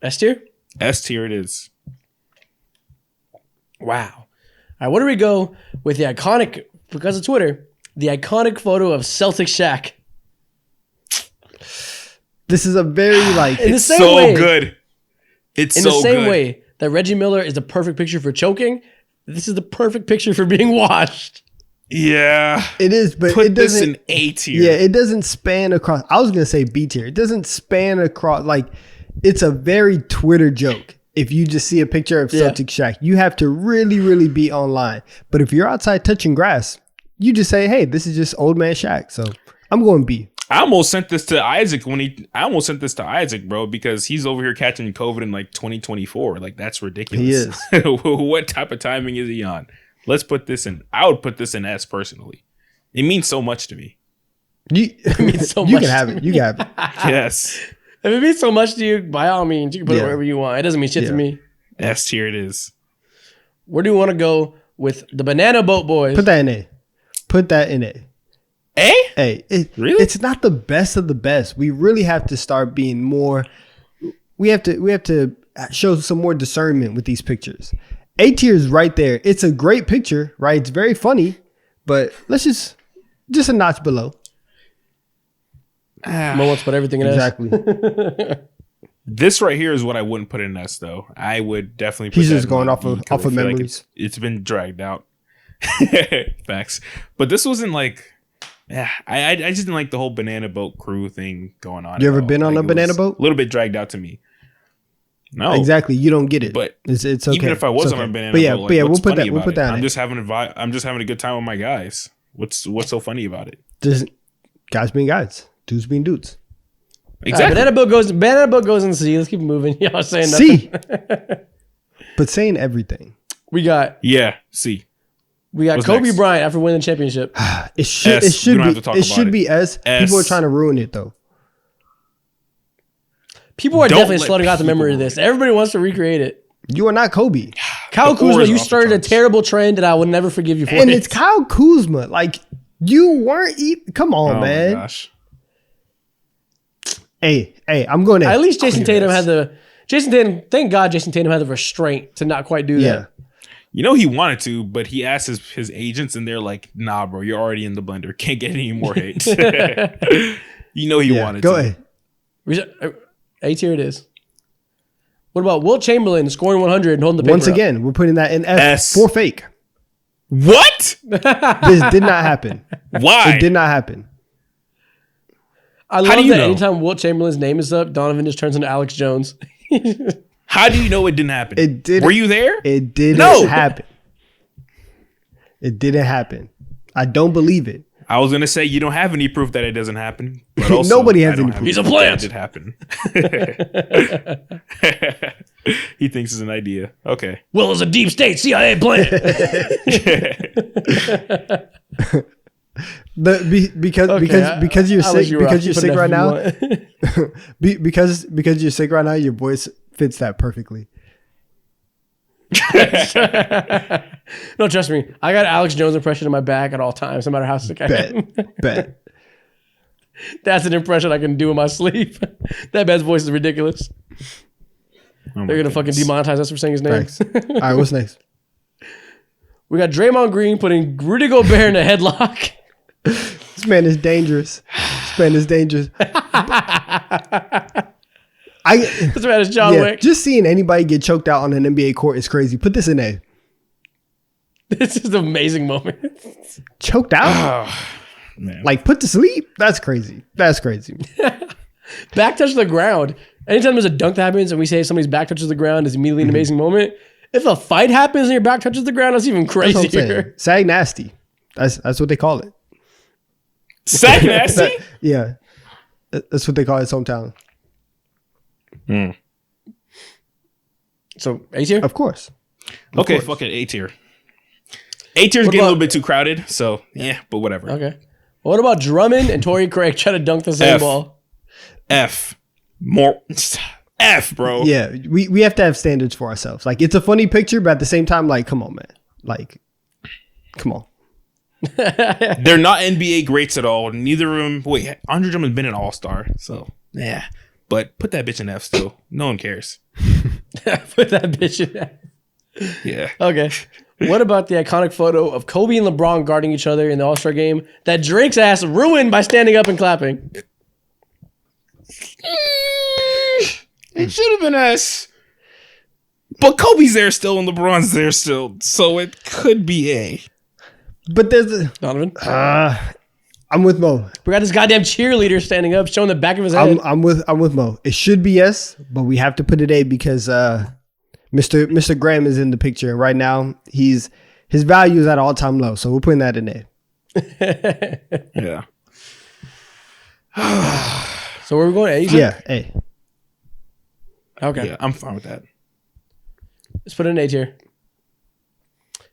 S tier? S tier it is. Wow. All right, where do we go with the iconic, because of Twitter, the iconic photo of Celtic Shaq? This is a very like In the same So way, good. It's in so the same good. way that Reggie Miller is the perfect picture for choking, this is the perfect picture for being washed. Yeah. it is, but Put it this doesn't. in A tier. Yeah, it doesn't span across. I was gonna say B tier. It doesn't span across. Like, it's a very Twitter joke. If you just see a picture of Celtic Shaq, you have to really, really be online. But if you're outside touching grass, you just say, "Hey, this is just old man Shaq." So I'm going B. I almost sent this to Isaac bro, because he's over here catching COVID in like 2024. Like, that's ridiculous. He is. What type of timing is he on? Let's put this in. I would put this in S personally. It means so much to me. You, means so you much can have it. You can have it. Yes. If it means so much to you, by all means, you can put it wherever you want. It doesn't mean shit to me. S tier it is. Where do you want to go with the Banana Boat Boys? Put that in A. Put that in A. A? Hey, Really? It's not the best of the best. We really have to start being more. We have to show some more discernment with these pictures. A tier is right there. It's a great picture, right? It's very funny, but let's just a notch below. Mo wants to put everything in S. Exactly. This right here is what I wouldn't put in S though. I would definitely put He's that just in going my off B of 'cause I feel like memories. it's been dragged out. Facts. But this wasn't like, I just didn't like the whole banana boat crew thing going on. You at ever all. been on Like, a it banana was boat? A little bit dragged out to me. No, Exactly. You don't get it. But it's okay. even if I was It's on okay. a banana but yeah, boat, but yeah, what's we'll put funny that. We'll about put it? that. I'm just having a good time with my guys. What's so funny about it? Just guys being guys, dudes being dudes. Exactly. Banana Boat goes in C. Let's keep moving. Y'all saying nothing. See, but saying everything. We got Yeah. See. What's Kobe next? Bryant after winning the championship. It should. S. It should We don't have be. to talk It about should it. be S. S. People are trying to ruin it though. People are Don't definitely let flooding out the people memory of this. Everybody wants to recreate it. You are not Kobe, Kyle The ore Kuzma, is you off the started a charts. terrible trend that I would never forgive you for. and it's Kyle Kuzma. Like you weren't. Come on, Oh man. my gosh. Hey, I'm going to. At least Jason give it Tatum S. had the thank God Jason Tatum had the restraint to not quite do Yeah. that. You know he wanted to, but he asked his agents, and they're like, "Nah, bro, you're already in the blender. Can't get any more hate." You know he Yeah. wanted Go to. ahead. A tier it is. What about Wilt Chamberlain scoring 100 and holding the paper Once up? again, we're putting that in F S. for fake. What? This did not happen. Why? It did not happen. I do love you that know? anytime Wilt Chamberlain's name is up, Donovan just turns into Alex Jones. How do you know it didn't happen? It didn't. Were you there? It didn't No. happen. It didn't happen. I don't believe it. I was gonna say you don't have any proof that it doesn't happen. But also, Nobody has I don't any have proof. He's a proof plant. that it did happen. He thinks it's an idea. Okay. Will is a deep state CIA plant. Because you're I'll let sick you because rock. you're Put sick an right F if you now want. because you're sick right now, your voice fits that perfectly. No, trust me. I got Alex Jones impression in my bag at all times, no matter how sick I am. Bet. That's an impression I can do in my sleep. That man's voice is ridiculous. Oh my They're gonna fucking goodness. demonetize us for saying his name. Thanks. All right, what's next? We got Draymond Green putting Rudy Gobert in a headlock. This man is dangerous. This man is dangerous. This man is John Yeah, Wick. just seeing anybody get choked out on an NBA court is crazy. Put this in A. This is an amazing moment. Choked out? Oh, man. Like put to sleep? That's crazy. That's crazy. Back touch the ground. Anytime there's a dunk that happens and we say somebody's back touches the ground is immediately an amazing moment. If a fight happens and your back touches the ground, that's even That's what I'm saying. crazier. Sag nasty. That's what they call it. Sag nasty? Yeah. That's what they call his hometown. So A tier? Of course. Okay, fucking A tier. A tier's getting a little bit too crowded, so yeah, but whatever. Okay. What about Drummond and Torrey Craig trying to dunk the same F. ball? F. More F, bro. Yeah, we have to have standards for ourselves. Like it's a funny picture, but at the same time, like, come on, man. Like, come on. They're not NBA greats at all. Neither of them. Wait, Andre Drummond's been an all-star, so yeah. But put that bitch in F still. No one cares. Put that bitch in there. Yeah. Okay. What about the iconic photo of Kobe and LeBron guarding each other in the All-Star game that Drake's ass ruined by standing up and clapping? It should have been S. But Kobe's there still and LeBron's there still, so it could be A. But there's Donovan? I'm with Mo. We got this goddamn cheerleader standing up, showing the back of his head. I'm with Mo. It should be S, but we have to put it A because Mr. Graham is in the picture, and right now his value is at an all-time low. So we're putting that in A. Yeah. So where are we going? A? you said? Yeah, A. Okay. Yeah, I'm fine with that. Let's put it in A tier.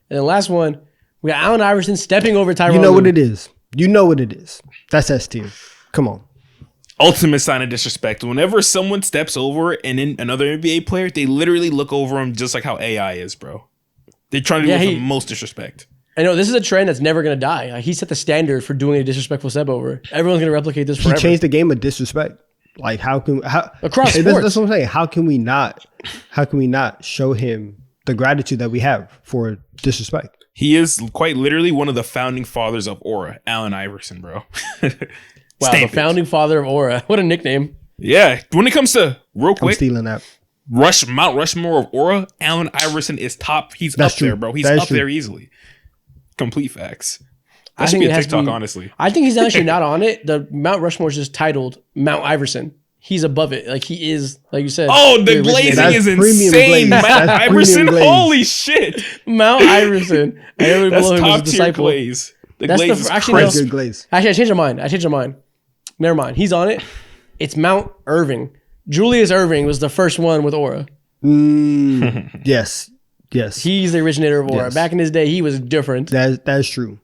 And the last one, we got Allen Iverson stepping over Tyronn You know Lue. what it is. You know what it is. That's S tier. Come on. Ultimate sign of disrespect. Whenever someone steps over and in another NBA player, they literally look over him just like how AI is, bro. They're trying to do it with the most disrespect. I know this is a trend that's never going to die. Like, he set the standard for doing a disrespectful step over. Everyone's going to replicate this forever. He changed the game of disrespect. Like how Across Hey, sports. that's what I'm saying. How can we not show him the gratitude that we have for disrespect? He is quite literally one of the founding fathers of Aura, Allen Iverson, bro. Wow, the founding father of Aura. What a nickname. Yeah. When it comes to real I'm quick, stealing that. Mount Rushmore of Aura, Allen Iverson is top. He's That's up true. there, bro. He's That is up true. there easily. Complete facts. I That should think be it a has to TikTok, be- honestly. I think he's actually not on it. The Mount Rushmore is just titled Mount Iverson. He's above it. Like he is, like you said. Oh, the originator. glazing That's is premium insane. glaze. Mount That's Iverson, premium glaze. holy shit. Mount Iverson. And everybody That's below him is a top tier disciple. glaze. The That's glaze the- is actually, crazy. That's good glaze. Actually, I changed my mind. Never mind. He's on it. It's Mount Irving. Julius Irving was the first one with Aura. Yes. He's the originator of Aura. Yes. Back in his day, he was different. That's true.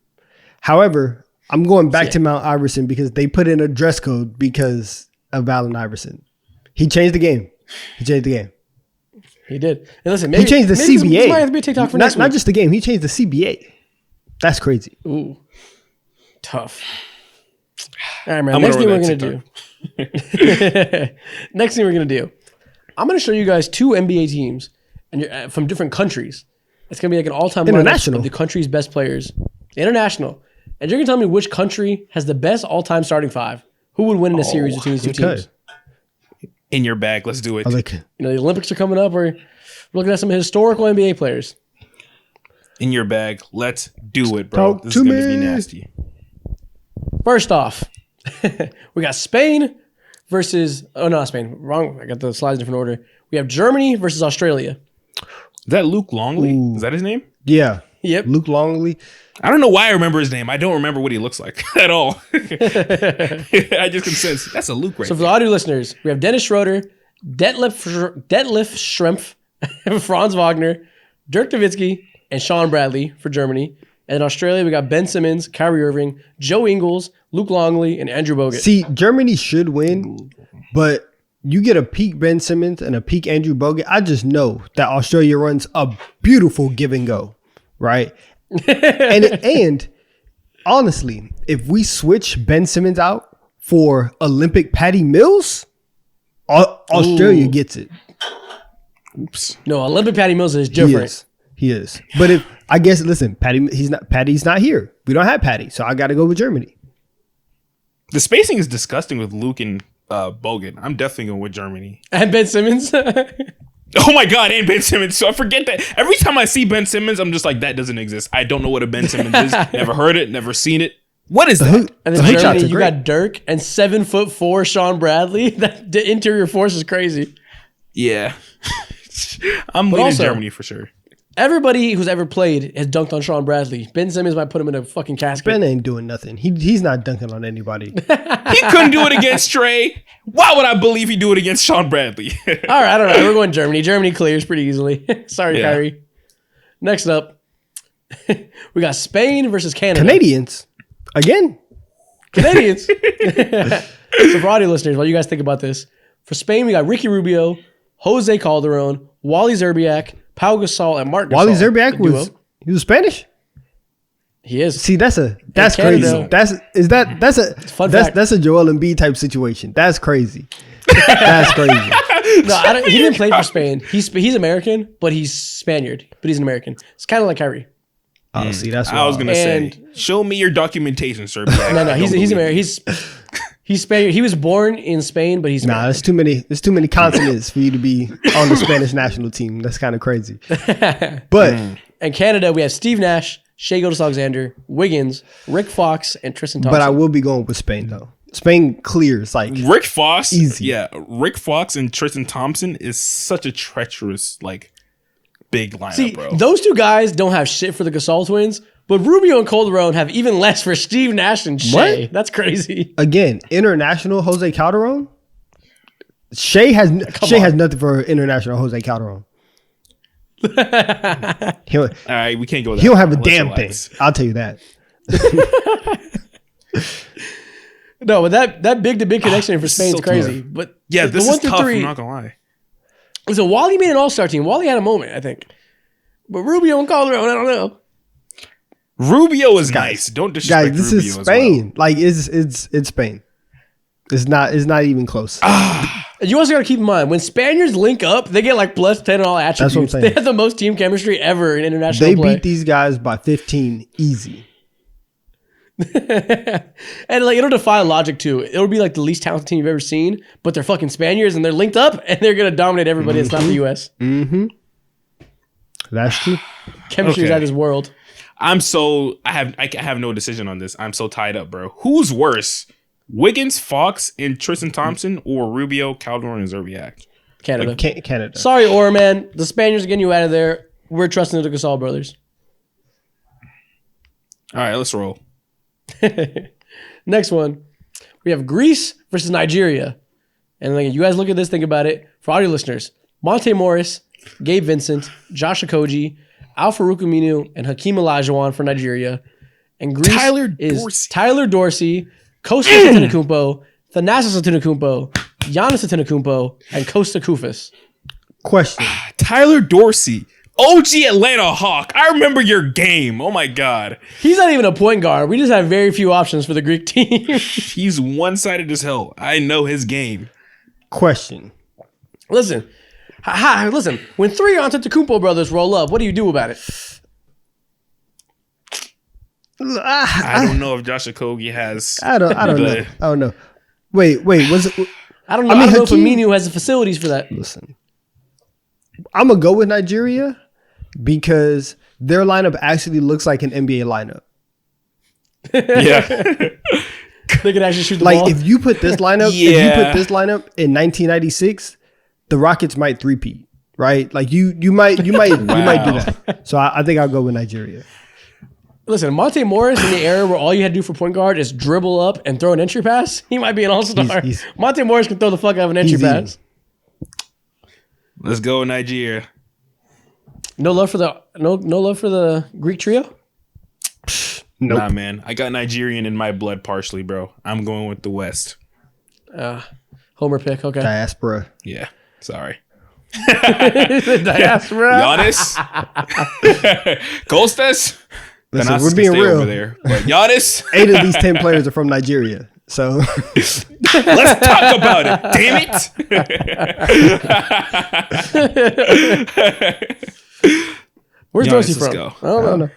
However, I'm going back to Mount Iverson because they put in a dress code because of Allen Iverson. He changed the game. He did. And listen, He maybe, changed the maybe CBA. This might have to be a TikTok for next not week. just the game. He changed the CBA. That's crazy. Ooh, tough. All right, man. I'm Next gonna thing we're roll gonna that do. Next thing we're gonna do. I'm gonna show you guys two NBA teams, and you're from different countries. It's gonna be like an all-time lineup International. of the country's best players, international. And you're gonna tell me which country has the best all-time starting five. Who would win in a series between these two okay. teams? In your bag. Let's do it. I was like, You know, the Olympics are coming up. We're looking at some historical NBA players. In your bag. Let's do it, bro. Talk This to is going to be me. nasty. First off, we got Spain versus not Spain. Wrong. I got the slides in different order. We have Germany versus Australia. Is that Luke Longley? Is that his name? yeah. Yep. Luke Longley. I don't know why I remember his name. I don't remember what he looks like at all. I just can sense that's a Luke right So for there. the audio listeners, we have Dennis Schroeder, Detlef Schrempf, Franz Wagner, Dirk Nowitzki, and Sean Bradley for Germany. And in Australia, we got Ben Simmons, Kyrie Irving, Joe Ingles, Luke Longley, and Andrew Bogut. See, Germany should win, but you get a peak Ben Simmons and a peak Andrew Bogut. I just know that Australia runs a beautiful give and go, right? and honestly, if we switch Ben Simmons out for Olympic Patty Mills, Australia gets it. Oops. No, Olympic Patty Mills is He different. is. He is. But if I guess, listen, Patty's not here. We don't have Patty, so I got to go with Germany. The spacing is disgusting with Luke and Bogut. I'm definitely going with Germany. And Ben Simmons. Oh my God, and Ben Simmons. So I forget that. Every time I see Ben Simmons, I'm just like, that doesn't exist. I don't know what a Ben Simmons is. Never heard it, never seen it. What is that? And The then hook shots Germany, are you great. got Dirk and 7'4" Sean Bradley. That the interior force is crazy. Yeah. I'm leaning also- Germany for sure. Everybody who's ever played has dunked on Sean Bradley. Ben Simmons might put him in a fucking casket. Ben ain't doing nothing. He's not dunking on anybody. He couldn't do it against Trey. Why would I believe he'd do it against Sean Bradley? All right, I don't know. We're going Germany. Germany clears pretty easily. Sorry, Yeah. Kyrie. Next up, we got Spain versus Canada. Canadians again. Canadians. So for audio listeners, while you guys think about this, for Spain, we got Ricky Rubio, Jose Calderon, Wally Zerbiak, Pau Gasol, and Mark Gasol. Wally Zerbiak the duo. was Spanish. He is. See, that's Canada. crazy. That's a Joel Embiid type situation. That's crazy. That's crazy. No, he didn't play for Spain. He's American, but he's Spaniard. But he's an American. It's kind of like Kyrie. Oh, see, that's I was wild. gonna say, And- show me your documentation, sir. No, he's American. He's Spaniard. He was born in Spain, but he's Nah, American. there's too many consonants for you to be on the Spanish national team. That's kind of crazy. But And Canada, we have Steve Nash, Shai Gilgeous-Alexander, Wiggins, Rick Fox, and Tristan Thompson. I will be going with Spain though. Spain clears like Rick Fox, Easy. yeah, Rick Fox and Tristan Thompson is such a treacherous, like, big lineup, See, bro. those two guys don't have shit for the Gasol twins, but Rubio and Calderon have even less for Steve Nash and Shea. What? That's crazy. again international Jose Calderon. Shea has nothing for international Jose Calderon. He don't, All right, we can't go there. he don't have a damn thing. I'll tell you that. No, but that big to big connection for Spain's so crazy. tough. But Yeah, the this one is through tough. three- I'm not gonna lie. So Wally made an all-star team. Wally had a moment, I think. But Rubio and Calderon, I don't know. Rubio is nice. Don't disrespect Guys, this Rubio is as Spain. Like it's Spain. It's not even close. And you also got to keep in mind, when Spaniards link up, they get like plus 10 on all attributes. what I'm saying. They have the most team chemistry ever in international They play. beat these guys by 15 easy. And like it'll defy logic too. It'll be like the least talented team you've ever seen, but they're fucking Spaniards and they're linked up and they're gonna dominate everybody. It's not the US. That's true. Chemistry is Okay. out of this world. I have no decision on this. I'm so tied up, bro. Who's worse? Wiggins, Fox, and Tristan Thompson, or Rubio, Calderon, and Zerbiak? Canada. Canada. Sorry, man. The Spaniards are getting you out of there. We're trusting the Gasol brothers. All right, let's roll. Next one, we have Greece versus Nigeria. And like you guys look at this, think about it. For audio listeners, Monte Morris, Gabe Vincent, Josh Okogie, Al Farouk Aminu, and Hakeem Olajuwon for Nigeria. And Greece Tyler is Dorsey. Tyler Dorsey, Costa Antetokounmpo, Thanasis Antetokounmpo, Giannis Antetokounmpo, and Costa Koufis. Question. Tyler Dorsey, OG Atlanta Hawk. I remember your game. Oh my God. He's not even a point guard. We just have very few options for the Greek team. He's one-sided as hell. I know his game. Question. Listen, listen. When three Antetokounmpo brothers roll up, what do you do about it? I don't know if Josh Okogie has. I don't know. Wait, was it? I don't know. I mean, I don't know if Hakeem- Aminu has the facilities for that. Listen, I'm gonna go with Nigeria because their lineup actually looks like an NBA lineup. Yeah. They can actually shoot the Like ball. if you put this lineup, if you Yeah. put this lineup in 1996, the Rockets might three-peat, right? Like you might do that. So I think I'll go with Nigeria. Listen, Monte Morris in the era where all you had to do for point guard is dribble up and throw an entry pass, he might be an all-star. He's- Monte Morris can throw the fuck out of an entry He's pass. Let's go Nigeria. No love for the Greek trio. Nope. Nah, man. I got Nigerian in my blood partially, bro. I'm going with the West. Homer pick. Okay. Diaspora. Yeah. Sorry. Diaspora. Giannis. Costas. Listen, Thanasis we're can being stay real. over there. But Giannis, 8 of these 10 players are from Nigeria. So let's talk about it. Damn it. Where's Giannis, Dorsey let's from? go. I don't know.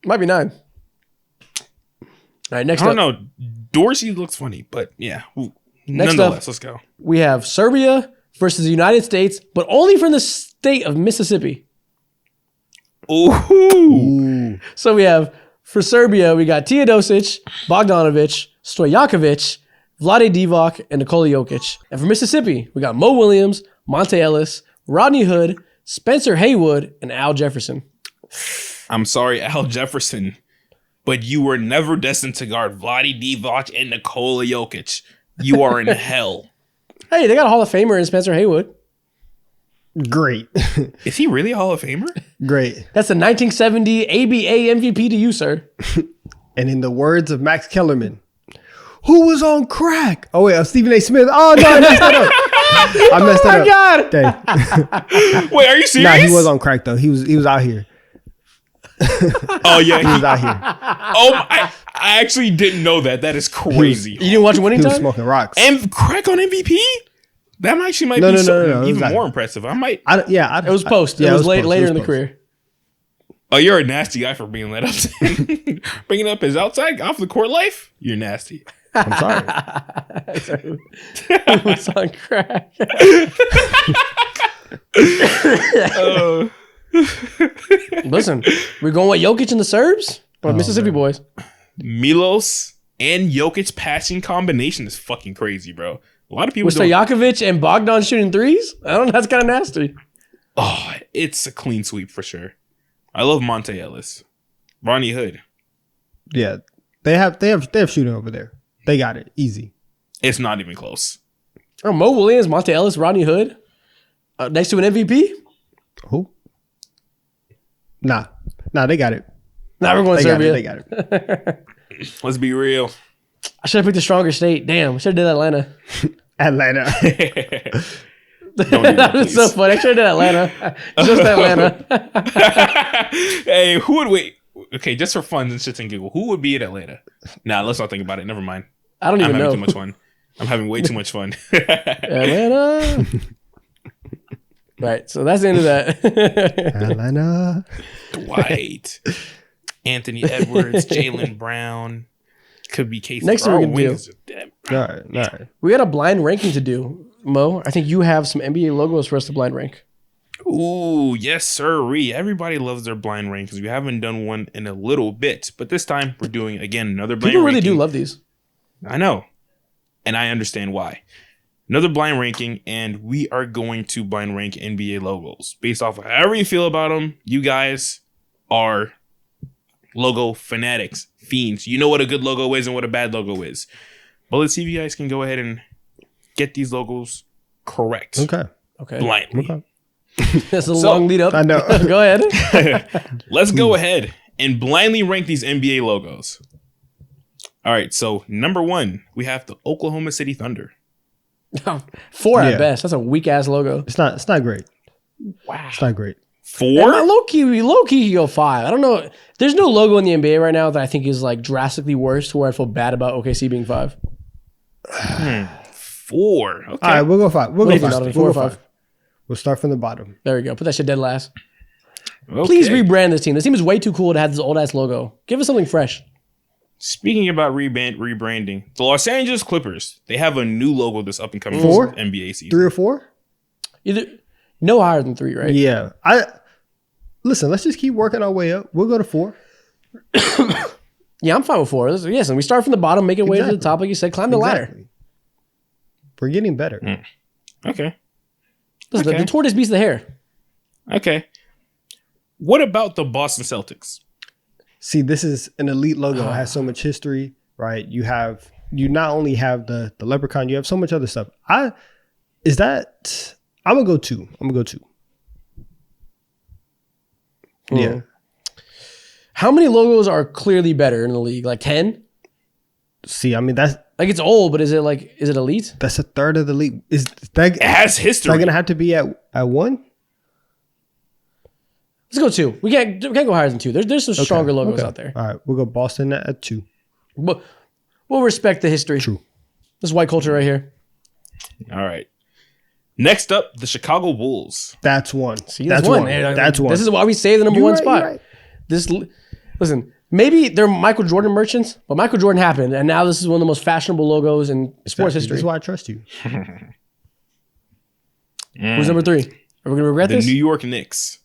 Might be 9. All right. Next I up, don't know. Dorsey looks funny, but yeah. Next Nonetheless, up- let's go. we have Serbia versus the United States, but only from the state of Mississippi. Ooh. So we have, for Serbia, we got Teodosic, Bogdanovic, Stojakovic, Vlade Divac, and Nikola Jokic. And for Mississippi, we got Mo Williams, Monte Ellis, Rodney Hood, Spencer Haywood, and Al Jefferson. I'm sorry, Al Jefferson, but you were never destined to guard Vlade Divac and Nikola Jokic. You are in hell. Hey, they got a Hall of Famer in Spencer Haywood. Great. Is he really a Hall of Famer? Great. That's the 1970 ABA MVP to you, sir. And in the words of Max Kellerman, who was on crack? Oh, wait, Stephen A. Smith. Oh, no, I messed that up. I messed that up. God. Dang. Wait, are you serious? Nah, he was on crack, though. He was out here. Oh, yeah. He was out here. I actually didn't know that. That is crazy. You didn't watch Winning He was Time? smoking rocks. And crack on MVP? That actually might No, be no, no, no, even it was more impressive. I might. It was post. It was later in the career. Oh, you're a nasty guy for bringing that up. Bringing up his outside off the court life. You're nasty. I'm sorry. It was on crack. Listen, we're going with Jokic and the Serbs or Mississippi boys? Milos and Jokic passing combination is fucking crazy, bro. A lot of people With Stojakovic and Bogdan shooting threes? I don't know. That's kind of nasty. Oh, it's a clean sweep for sure. I love Monte Ellis. Ronnie Hood. Yeah. They have shooting over there. They got it. Easy. It's not even close. Oh, Mo Williams, Monte Ellis, Rodney Hood. Next to an MVP? Who? Nah, they got it. Now we're going They got Serbia. it. They got it. Let's be real. I should have picked a stronger state. Damn, I should have did Atlanta. Atlanta. Don't do That was so funny. I should have did Atlanta. Just Atlanta. Hey, who would wait? Okay, just for fun and shits and giggle, who would be in Atlanta? Nah, let's not think about it. Never mind. I don't I'm even having know. too much fun. I'm having way too much fun. Atlanta. Right, so that's the end of that. Atlanta. Dwight, Anthony Edwards, Jaylen Brown. Could be Casey. Next thing we're gonna do. All right. We got a blind ranking to do, Mo. I think you have some NBA logos for us to blind rank. Ooh, yes, sirree. Everybody loves their blind rank because we haven't done one in a little bit. But this time we're doing, again, another blind People really ranking. do love these. I know. And I understand why. Another blind ranking, and we are going to blind rank NBA logos. Based off of however you feel about them, you guys are logo fanatics, fiends. You know what a good logo is and what a bad logo is. But let's see if you guys can go ahead and get these logos correct. Okay. Okay. Okay. That's a long lead up. I know. Go ahead. Let's go ahead and blindly rank these NBA logos. All right, so number 1, we have the Oklahoma City Thunder. 4 Yeah. at best. That's a weak ass logo. It's not great. Wow. It's not great. 4? Low key, you go 5. I don't know. There's no logo in the NBA right now that I think is like drastically worse to where I feel bad about OKC being 5. 4. Okay. All right, we'll go 5. We'll What do go you think, 5. Donovan? 4 or 5? We'll start from the bottom. There we go. Put that shit dead last. Okay. Please rebrand this team. This team is way too cool to have this old ass logo. Give us something fresh. Speaking about rebranding, the Los Angeles Clippers, they have a new logo this up and coming 4? NBA season. 3 or 4? Either no higher than 3, right? Yeah. Listen, let's just keep working our way up. We'll go to 4. Yeah, I'm fine with 4. Yes, and we start from the bottom, make it way to the top, like you said, climb the ladder. Exactly. We're getting better. Okay. Listen, Okay. the tortoise beats the hare. Okay. What about the Boston Celtics? See, this is an elite logo. It has so much history, right? You not only have the leprechaun, you have so much other stuff. I'm gonna go 2. Yeah. How many logos are clearly better in the league? Like 10? See, I mean that's Like it's old, but is it elite? a third of the league. Is that It has history. gonna have to be at 1? Let's go 2. We can't go higher than 2. There's some stronger logos out there. All right, we'll go Boston at 2. But we'll respect the history. True. This is white culture right here. All right. Next up, the Chicago Bulls. That's 1. See, that's one. 1. Hey, That's 1. This is why we save the number You're 1 right, spot. you're right. Listen, maybe they're Michael Jordan merchants, but Michael Jordan happened, and now this is one of the most fashionable logos in sports This history. is why I trust you. Who's number 3? Are we gonna regret The this? New York Knicks.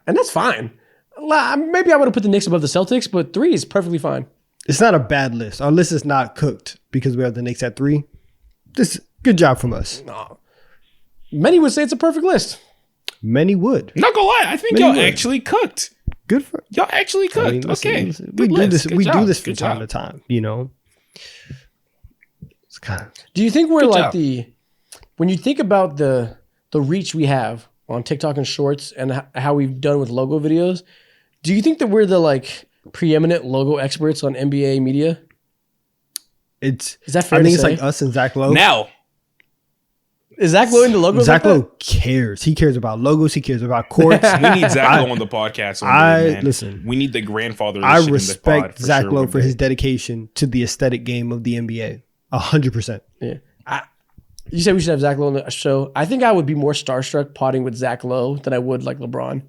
And that's fine. Maybe I would have put the Knicks above the Celtics, but 3 is perfectly fine. It's not a bad list. Our list is not cooked because we have the Knicks at 3. This good job from us. No. Many would say it's a perfect list. Many would. Not gonna lie, I think Many y'all would. actually cooked. Good for. Y'all actually cooked. I mean, listen, Okay. listen, we Good do list. this. Good We job. do this from Good time job. to time. You know. It's kind of. Do you think we're Good like job. when you think about the reach we have on TikTok and Shorts and how we've done with logo videos, do you think that we're the like preeminent logo experts on NBA media? It's. Is that fair I think to it's say? like us and Zach Lowe. Now, Is Zach Lowe into logos? Zach like that? Lowe cares. He cares about logos. He cares about courts. we need Zach Lowe on the podcast. Man. listen. We need the grandfather. Of I this shit in the pod respect Zach sure Lowe one for day. his dedication to the aesthetic game of the NBA. 100%. Yeah. You said we should have Zach Lowe on the show. I think I would be more starstruck potting with Zach Lowe than I would like LeBron.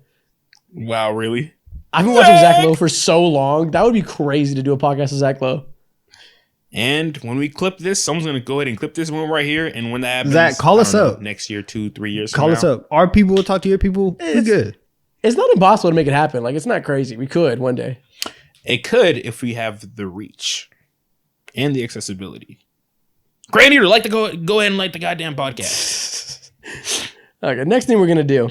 Wow, really? I've been watching Zach Lowe for so long. That would be crazy to do a podcast with Zach Lowe. And when we clip this, someone's gonna go ahead and clip this one right here. And when that happens, Zach, call I us don't know, up. next year, 2-3 years. Call from us now. up. Our people will talk to your people. We're good. It's not impossible to make it happen. Like, it's not crazy. We could one day. It could if we have the reach and the accessibility. Grand Eater, like to go ahead and like the goddamn podcast. Okay, next thing we're going to do.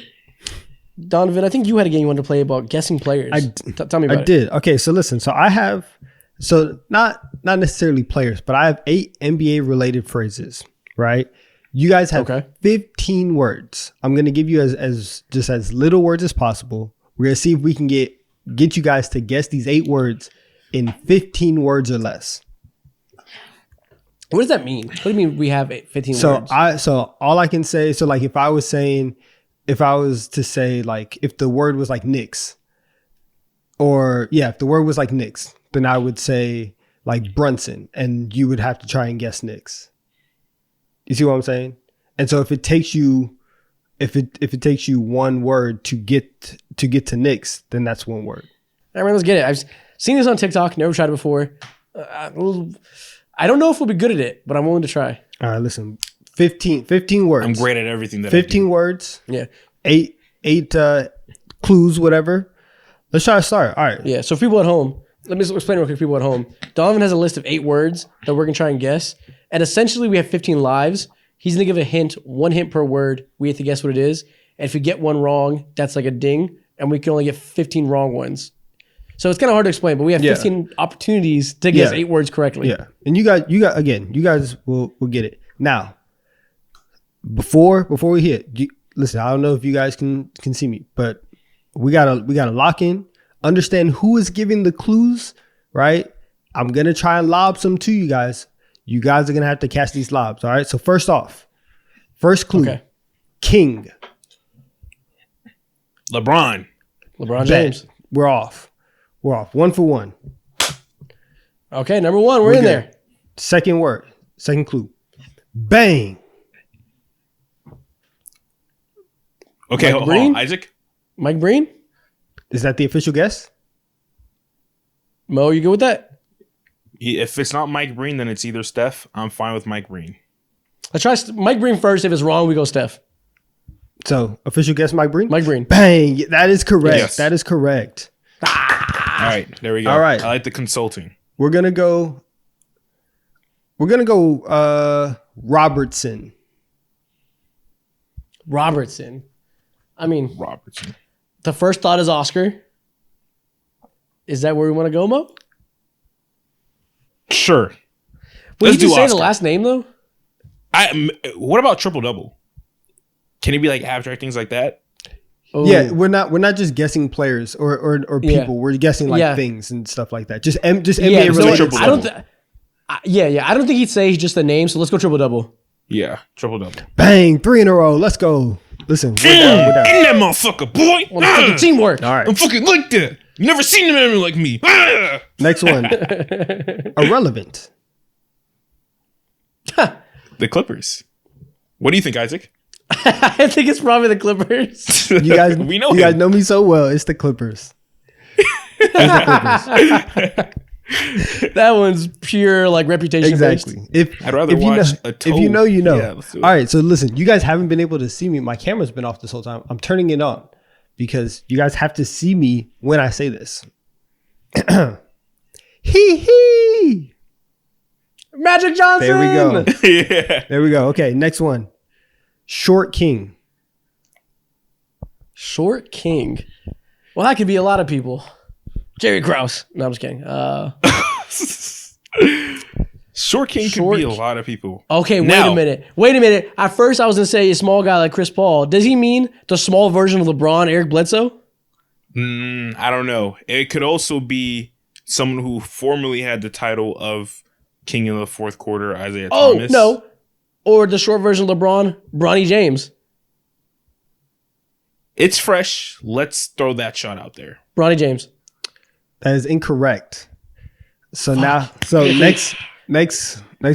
Donovan, I think you had a game you wanted to play about guessing players. Tell me about I it. did. Okay, so listen. So I have, so not necessarily players, but I have 8 NBA related phrases, right? You guys have Okay. 15 words. I'm going to give you as just as little words as possible. We're going to see if we can get you guys to guess these 8 words in 15 words or less. What does that mean? What do you mean we have 15 So words? so all I can say, so like if I was to say like if the word was like Knicks, or yeah, if the word was like Knicks, then I would say like Brunson, and you would have to try and guess Knicks. You see what I'm saying? And so if it takes you one word to get to Knicks, then that's one word. All right, let's get it. I've seen this on TikTok. Never tried it before. I don't know if we'll be good at it, but I'm willing to try. All right, listen. 15 words. I'm great at everything that 15 words. Yeah. 8 clues, whatever. Let's try to start. All right. Yeah. So for people at home, let me just explain real quick for people at home. Donovan has a list of 8 words that we're going to try and guess. And essentially we have 15 lives. He's going to give a hint, 1 hint per word. We have to guess what it is. And if you get one wrong, that's like a ding. And we can only get 15 wrong ones. So it's kind of hard to explain, but we have 15 opportunities to guess 8 words correctly. Yeah. And you guys will get it. Now, before we hit, listen, I don't know if you guys can see me, but we gotta lock in, understand who is giving the clues, right? I'm gonna try and lob some to you guys. You guys are gonna have to catch these lobs, all right? So first clue, Okay. King. LeBron. LeBron Bet. James. We're off. 1 for 1. Okay, number 1. We're in good. there. Second clue. Bang. Okay, Mike hold Breen? on, Isaac. Mike Breen? Is that the official guess? Mo, you good with that? If it's not Mike Breen, then it's either Steph. I'm fine with Mike Breen. Let's try Mike Breen first. If it's wrong, we go Steph. So official guess, Mike Breen? Mike Breen. Bang. That is correct. Yes. That is correct. All right, there we go. All right. I like the consulting. We're gonna go Robertson. Robertson. I mean, Robertson. the first thought is Oscar. Is that where we want to go, Mo? Sure. Will you Let's do just say the Oscar. last name, though? What about triple double? Can it be like abstract things like that? Oh. Yeah, we're not just guessing players or people. Yeah. We're guessing like Yeah. things and stuff like that. Just NBA Yeah, so related. triple I don't. double. I don't think he'd say just the name. So let's go triple double. Yeah, triple double. Bang, 3 in a row. Let's go. Listen, we're down. In that motherfucker, boy. Well, it's fucking teamwork. All right. I'm fucking like that. You never seen a man like me. Ah! Next one. Irrelevant. The Clippers. What do you think, Isaac? I think it's probably the Clippers. You guys, we know you guys him. know me so well. It's the Clippers. It's the Clippers. That one's pure like reputation based. Exactly. If I'd rather if you watch know, a if you know, toe. you know. Yeah, let's do it. All right. So listen, you guys haven't been able to see me. My camera's been off this whole time. I'm turning it on because you guys have to see me when I say this. Hee hee. Magic Johnson. There we go. Yeah. There we go. Okay, next one. Short King. Short King. Well, that could be a lot of people. Jerry Krause. No, I'm just kidding. Short King Short could be a lot of people. Okay, Now- Wait a minute. At first, I was gonna say a small guy like Chris Paul. Does he mean the small version of LeBron, Eric Bledsoe? I don't know. It could also be someone who formerly had the title of King of the Fourth Quarter, Isaiah Oh Thomas. no, or the short version of LeBron, Bronny James. It's fresh. Let's throw that shot out there. Bronny James. That is incorrect. So next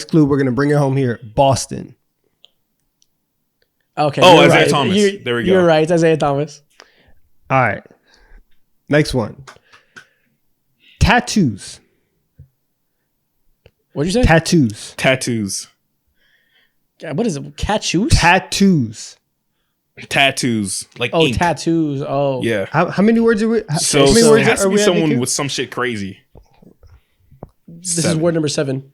clue, we're gonna bring it home here. Boston. Okay. Oh, you're Isaiah right. Thomas. There we go. You're right. It's Isaiah Thomas. All right. Next one. Tattoos. What'd you say? Tattoos. Tattoos. God, what is it? Catchoos? Tattoos. Like Oh, ink. tattoos. Oh, Yeah. How many words are we? So, how many it words has to be at, someone DQ? with some shit crazy. This is word number 7.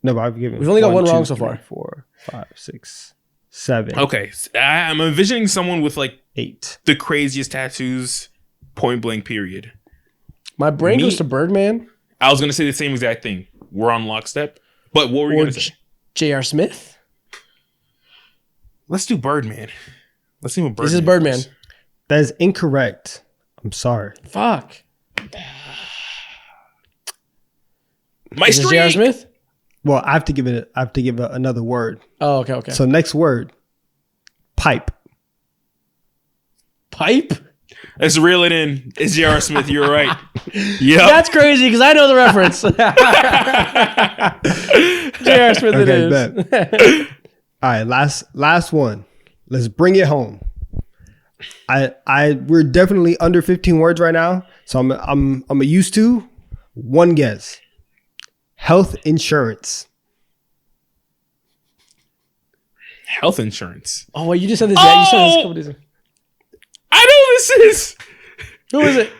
No, but I've given. We've only got one wrong 2, so 3, far. 4, 5, 6, 7, Okay. I'm envisioning someone with like 8. the craziest tattoos, point blank, period. My brain Me- goes to Birdman I was going to say the same exact thing. We're on lockstep. But what were you or going to say? J.R. Smith. Let's do Birdman. Let's see what Birdman This is Birdman. first. That is incorrect. I'm sorry. Fuck. My Is it J.R. streak. Smith? Well, I have to give it. I have to give it another word. Oh, okay. So next word. Pipe. Pipe? Let's reel it in. It's J.R. Smith. You're right. Yeah. That's crazy because I know the reference. J.R. Smith it Okay, is. bet. All right, last one. Let's bring it home. We're definitely under 15 words right now, so I'm used to one guess. Health insurance. Health insurance. Oh, wait, you just said this. Yeah, you said this a couple days ago. I know this is. Who is it?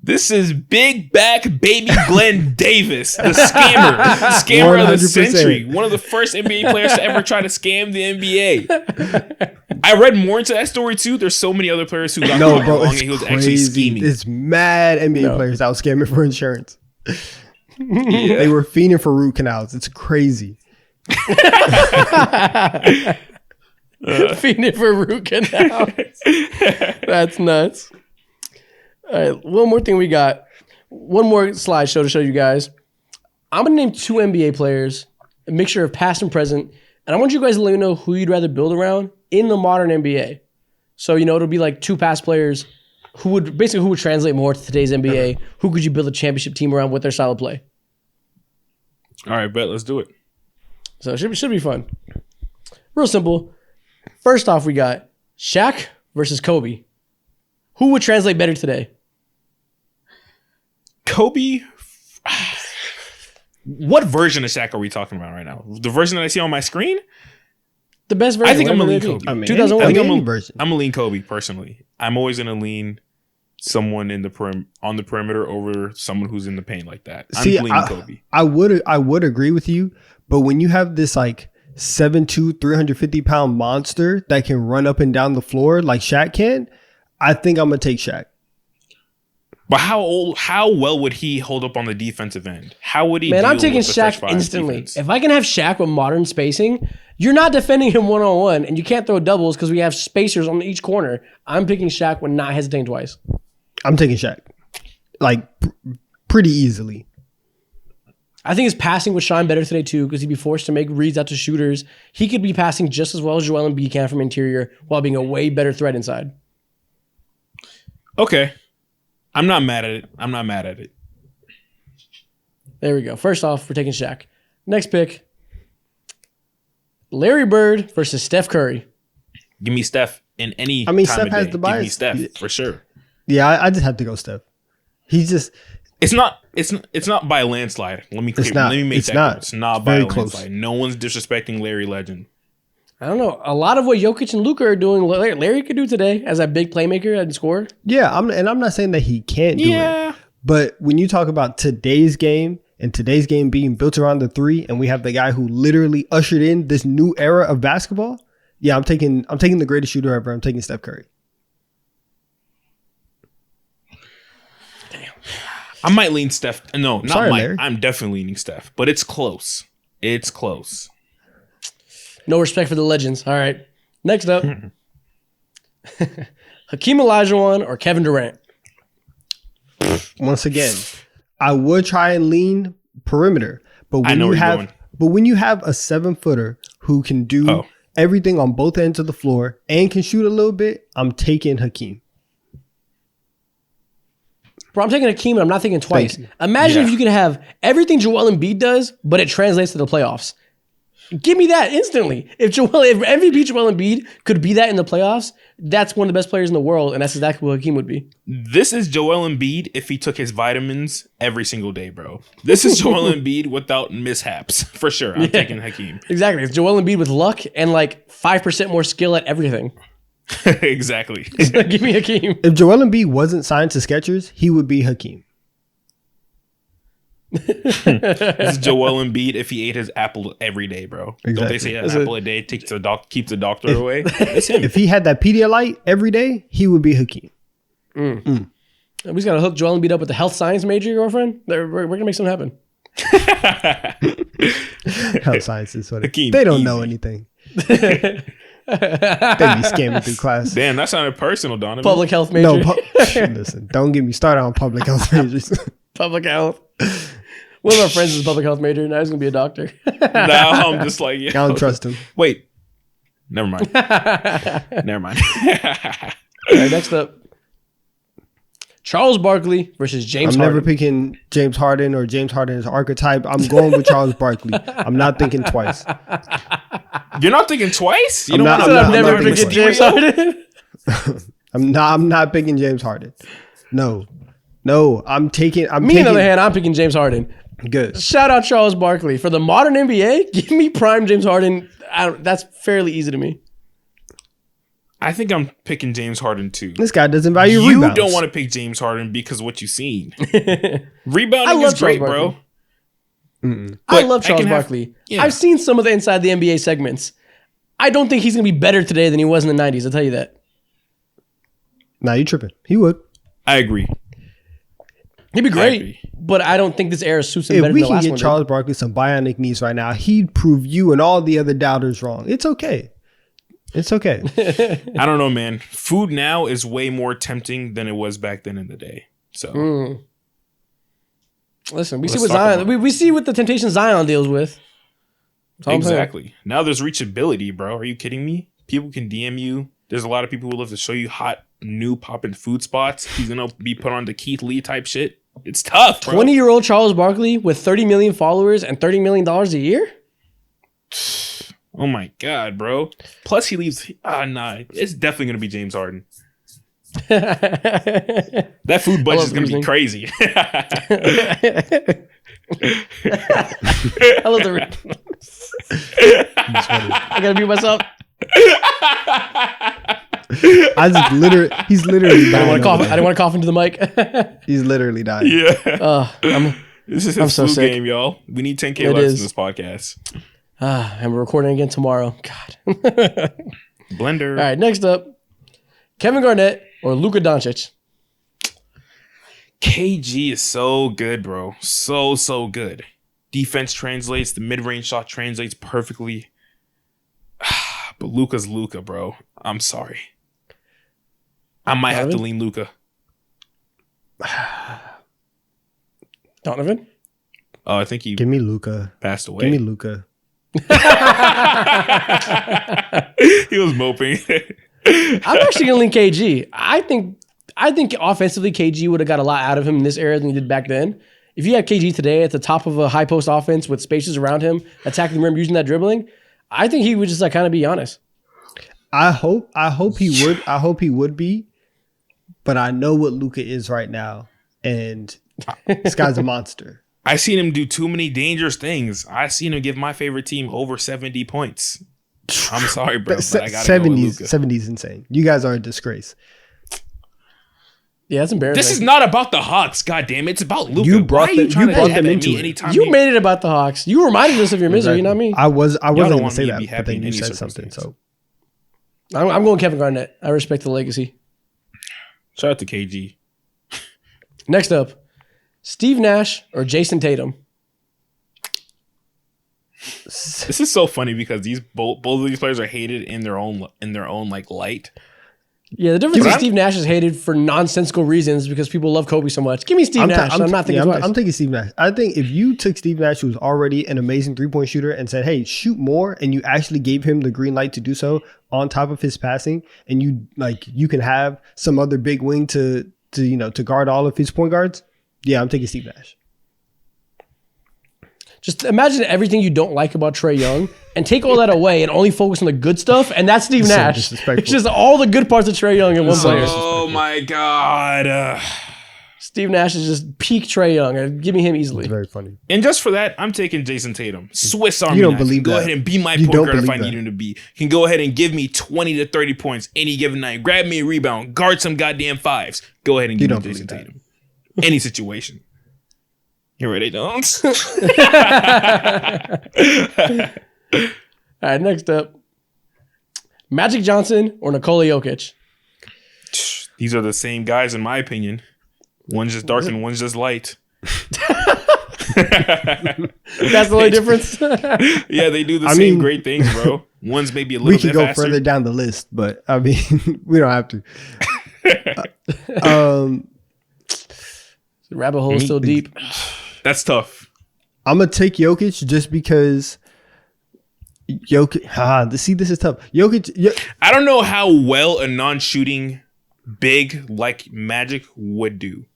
This is Big Back Baby Glenn Davis, the scammer of the 100%. century. One of the first NBA players to ever try to scam the NBA. I read more into that story too. There's so many other players who got No, caught bro, wrong it's and he was crazy. actually scheming. It's mad NBA No. players out scamming for insurance. They were fiending for root canals. It's crazy. Feeding it for root canal. That's nuts. All right, one more thing we got. One more slideshow to show you guys. I'm going to name 2 NBA players, a mixture of past and present, and I want you guys to let me know who you'd rather build around in the modern NBA. So, it'll be like 2 past players who would translate more to today's NBA. Who could you build a championship team around with their style of play? All right, bet. Let's do it. So it should be fun. Real simple. First off, we got Shaq versus Kobe. Who would translate better today? Kobe. What version of Shaq are we talking about right now? The version that I see on my screen? The best version. I think I'm whatever gonna they lean do. Kobe. 2001. I think any I'm a- version. I'm gonna lean Kobe personally. I'm always gonna lean someone in the on the perimeter over someone who's in the paint like that. I'm See, leaning Kobe. I would agree with you, but when you have this like 7'2", 350-pound monster that can run up and down the floor like Shaq can, I think I'm gonna take Shaq. But how well would he hold up on the defensive end? How would he? Man, I'm deal taking with the stretch Shaq five instantly. defense? If I can have Shaq with modern spacing, you're not defending him one-on-one, and you can't throw doubles because we have spacers on each corner. I'm picking Shaq when not hesitating twice. I'm taking Shaq, like pretty easily. I think his passing would shine better today too because he'd be forced to make reads out to shooters. He could be passing just as well as Joel Embiid can from interior while being a way better threat inside. Okay, I'm not mad at it. There we go. First off, we're taking Shaq. Next pick, Larry Bird versus Steph Curry. Give me Steph in any. I mean, time Steph of has day. the Give me bias. Steph for sure. Yeah, I just have to go Steph. He's just It's not by a landslide. Let me It's not. let me make It's that not. clear. It's not It's by a very close. landslide. No one's disrespecting Larry Legend. I don't know. A lot of what Jokic and Luka are doing, Larry could do today as a big playmaker and scorer. Yeah, I'm not saying that he can't do Yeah. it. But when you talk about today's game and today's game being built around the three, and we have the guy who literally ushered in this new era of basketball, yeah, I'm taking the greatest shooter ever. I'm taking Steph Curry. I might lean Steph. No, not Sorry, might. Larry. I'm definitely leaning Steph, but it's close. It's close. No respect for the legends. All right. Next up, Hakeem Olajuwon or Kevin Durant. Once again, I would try and lean perimeter, but I when know you where you're have going. when you have a 7-footer who can do Oh. everything on both ends of the floor and can shoot a little bit, I'm taking Hakeem. Bro, I'm taking Hakeem and I'm not thinking twice. Thank you. Imagine Yeah. if you could have everything Joel Embiid does, but it translates to the playoffs. Give me that instantly. If MVP Joel Embiid could be that in the playoffs, that's one of the best players in the world, and that's exactly what Hakeem would be. This is Joel Embiid if he took his vitamins every single day, bro. This is Joel Embiid without mishaps, for sure. I'm taking Hakeem. Exactly. It's Joel Embiid with luck and like 5% more skill at everything. Exactly. Give me Hakeem. If Joel Embiid wasn't signed to Skechers, he would be Hakeem. This is Joel Embiid if he ate his apple every day, bro. Don't they Exactly. say an apple a day keeps the doctor away? It's him. If he had that Pedialyte every day, he would be Hakeem. We just got to hook Joel Embiid up with the health science major, girlfriend. We're going to make something happen. Health sciences. What Hakeem, they don't easy. know anything. They be scamming through class. Damn, that sounded personal, Donovan. Public health major. No, listen, don't get me started on public health majors. Public health. One of our friends is a public health major. Now he's going to be a doctor. Now I'm just like, I don't trust him. Wait. Never mind. Never mind. All right, next up. Charles Barkley versus James I'm Harden. never picking James Harden or James Harden's archetype. I'm going with Charles Barkley. I'm not thinking twice. You're not thinking twice? You I'm don't not- want I'm to I'm never not picking thinking James Harden. I'm not picking James Harden. No. I'm taking. Me, on the other hand, I'm picking James Harden. Good. Shout out Charles Barkley. For the modern NBA, give me prime James Harden. That's fairly easy to me. I think I'm picking James Harden too. This guy doesn't value You rebounds. don't want to pick James Harden because of what you've seen. I Rebounding love is great, Charles bro. I But love Charles can have- Barkley. yeah. I've seen some of the Inside the NBA segments. I don't think he's going to be better today than he was in the 90s. I'll tell you that. Nah, you tripping. He would. I agree. He'd be great, agree. but I don't think this era suits him If better we than the can last get one. Charles Barkley some bionic knees right now, he'd prove you and all the other doubters wrong. It's okay. It's okay. I don't know, man. Food now is way more tempting than it was back then in the day. So Listen, we Let's see what talk Zion. about We see what the temptation Zion deals with. That's all I'm saying. exactly. Now there's reachability, bro. Are you kidding me? People can DM you. There's a lot of people who love to show you hot, new popping food spots. He's gonna be put on to Keith Lee type shit. It's tough, bro. 20-year-old Charles Barkley with 30 million followers and $30 million a year? Oh my god, bro. Plus he leaves. Nah. It's definitely gonna be James Harden. That food budget is gonna be reasoning. crazy. I love the. I gotta mute myself. He's literally I dying. didn't want to cough into the mic. He's literally dying. Yeah. This is I'm his so food sick. game, y'all. We need 10K It likes is. in this podcast. And we're recording again tomorrow. God. All Blender. right, next up, Kevin Garnett or Luka Doncic. KG is so good, bro. So good. Defense translates. The mid-range shot translates perfectly. But Luka's Luka, bro. I'm sorry. I might have to Donovan? lean Luka. Donovan? Oh, I think he Give me Luca. passed away. Give me Luca. He was moping. I'm actually gonna lean KG. I think offensively KG would have got a lot out of him in this era than he did back then. If you had KG today at the top of a high post offense with spaces around him, attacking the rim, using that dribbling, I think he would just kind of be honest. I hope he would. I hope he would be. But I know what Luca is right now, and This guy's a monster. I seen him do too many dangerous things. I seen him give my favorite team over 70 points. I'm sorry, bro, but I gotta go with Luka. 70's insane. You guys are a disgrace. Yeah, that's embarrassing. This is not about the Hawks, goddamn! It's about Luka. You brought Why are you them- trying you to brought have them at into me it. anytime You made it about the Hawks. You reminded us of your misery, not me. I wasn't don't going to want say me to that, be but happy then in you any said something. circumstance. So I'm going Kevin Garnett. I respect the legacy. Shout out to KG. Next up, Steve Nash or Jason Tatum. This is so funny because these both of these players are hated in their own like light. Yeah, the difference But is I'm- Steve Nash is hated for nonsensical reasons because people love Kobe so much. Give me Steve Nash. I'm not thinking twice. I'm taking Steve Nash. I think if you took Steve Nash, who was already an amazing 3-point shooter, and said, "Hey, shoot more," and you actually gave him the green light to do so on top of his passing, and you can have some other big wing to guard all of his point guards. Yeah, I'm taking Steve Nash. Just imagine everything you don't like about Trae Young and take all that away and only focus on the good stuff. And that's Steve So Nash. disrespectful. It's just all the good parts of Trae Young in one player. Oh my god! Steve Nash is just peak Trae Young. Give me him easily. It's very funny. And just for that, I'm taking Jason Tatum. Swiss Army You don't knife. believe Go that. ahead and be my You point don't guard if believe I need that. him to be. Can go ahead and give me 20 to 30 points any given night. Grab me a rebound. Guard some goddamn fives. Go ahead and give me don't Jason believe that. Tatum. Any situation. You ready, Jones? All right, next up, Magic Johnson or Nikola Jokic. These are the same guys in my opinion. One's just dark and one's just light. That's the only difference. Yeah, they do the I same mean- great things, bro. One's maybe a little We bit could go faster. further down the list, but I mean, we don't have to. The rabbit hole is still deep. That's tough. I'm gonna take Jokic just because Jokic. See, this is tough. Jokic. I don't know how well a non-shooting big like Magic would do.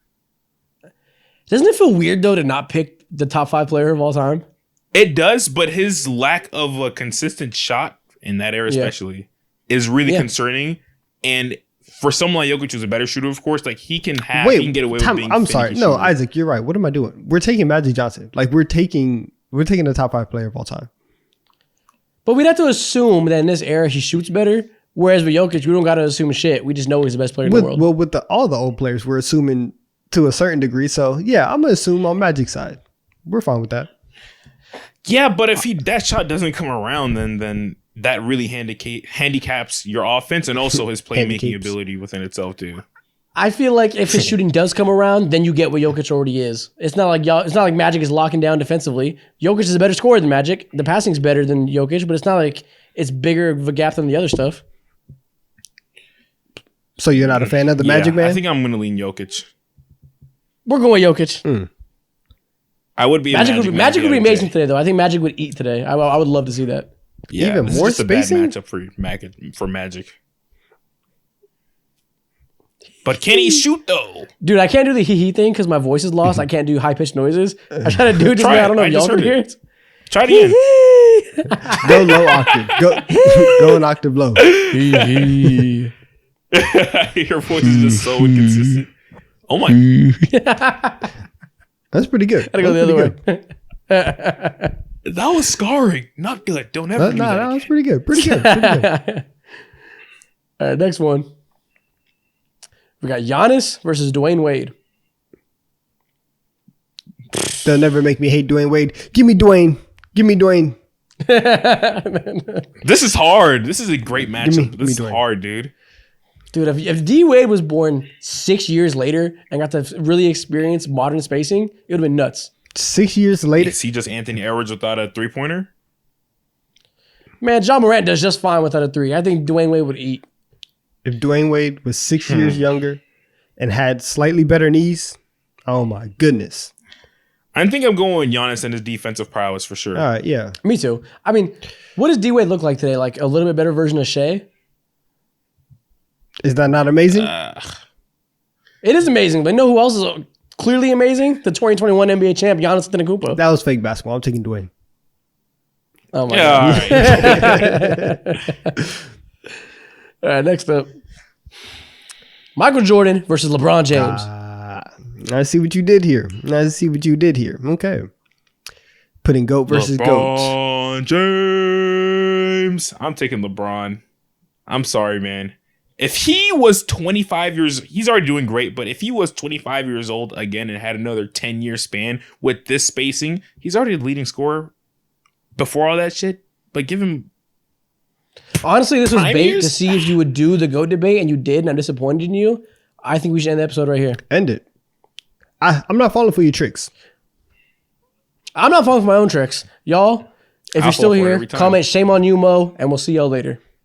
Doesn't it feel weird though to not pick the top 5 player of all time? It does, but his lack of a consistent shot in that era, especially, is really Yeah. concerning. And for someone like Jokic, who's a better shooter, of course, like he can get away with being. I'm sorry. finicky No, shooter. Isaac, you're right. What am I doing? We're taking Magic Johnson. Like we're taking the top 5 player of all time. But we'd have to assume that in this era he shoots better. Whereas with Jokic, we don't got to assume shit. We just know he's the best player in the world. Well, with all the old players, we're assuming to a certain degree. So yeah, I'm gonna assume on Magic's side, we're fine with that. Yeah, but if that shot doesn't come around, then that really handicaps your offense and also his playmaking Handicaps. ability within itself too. I feel like if his shooting does come around, then you get what Jokic already is. It's not like Magic is locking down defensively. Jokic is a better scorer than Magic. The passing's better than Jokic, but it's not like it's bigger of a gap than the other stuff. So you're not a fan of the Magic Man? I think I'm going to lean Jokic. We're going Jokic. I would be a Magic would be man, amazing Jay. today, though. I think Magic would eat today. I would love to see that. Yeah, Even this is more just a bad spacing? matchup for Magic. But can he shoot though? Dude, I can't do the hee-hee thing because my voice is lost. I can't do high-pitched noises. I try to do it just Try I it. don't know I if just y'all can heard hear it. it. Try it again. Go low octave. Go an octave low. Hee-hee. Your voice is just so inconsistent. Oh my! That's pretty good. Gotta go the other way. That was scarring. Not good. Don't ever do that. That's again. pretty good. Pretty good. Pretty good. All right, next one. We got Giannis versus Dwayne Wade. They'll never make me hate Dwayne Wade. Give me Dwayne. Give me Dwayne. This is hard. This is a great matchup. give This me is Dwayne. hard, dude. Dude, if D Wade was born 6 years later and got to really experience modern spacing, it would have been nuts. 6 years later. Is he just Anthony Edwards without a 3-pointer? Man, John Morant does just fine without a 3. I think Dwayne Wade would eat. If Dwayne Wade was 6 years younger and had slightly better knees, oh my goodness. I think I'm going with Giannis and his defensive prowess for sure. All right, yeah. Me too. I mean, what does D Wade look like today? Like a little bit better version of Shea? Is that not amazing? It is amazing, but you know who else is clearly amazing? The 2021 NBA champ, Giannis Antetokounmpo. That was fake basketball. I'm taking Dwayne. Oh my Yeah, God. all right. All right, next up. Michael Jordan versus LeBron James. I see what you did here. Okay. Putting GOAT versus GOAT. LeBron James. I'm taking LeBron. I'm sorry, man. If he was 25 years, he's already doing great, but if he was 25 years old again and had another 10-year span with this spacing, he's already the leading scorer before all that shit. But give him. Honestly, this was Prime bait years? to see if you would do the GOAT debate, and you did, and I'm disappointed in you. I think we should end the episode right here. End it. I'm not falling for your tricks. I'm not falling for my own tricks. Y'all, if I'll you're still fall for it here, every time. comment shame on you, Mo, and we'll see y'all later.